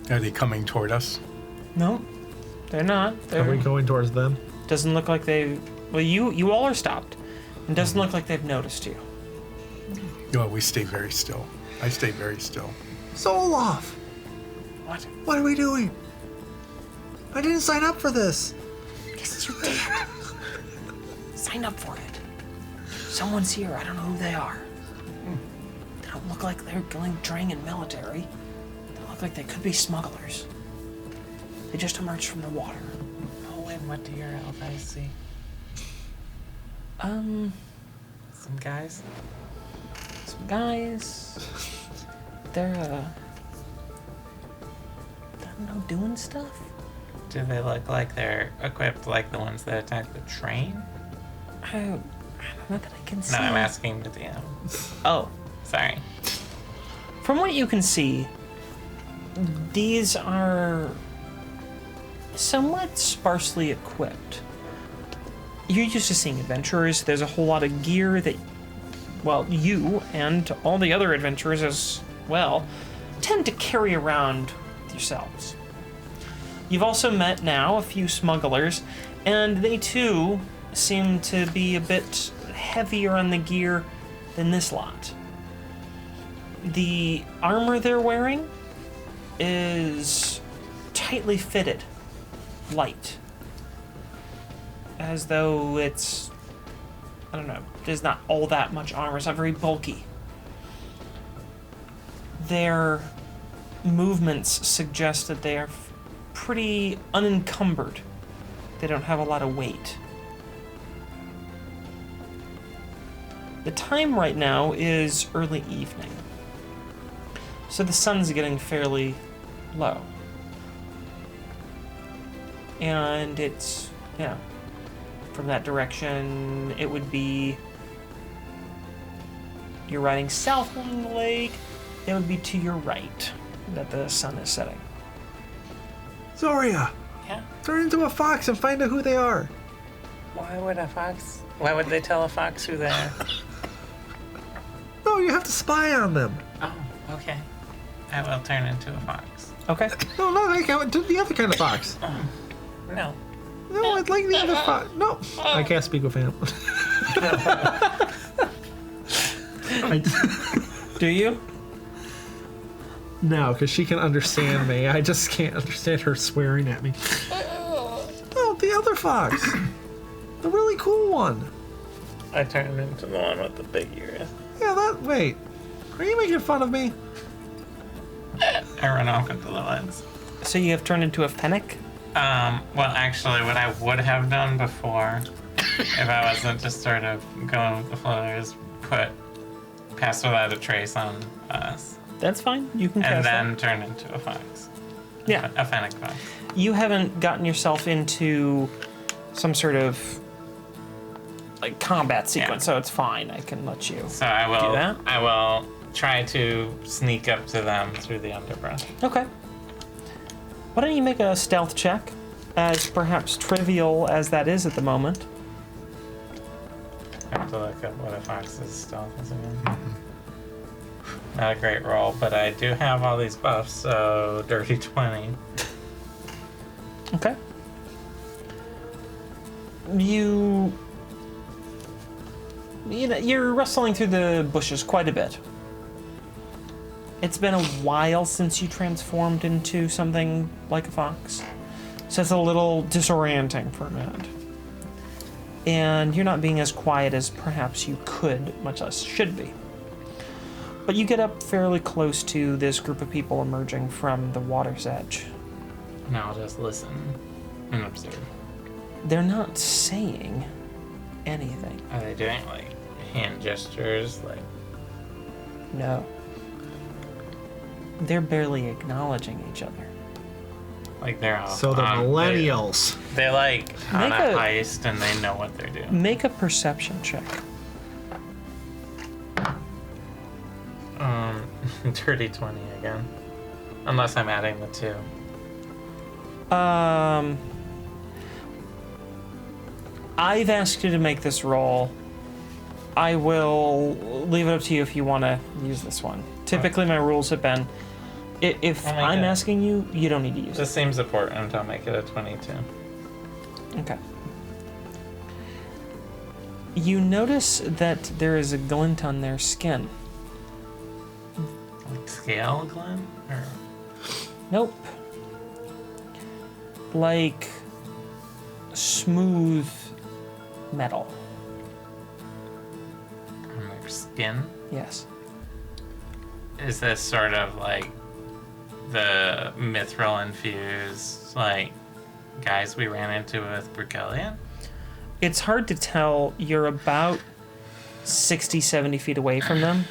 S4: Are they coming toward us?
S1: No, they're not.
S2: Are we going towards them?
S1: Doesn't look like they. Well, you all are stopped. It doesn't look like they've noticed you.
S4: No, we stay very still. I stay very still.
S2: Sol-ath!
S1: What?
S2: What are we doing? I didn't sign up for this.
S1: Yes, you did. Sign up for it. Someone's here. I don't know who they are. They don't look like they're going Drangan military. They look like they could be smugglers. They just emerged from the water.
S3: Oh, and what do your elf eyes see?
S1: Some
S3: Some guys?
S1: guys. They're I don't know, doing stuff.
S3: Do they look like they're equipped like the ones that attacked the train?
S1: I don't know that I can see.
S3: No, I'm asking the DM.
S1: Oh.
S3: Sorry.
S1: From what you can see, these are somewhat sparsely equipped. You're used to seeing adventurers. There's a whole lot of gear that, well, you and all the other adventurers as well tend to carry around with yourselves. You've also met now a few smugglers, and they too seem to be a bit heavier on the gear than this lot. The armor they're wearing is tightly fitted, light. As though it's, I don't know, there's not all that much armor. It's not very bulky. Their movements suggest that they are pretty unencumbered. They don't have a lot of weight. The time right now is early evening. So the sun's getting fairly low. And it's, yeah, from that direction, it would be, you're riding south along the lake, it would be to your right that the sun is setting.
S2: Zoria,
S3: Yeah.
S2: turn into a fox and find out who they are.
S3: Why would they tell a fox who they are?
S2: No, you have to spy on them.
S3: Oh, okay. I will turn into a fox.
S1: Okay.
S2: No, not like the other kind of fox.
S3: No.
S2: No, I'd like the other fox. No, I can't speak with him.
S1: Do you?
S2: No, because she can understand me. I just can't understand her swearing at me. No, the other fox. The really cool one.
S3: I turned into the one with the big ears.
S2: Yeah, that. Wait. Are you making fun of me?
S3: I run off into the woods.
S1: So you have turned into a fennec?
S3: Well, actually, what I would have done before, if I wasn't just sort of going with the flow, is pass without a trace on us.
S1: That's fine. You can
S3: And
S1: cast
S3: then
S1: that.
S3: turn into a fox.
S1: Yeah.
S3: A fennec fox.
S1: You haven't gotten yourself into some sort of like combat sequence, so it's fine. I can let you.
S3: So I will.
S1: that?
S3: I will try to sneak up to them through the underbrush.
S1: Okay. Why don't you make a stealth check, as perhaps trivial as that is at the moment?
S3: I have to look up what a fox's stealth is again. Not a great roll, but I do have all these buffs, so dirty 20.
S1: Okay. You know, you're rustling through the bushes quite a bit. It's been a while since you transformed into something like a fox, so it's a little disorienting for a minute. And you're not being as quiet as perhaps you could, much less should be. But you get up fairly close to this group of people emerging from the water's edge.
S3: And I'll just listen and observe.
S1: They're not saying anything.
S3: Are they doing like hand gestures? Like,
S1: No. They're barely acknowledging each other.
S3: like they're all.
S2: So the millennials.
S3: They're like on
S1: Make
S3: a
S1: a-
S3: heist and they know what they're doing.
S1: Make a perception check.
S3: Dirty 20 again. Unless I'm adding the 2.
S1: I've asked you to make this roll. I will leave it up to you if you want to use this one. Typically, my rules have been, if
S3: I'll make
S1: I'm
S3: it.
S1: asking you, you don't need to use it.
S3: This seems important. I'll make it a 22.
S1: Okay. You notice that there is a glint on their skin.
S3: Like scale glint? Or
S1: Nope. Like smooth metal.
S3: on their skin?
S1: Yes.
S3: Is this sort of like the mithril infused like guys we ran into with Brunch?
S1: It's hard to tell. You're about 60, 70 feet away from them,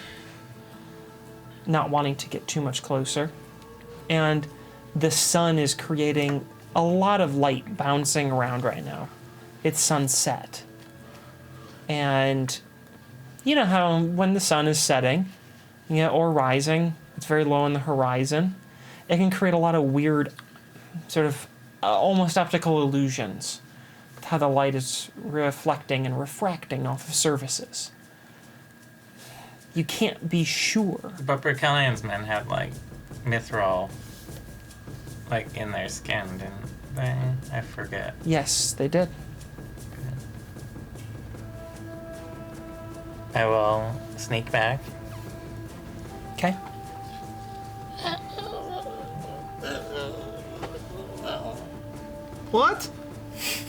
S1: not wanting to get too much closer. And the sun is creating a lot of light bouncing around right now. It's sunset. And you know how when the sun is setting, or rising, it's very low on the horizon, it can create a lot of weird, sort of almost optical illusions. How the light is reflecting and refracting off of surfaces. You can't be sure.
S3: But Brunch's men had like mithril like in their skin, didn't they? I forget.
S1: Yes, they did.
S3: I will sneak back
S1: Okay.
S2: What?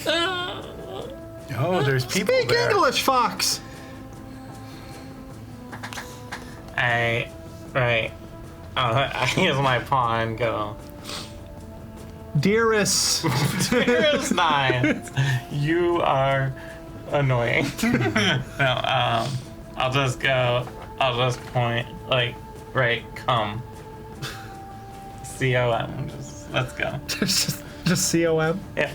S4: Oh, there's people
S2: Speak
S4: there.
S2: English, Fox.
S3: I use my paw and go,
S2: Dearest.
S3: here's 9. You are annoying. No, I'll just point, like, right, come. C-O-M, let's go.
S2: just COM.
S3: Yeah.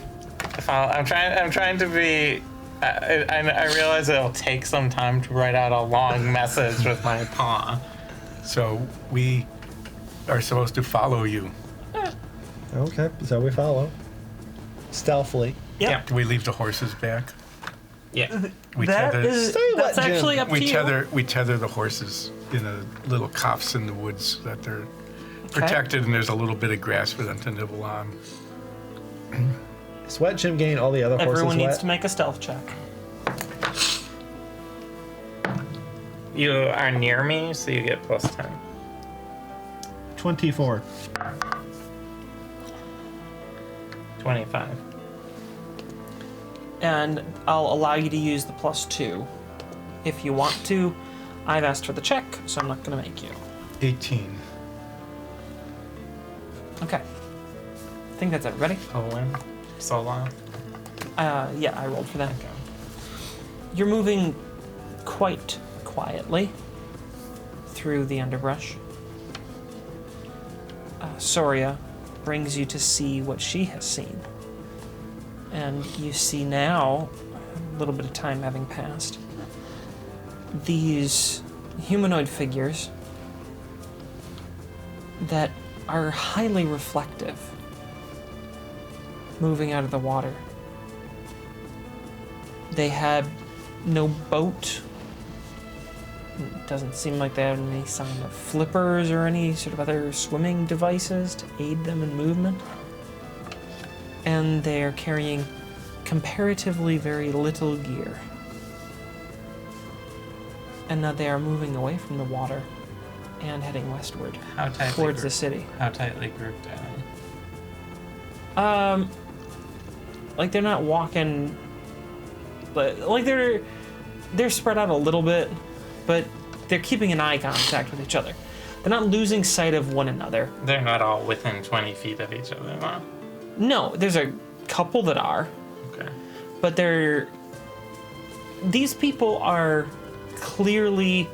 S3: I'm trying to be, I realize it'll take some time to write out a long message with my paw.
S4: So we are supposed to follow you.
S2: Okay, so we follow. Stealthily.
S1: Yep.
S3: Yeah.
S4: Do we leave the horses back?
S3: Yeah.
S4: We
S1: That
S4: tether,
S1: is,
S2: Say what,
S1: that's
S2: Jim?
S1: actually up to you.
S4: we tether the horses in a little copse in the woods so that they're protected, and there's a little bit of grass for them to nibble on.
S2: Is Wet Jim getting all the other horses
S1: Everyone needs
S2: wet?
S1: to make a stealth check.
S3: You are near me, so you get plus 10.
S2: 24.
S3: 25.
S1: And I'll allow you to use the +2 if you want to. I've asked for the check, so I'm not going to make you.
S4: 18.
S1: Okay. I think that's everybody.
S3: Owen. Sol-ath.
S1: Yeah, I rolled for that. You're moving quite quietly through the underbrush. Soria brings you to see what she has seen. And you see now, a little bit of time having passed, these humanoid figures that are highly reflective moving out of the water. They had no boat. It doesn't seem like they had any sign of flippers or any sort of other swimming devices to aid them in movement. And they are carrying comparatively very little gear. And now they are moving away from the water and heading westward
S3: How tightly
S1: towards the
S3: grouped-
S1: city.
S3: How tightly grouped are they?
S1: Like they're not walking, but like they're spread out a little bit, but they're keeping an eye contact with each other. They're not losing sight of one another.
S3: They're not all within 20 feet of each other, though.
S1: No, there's a couple that are,
S3: Okay.
S1: but these people are clearly,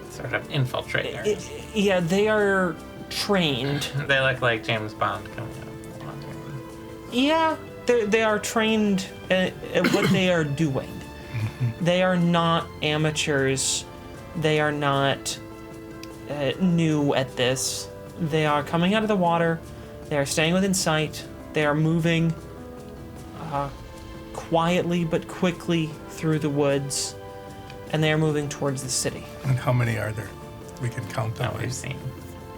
S3: Sort of infiltrators.
S1: yeah, they are trained.
S3: They look like James Bond coming out.
S1: Yeah, they are trained at what they are doing. They are not amateurs. They are not new at this. They are coming out of the water. They are staying within sight. They are moving quietly but quickly through the woods, and they are moving towards the city.
S4: And how many are there? We can count them.
S3: That we've seen.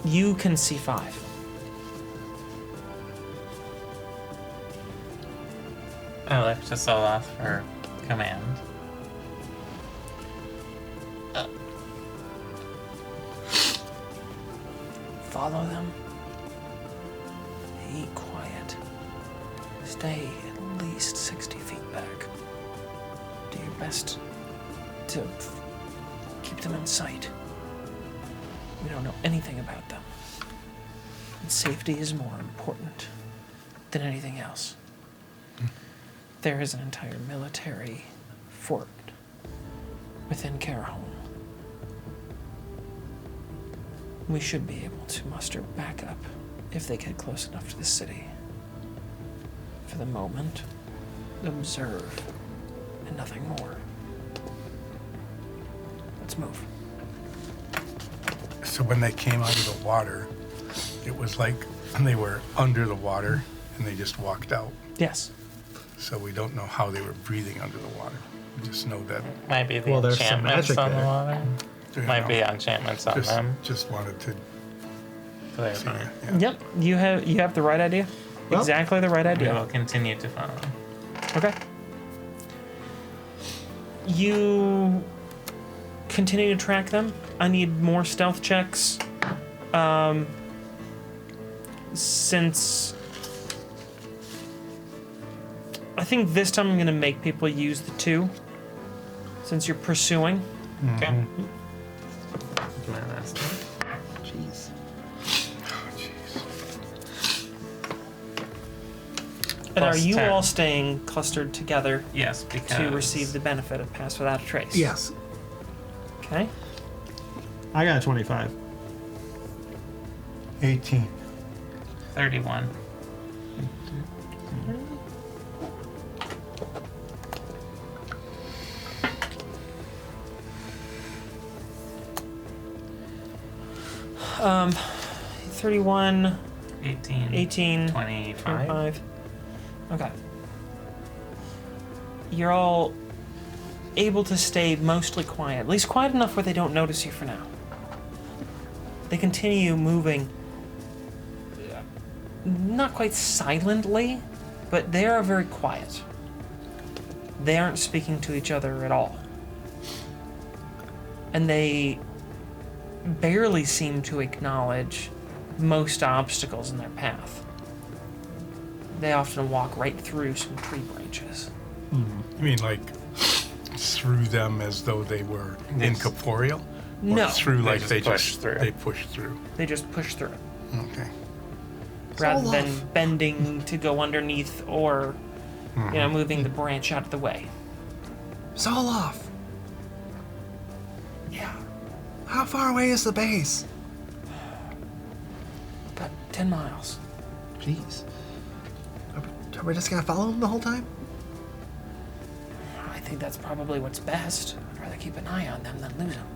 S1: You can see 5.
S3: I look to Sol-ath for command.
S1: Follow them. Be quiet. Stay at least 60 feet back. Do your best to keep them in sight. We don't know anything about them. And safety is more important than anything else. There is an entire military fort within Carahome. We should be able to muster backup if they get close enough to the city. For the moment, observe and nothing more. Let's move.
S4: So when they came out of the water, it was like they were under the water and they just walked out.
S1: Yes.
S4: So we don't know how they were breathing under the water. We just know that
S3: Might be the
S2: Well, there's some
S3: enchantments
S2: magic
S3: on the
S2: there.
S3: water.
S4: you
S3: Might
S4: know,
S3: be enchantments on them.
S4: just wanted to
S3: They're
S4: see.
S3: fine.
S4: Yeah.
S1: Yep. You have the right idea.
S2: Well,
S1: Exactly the right
S3: We
S1: idea.
S3: will continue to follow.
S1: Okay. You continue to track them. I need more stealth checks. Since I think this time I'm going to make people use the 2. Since you're pursuing.
S3: Okay. My last one.
S2: Jeez.
S1: And are
S3: Plus
S1: you
S3: 10.
S1: all staying clustered together
S3: Yes, because
S1: to receive the benefit of Pass Without a Trace?
S2: Yes.
S1: Okay.
S2: I got a 25.
S4: 18.
S3: 31.
S1: Um, 31,
S3: 18.
S1: 18,
S3: 25.
S1: 25. Okay. You're all able to stay mostly quiet, at least quiet enough where they don't notice you for now. They continue moving, not quite silently, but they are very quiet. They aren't speaking to each other at all. And they barely seem to acknowledge most obstacles in their path. They often walk right through some tree branches.
S4: You mean like through them as though they were
S3: Yes.
S4: incorporeal? Or
S1: No.
S4: through
S3: They
S4: like
S3: just
S4: they
S3: push
S4: just
S3: through.
S4: they push through.
S1: They just push through
S4: Okay.
S1: rather than
S2: Sol-ath.
S1: bending to go underneath or, moving the branch out of the way.
S2: Sol-ath. Yeah. How far away is the base?
S1: About 10 miles.
S2: Jeez. Are we just gonna follow him the whole time?
S1: I think that's probably what's best. I'd rather keep an eye on them than lose them.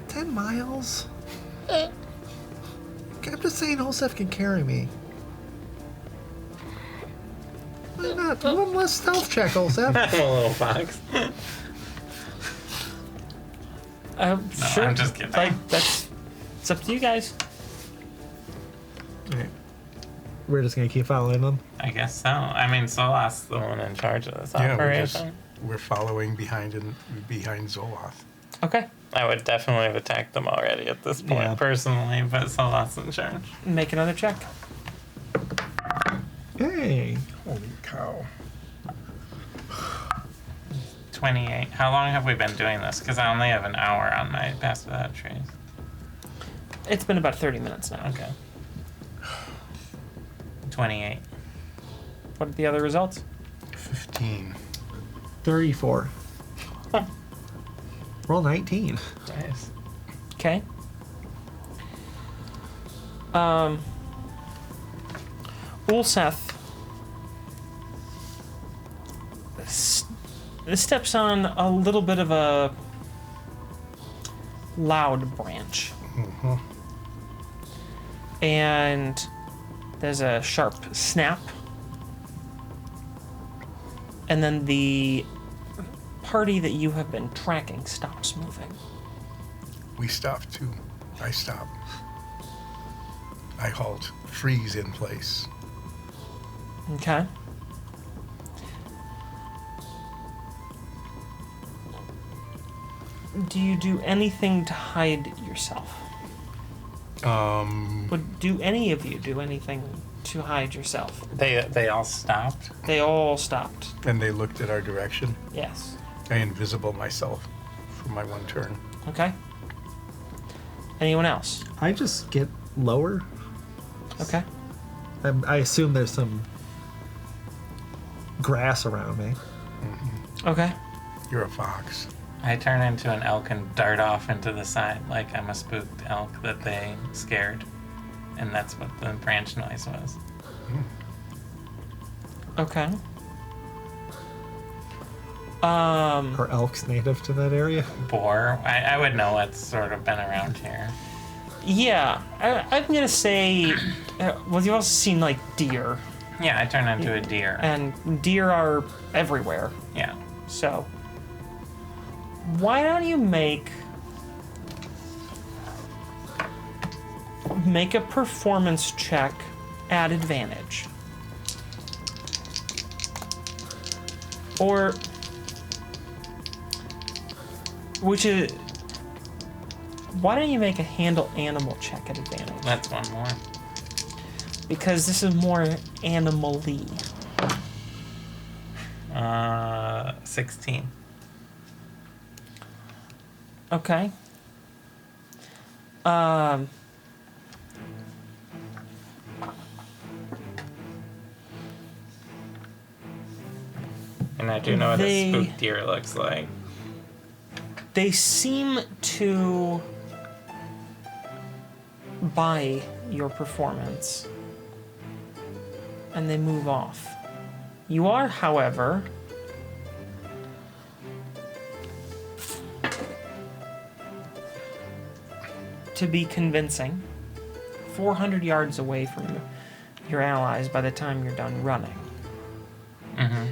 S2: 10 miles? I'm just saying Olsef can carry me. Why not? One less stealth check, Olsef.
S3: I'm a little fox.
S1: Sure.
S3: I'm just kidding.
S1: Like, it's up to you guys.
S2: Alright. We're just gonna keep following them.
S3: I guess so. I mean, Sol-ath's the one in charge of this
S4: Yeah,
S3: operation.
S4: we're following behind Sol-ath.
S1: Okay.
S3: I would definitely have attacked them already at this point,
S2: Yeah.
S3: personally, but Sol-ath's in charge.
S1: Make another check.
S2: Hey.
S4: Holy cow.
S3: 28. How long have we been doing this? Because I only have an hour on my Pass Without Trace.
S1: It's been about 30 minutes now.
S3: Okay. 28.
S1: What are the other results?
S4: 15.
S2: 34. Roll 19.
S3: Nice.
S1: Okay. Ulseth steps on a little bit of a loud branch. And there's a sharp snap. And then the party that you have been tracking stops moving.
S4: We stop too. I stop. I halt. Freeze in place.
S1: Okay. Do you do anything to hide yourself? Do any of you do anything to hide yourself?
S3: They all stopped.
S1: They all stopped.
S4: And they looked at our direction.
S1: Yes.
S4: I invisible myself for my one turn.
S1: Okay. Anyone else?
S2: I just get lower.
S1: Okay.
S2: I assume there's some grass around me.
S1: Okay.
S4: You're a fox.
S3: I turn into an elk and dart off into the side like I'm a spooked elk that they scared. And that's what the branch noise was.
S1: Okay.
S2: Are elks native to that area?
S3: Boar. I would know what's sort of been around here.
S1: Yeah. I'm gonna say. Well, you've also seen like deer,
S3: Yeah, I turn into a deer.
S1: and deer are everywhere.
S3: Yeah.
S1: So, why don't you make a performance check at advantage? Or Which is... Why don't you make a handle animal check at advantage?
S3: That's one more.
S1: Because this is more animal-y.
S3: 16.
S1: Okay.
S3: And I do know what
S1: They-
S3: a spook deer looks like.
S1: They seem to buy your performance. And they move off. You are, however... to be convincing, 400 yards away from your allies by the time you're done running.
S3: Mm-hmm.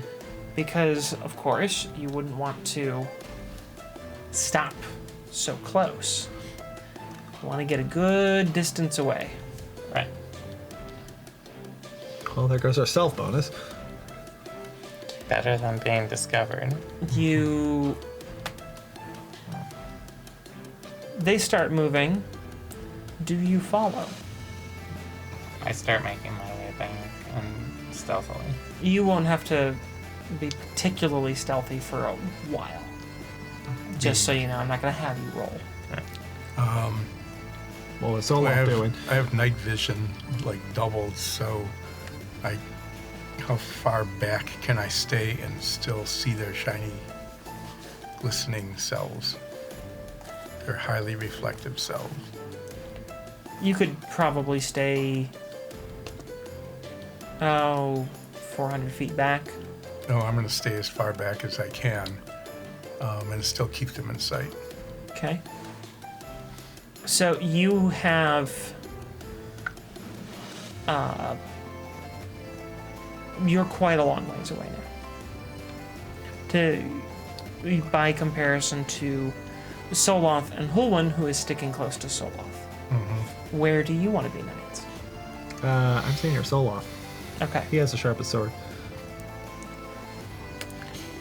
S1: Because, of course, you wouldn't want to stop so close. You want to get a good distance away.
S3: Right.
S2: Well, there goes our stealth bonus.
S3: Better than being discovered.
S1: They start moving. Do you follow?
S3: I start making my way back and stealthily.
S1: You won't have to be particularly stealthy for a while. Just so you know, I'm not going to have you roll.
S2: What was Sol-ath doing?
S4: I have night vision, like doubled, so how far back can I stay and still see their shiny, glistening selves? Their highly reflective selves.
S1: You could probably stay, 400 feet back.
S4: No, I'm going to stay as far back as I can and still keep them in sight.
S1: Okay. So you have... you're quite a long ways away now. By comparison to Sol-ath and Hulwan, who is sticking close to Sol-ath.
S4: Mm-hmm.
S1: Where do you want to be, Knights?
S2: I'm saying here Sol-ath.
S1: Okay.
S2: He has the sharpest sword.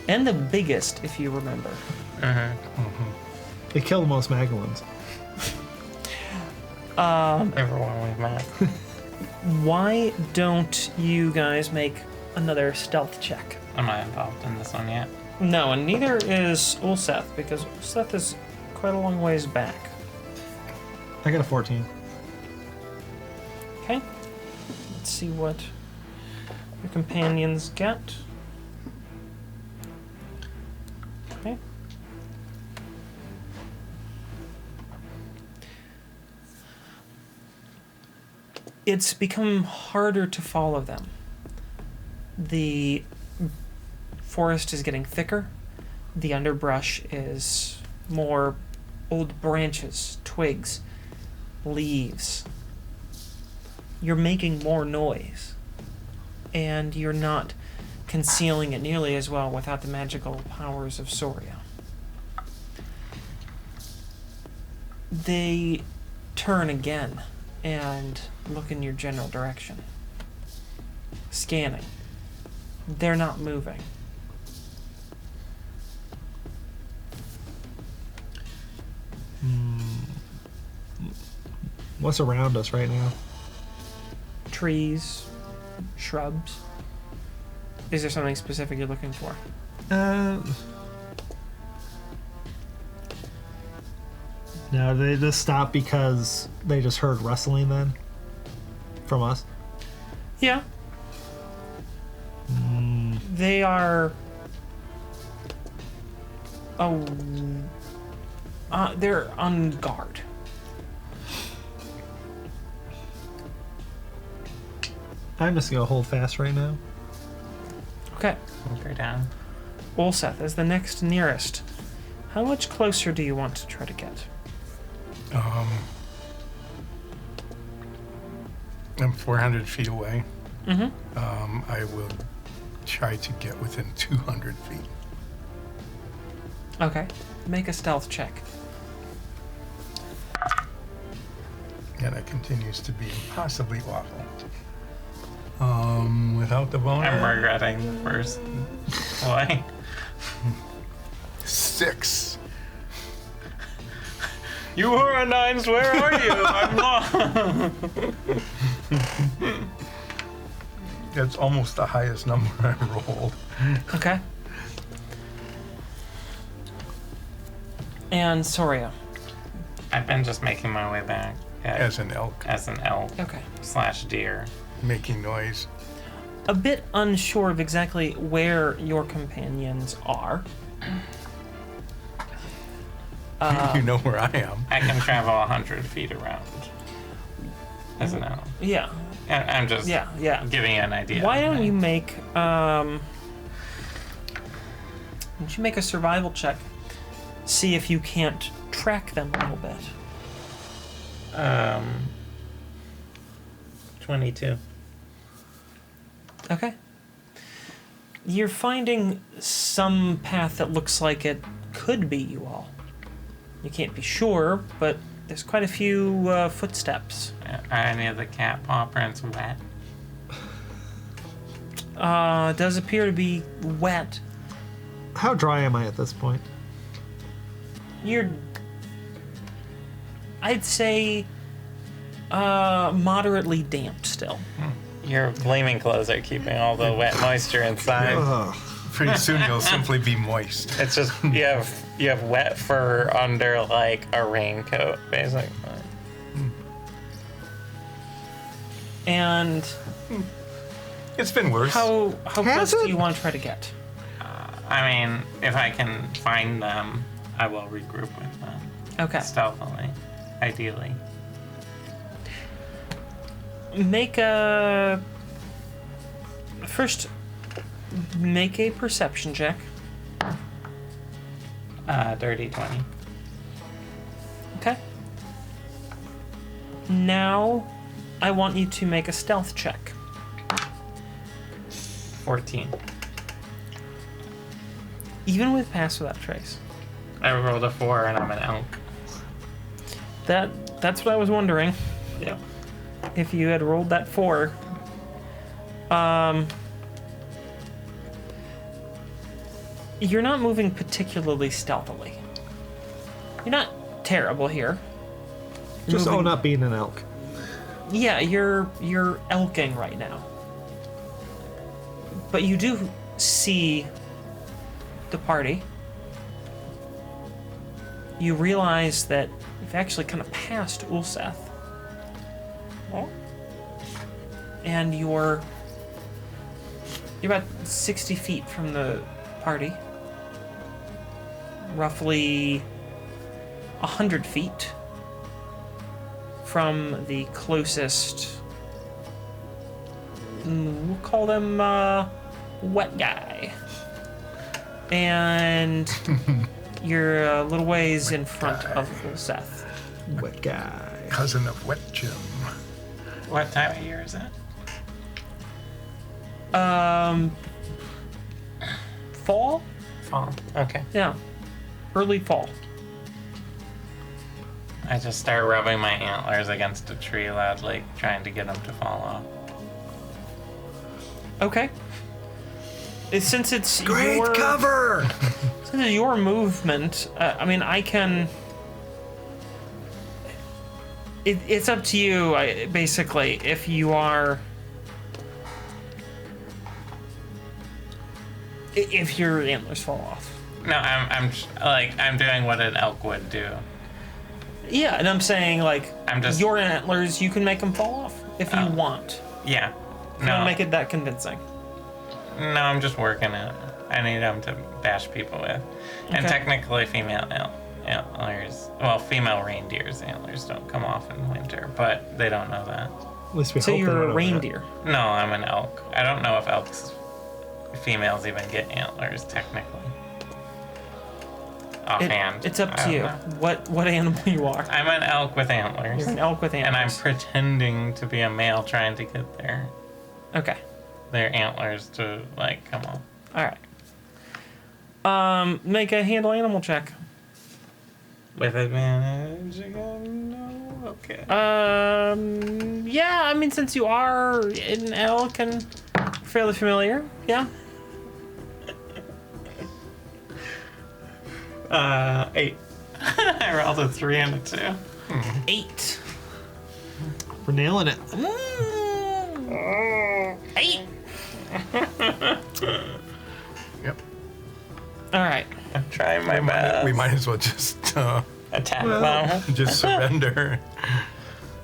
S1: And the biggest, if you remember.
S2: He killed most Magdalens.
S3: Everyone we've met.
S1: Why don't you guys make another stealth check?
S3: Am I involved in this one yet?
S1: No, and neither is Sol-ath, because Sol-ath is quite a long ways back.
S2: I got a 14.
S1: Okay. Let's see what your companions get. Okay. It's become harder to follow them. The forest is getting thicker. The underbrush is more old branches, twigs, leaves. You're making more noise. And you're not concealing it nearly as well without the magical powers of Soria. They turn again and look in your general direction. Scanning. They're not moving.
S2: What's around us right now?
S1: Trees, shrubs. Is there something specific you're looking for?
S2: No, they just stopped because they just heard rustling then? From us?
S1: Yeah. They are... Oh... they're on guard.
S2: I'm just gonna hold fast right now.
S1: Okay.
S3: Hunker down.
S1: Sol-ath is the next nearest. How much closer do you want to try to get?
S4: I'm 400 feet away.
S1: Mm-hmm.
S4: I will try to get within 200 feet.
S1: Okay. Make a stealth check.
S4: And it continues to be impossibly awful. Without the bonus,
S3: I'm regretting the first. Why?
S4: 6.
S3: You Huronines, where are you? I'm lost.
S4: That's almost the highest number I rolled.
S1: Okay. And Soria.
S3: I've been just making my way back
S4: As an elk,
S3: as an elk
S1: Okay.
S3: / deer.
S4: making noise.
S1: A bit unsure of exactly where your companions are.
S4: You know where I am.
S3: I can travel 100 feet around as an elk.
S1: Yeah.
S3: I'm just
S1: Yeah.
S3: giving you an idea.
S1: Why don't you make a survival check? See if you can't track them a little bit.
S3: 22.
S1: Okay. You're finding some path that looks like it could be you all. You can't be sure, but there's quite a few footsteps.
S3: Are any of the cat paw prints wet?
S1: It does appear to be wet.
S2: How dry am I at this point?
S1: I'd say, moderately damp still.
S3: Your flaming clothes are keeping all the wet moisture inside.
S2: Ugh.
S4: Pretty soon you'll simply be moist.
S3: It's just you have wet fur under like a raincoat, basically.
S1: And
S4: It's been worse.
S1: how
S2: Has
S1: close do
S2: it?
S1: you want to try to get?
S3: I mean, if I can find them, I will regroup with them
S1: Okay.
S3: stealthily, ideally.
S1: Make a perception check.
S3: Dirty 20.
S1: Okay. Now, I want you to make a stealth check.
S3: 14.
S1: Even with pass without trace.
S3: I rolled a 4 and I'm an elk.
S1: That's what I was wondering.
S3: Yep.
S1: If you had rolled that 4. You're not moving particularly stealthily. You're not terrible here. You're
S2: Just
S1: moving-
S2: own up being an elk.
S1: Yeah, you're elking right now. But you do see the party. You realize that you've actually kind of passed Ulseth. And you're about 60 feet from the party. Roughly 100 feet from the closest, we'll call them wet guy. And you're a little ways in front of Ulseth.
S2: Wet guy.
S4: Cousin of Wet Jim.
S3: What time of year is it?
S1: Fall?
S3: Fall. Okay.
S1: Yeah. Early fall.
S3: I just start rubbing my antlers against a tree loudly, trying to get them to fall off.
S1: Okay. Since it's
S2: Great
S1: your,
S2: cover!
S1: Since it's your movement, I mean, I can. It's up to you, basically. If you are, if your antlers fall off.
S3: No, I'm doing what an elk would do.
S1: Yeah, and I'm saying like,
S3: I'm just-
S1: your antlers, you can make them fall off if you want.
S3: Yeah.
S1: You
S3: No.
S1: want to make it that convincing.
S3: No, I'm just working it. I need them to bash people with. And
S1: Okay.
S3: technically, female antlers, well, female reindeer's antlers don't come off in winter, but they don't know that.
S2: At least we
S1: So
S2: hope they
S1: you're
S2: don't
S1: a
S2: know
S1: reindeer.
S3: No, I'm an elk. I don't know if elks, females even get antlers technically. Offhand.
S1: It's up
S3: I
S1: to
S3: don't
S1: you.
S3: know.
S1: What animal you are.
S3: I'm an elk with antlers.
S1: You're an elk with
S3: And I'm
S1: antlers.
S3: pretending to be a male trying to get
S1: Okay.
S3: their antlers to, like, come off.
S1: All right. Make a handle animal check.
S3: With advantage again? No? Okay.
S1: Yeah, I mean, since you are an elk and fairly familiar, yeah.
S3: 8. I rolled a 3 and a 2.
S1: 8.
S2: We're nailing it.
S1: 8.
S4: Yep.
S1: All right.
S3: I'm trying my best.
S4: We might as well just
S3: attack
S2: Well-
S3: them.
S4: just surrender.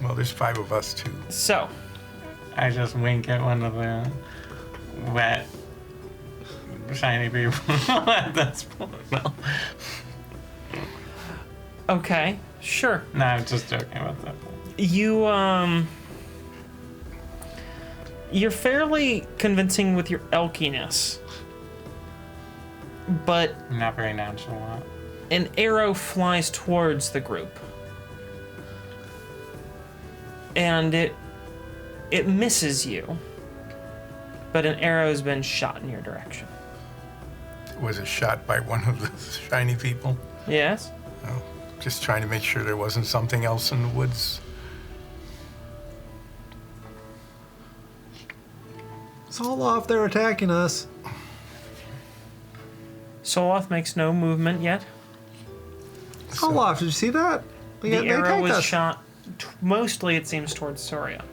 S4: Well, there's 5 of us too.
S1: So,
S3: I just wink at one of the wet, shiny people at this point. No,
S1: okay, sure.
S3: no, I'm just joking about that.
S1: You're fairly convincing with your elkiness, but
S3: I'm not very nonchalant.
S1: an arrow flies towards the group, and it misses you, but an arrow has been shot in your direction.
S4: Was it shot by one of the shiny people?
S1: Yes.
S4: Oh, just trying to make sure there wasn't something else in the woods.
S2: Sol-ath, they're attacking us.
S1: Sol-ath makes no movement yet.
S2: Sol-ath, did you see that?
S1: The arrow
S2: attacked
S1: was
S2: us.
S1: shot. Mostly, it seems towards Soria.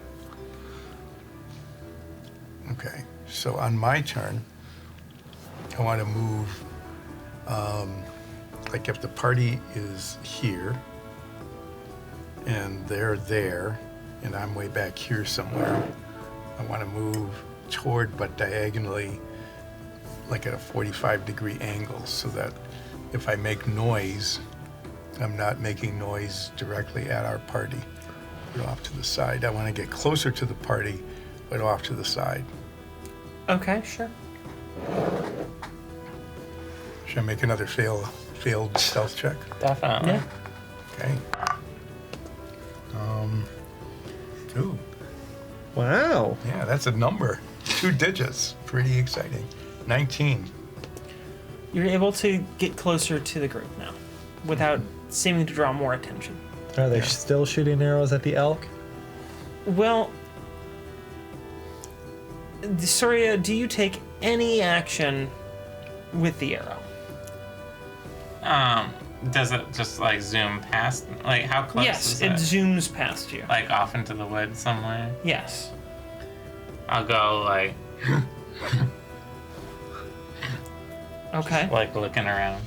S4: Okay, so on my turn, I want to move, like if the party is here, and they're there, and I'm way back here somewhere, I want to move toward, but diagonally, like at a 45-degree angle, so that if I make noise, I'm not making noise directly at our party, but off to the side. I want to get closer to the party, but off to the side.
S1: Okay, sure.
S4: Should I make another failed stealth check?
S3: Definitely.
S1: Yeah.
S4: Okay. Ooh,
S2: Wow.
S4: yeah, that's a number. 2 digits. Pretty exciting. 19.
S1: You're able to get closer to the group now, without seeming to draw more attention.
S2: Are they still shooting arrows at the elk?
S1: Well, Soria, do you take any action with the arrow?
S3: Does it just like zoom past? Like how close
S1: Yes,
S3: is
S1: it
S3: it?
S1: zooms past you.
S3: Like off into the woods somewhere?
S1: Yes.
S3: I'll go like
S1: Okay,
S3: looking around.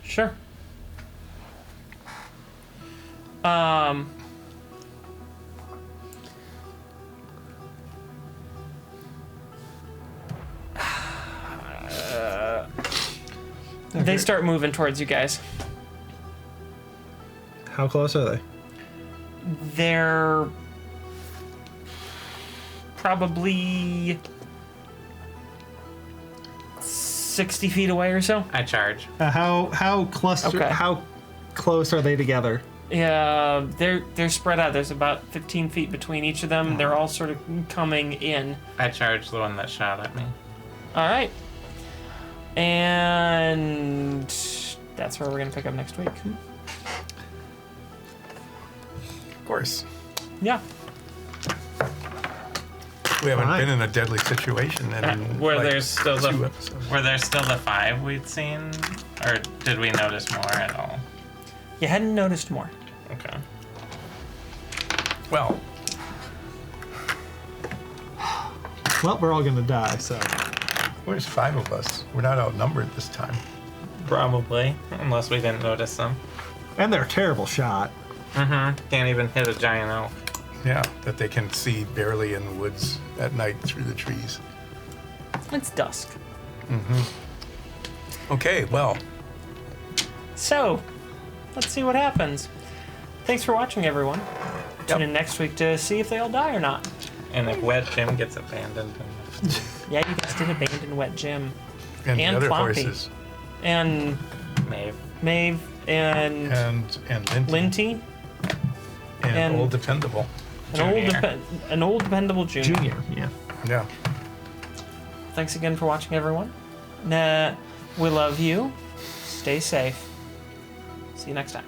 S1: sure. They start moving towards you guys.
S2: How close are they?
S1: They're probably 60 feet away or so.
S3: I charge.
S2: How cluster?
S1: Okay.
S2: How close are they together?
S1: Yeah, they're spread out. There's about 15 feet between each of them. They're all sort of coming in.
S3: I charge the one that shot at me.
S1: All right. And that's where we're going to pick up next week.
S4: Of course.
S1: Yeah.
S4: We haven't
S2: Fine.
S4: been in a deadly situation in
S3: Were
S4: like,
S3: there still
S4: 2
S3: the
S4: episodes.
S3: Were there still the 5 we'd seen, or did we notice more at all?
S1: You hadn't noticed more.
S3: Okay.
S4: Well,
S2: Well, we're all gonna die. So
S4: where's 5 of us? We're not outnumbered this time.
S3: Probably, unless we didn't notice them.
S2: and they're a terrible shot.
S3: Can't even hit a giant elk.
S4: Yeah, that they can see barely in the woods at night through the trees.
S1: It's dusk.
S4: Okay, well,
S1: So, let's see what happens. Thanks for watching, everyone. Tune
S4: Yep.
S1: in next week to see if they all die or not.
S3: And if Wet Jim gets abandoned,
S1: Yeah, you guys did abandon Wet Jim.
S4: and the
S1: And
S4: other
S1: Floppy.
S4: horses.
S1: And
S3: Maeve.
S1: Maeve and
S4: And Linty.
S1: Linty.
S4: And
S1: and-
S4: Old Dependable.
S1: An old dependable junior.
S2: Junior. Yeah.
S4: Yeah.
S1: Thanks again for watching, everyone. We love you. Stay safe. See you next time.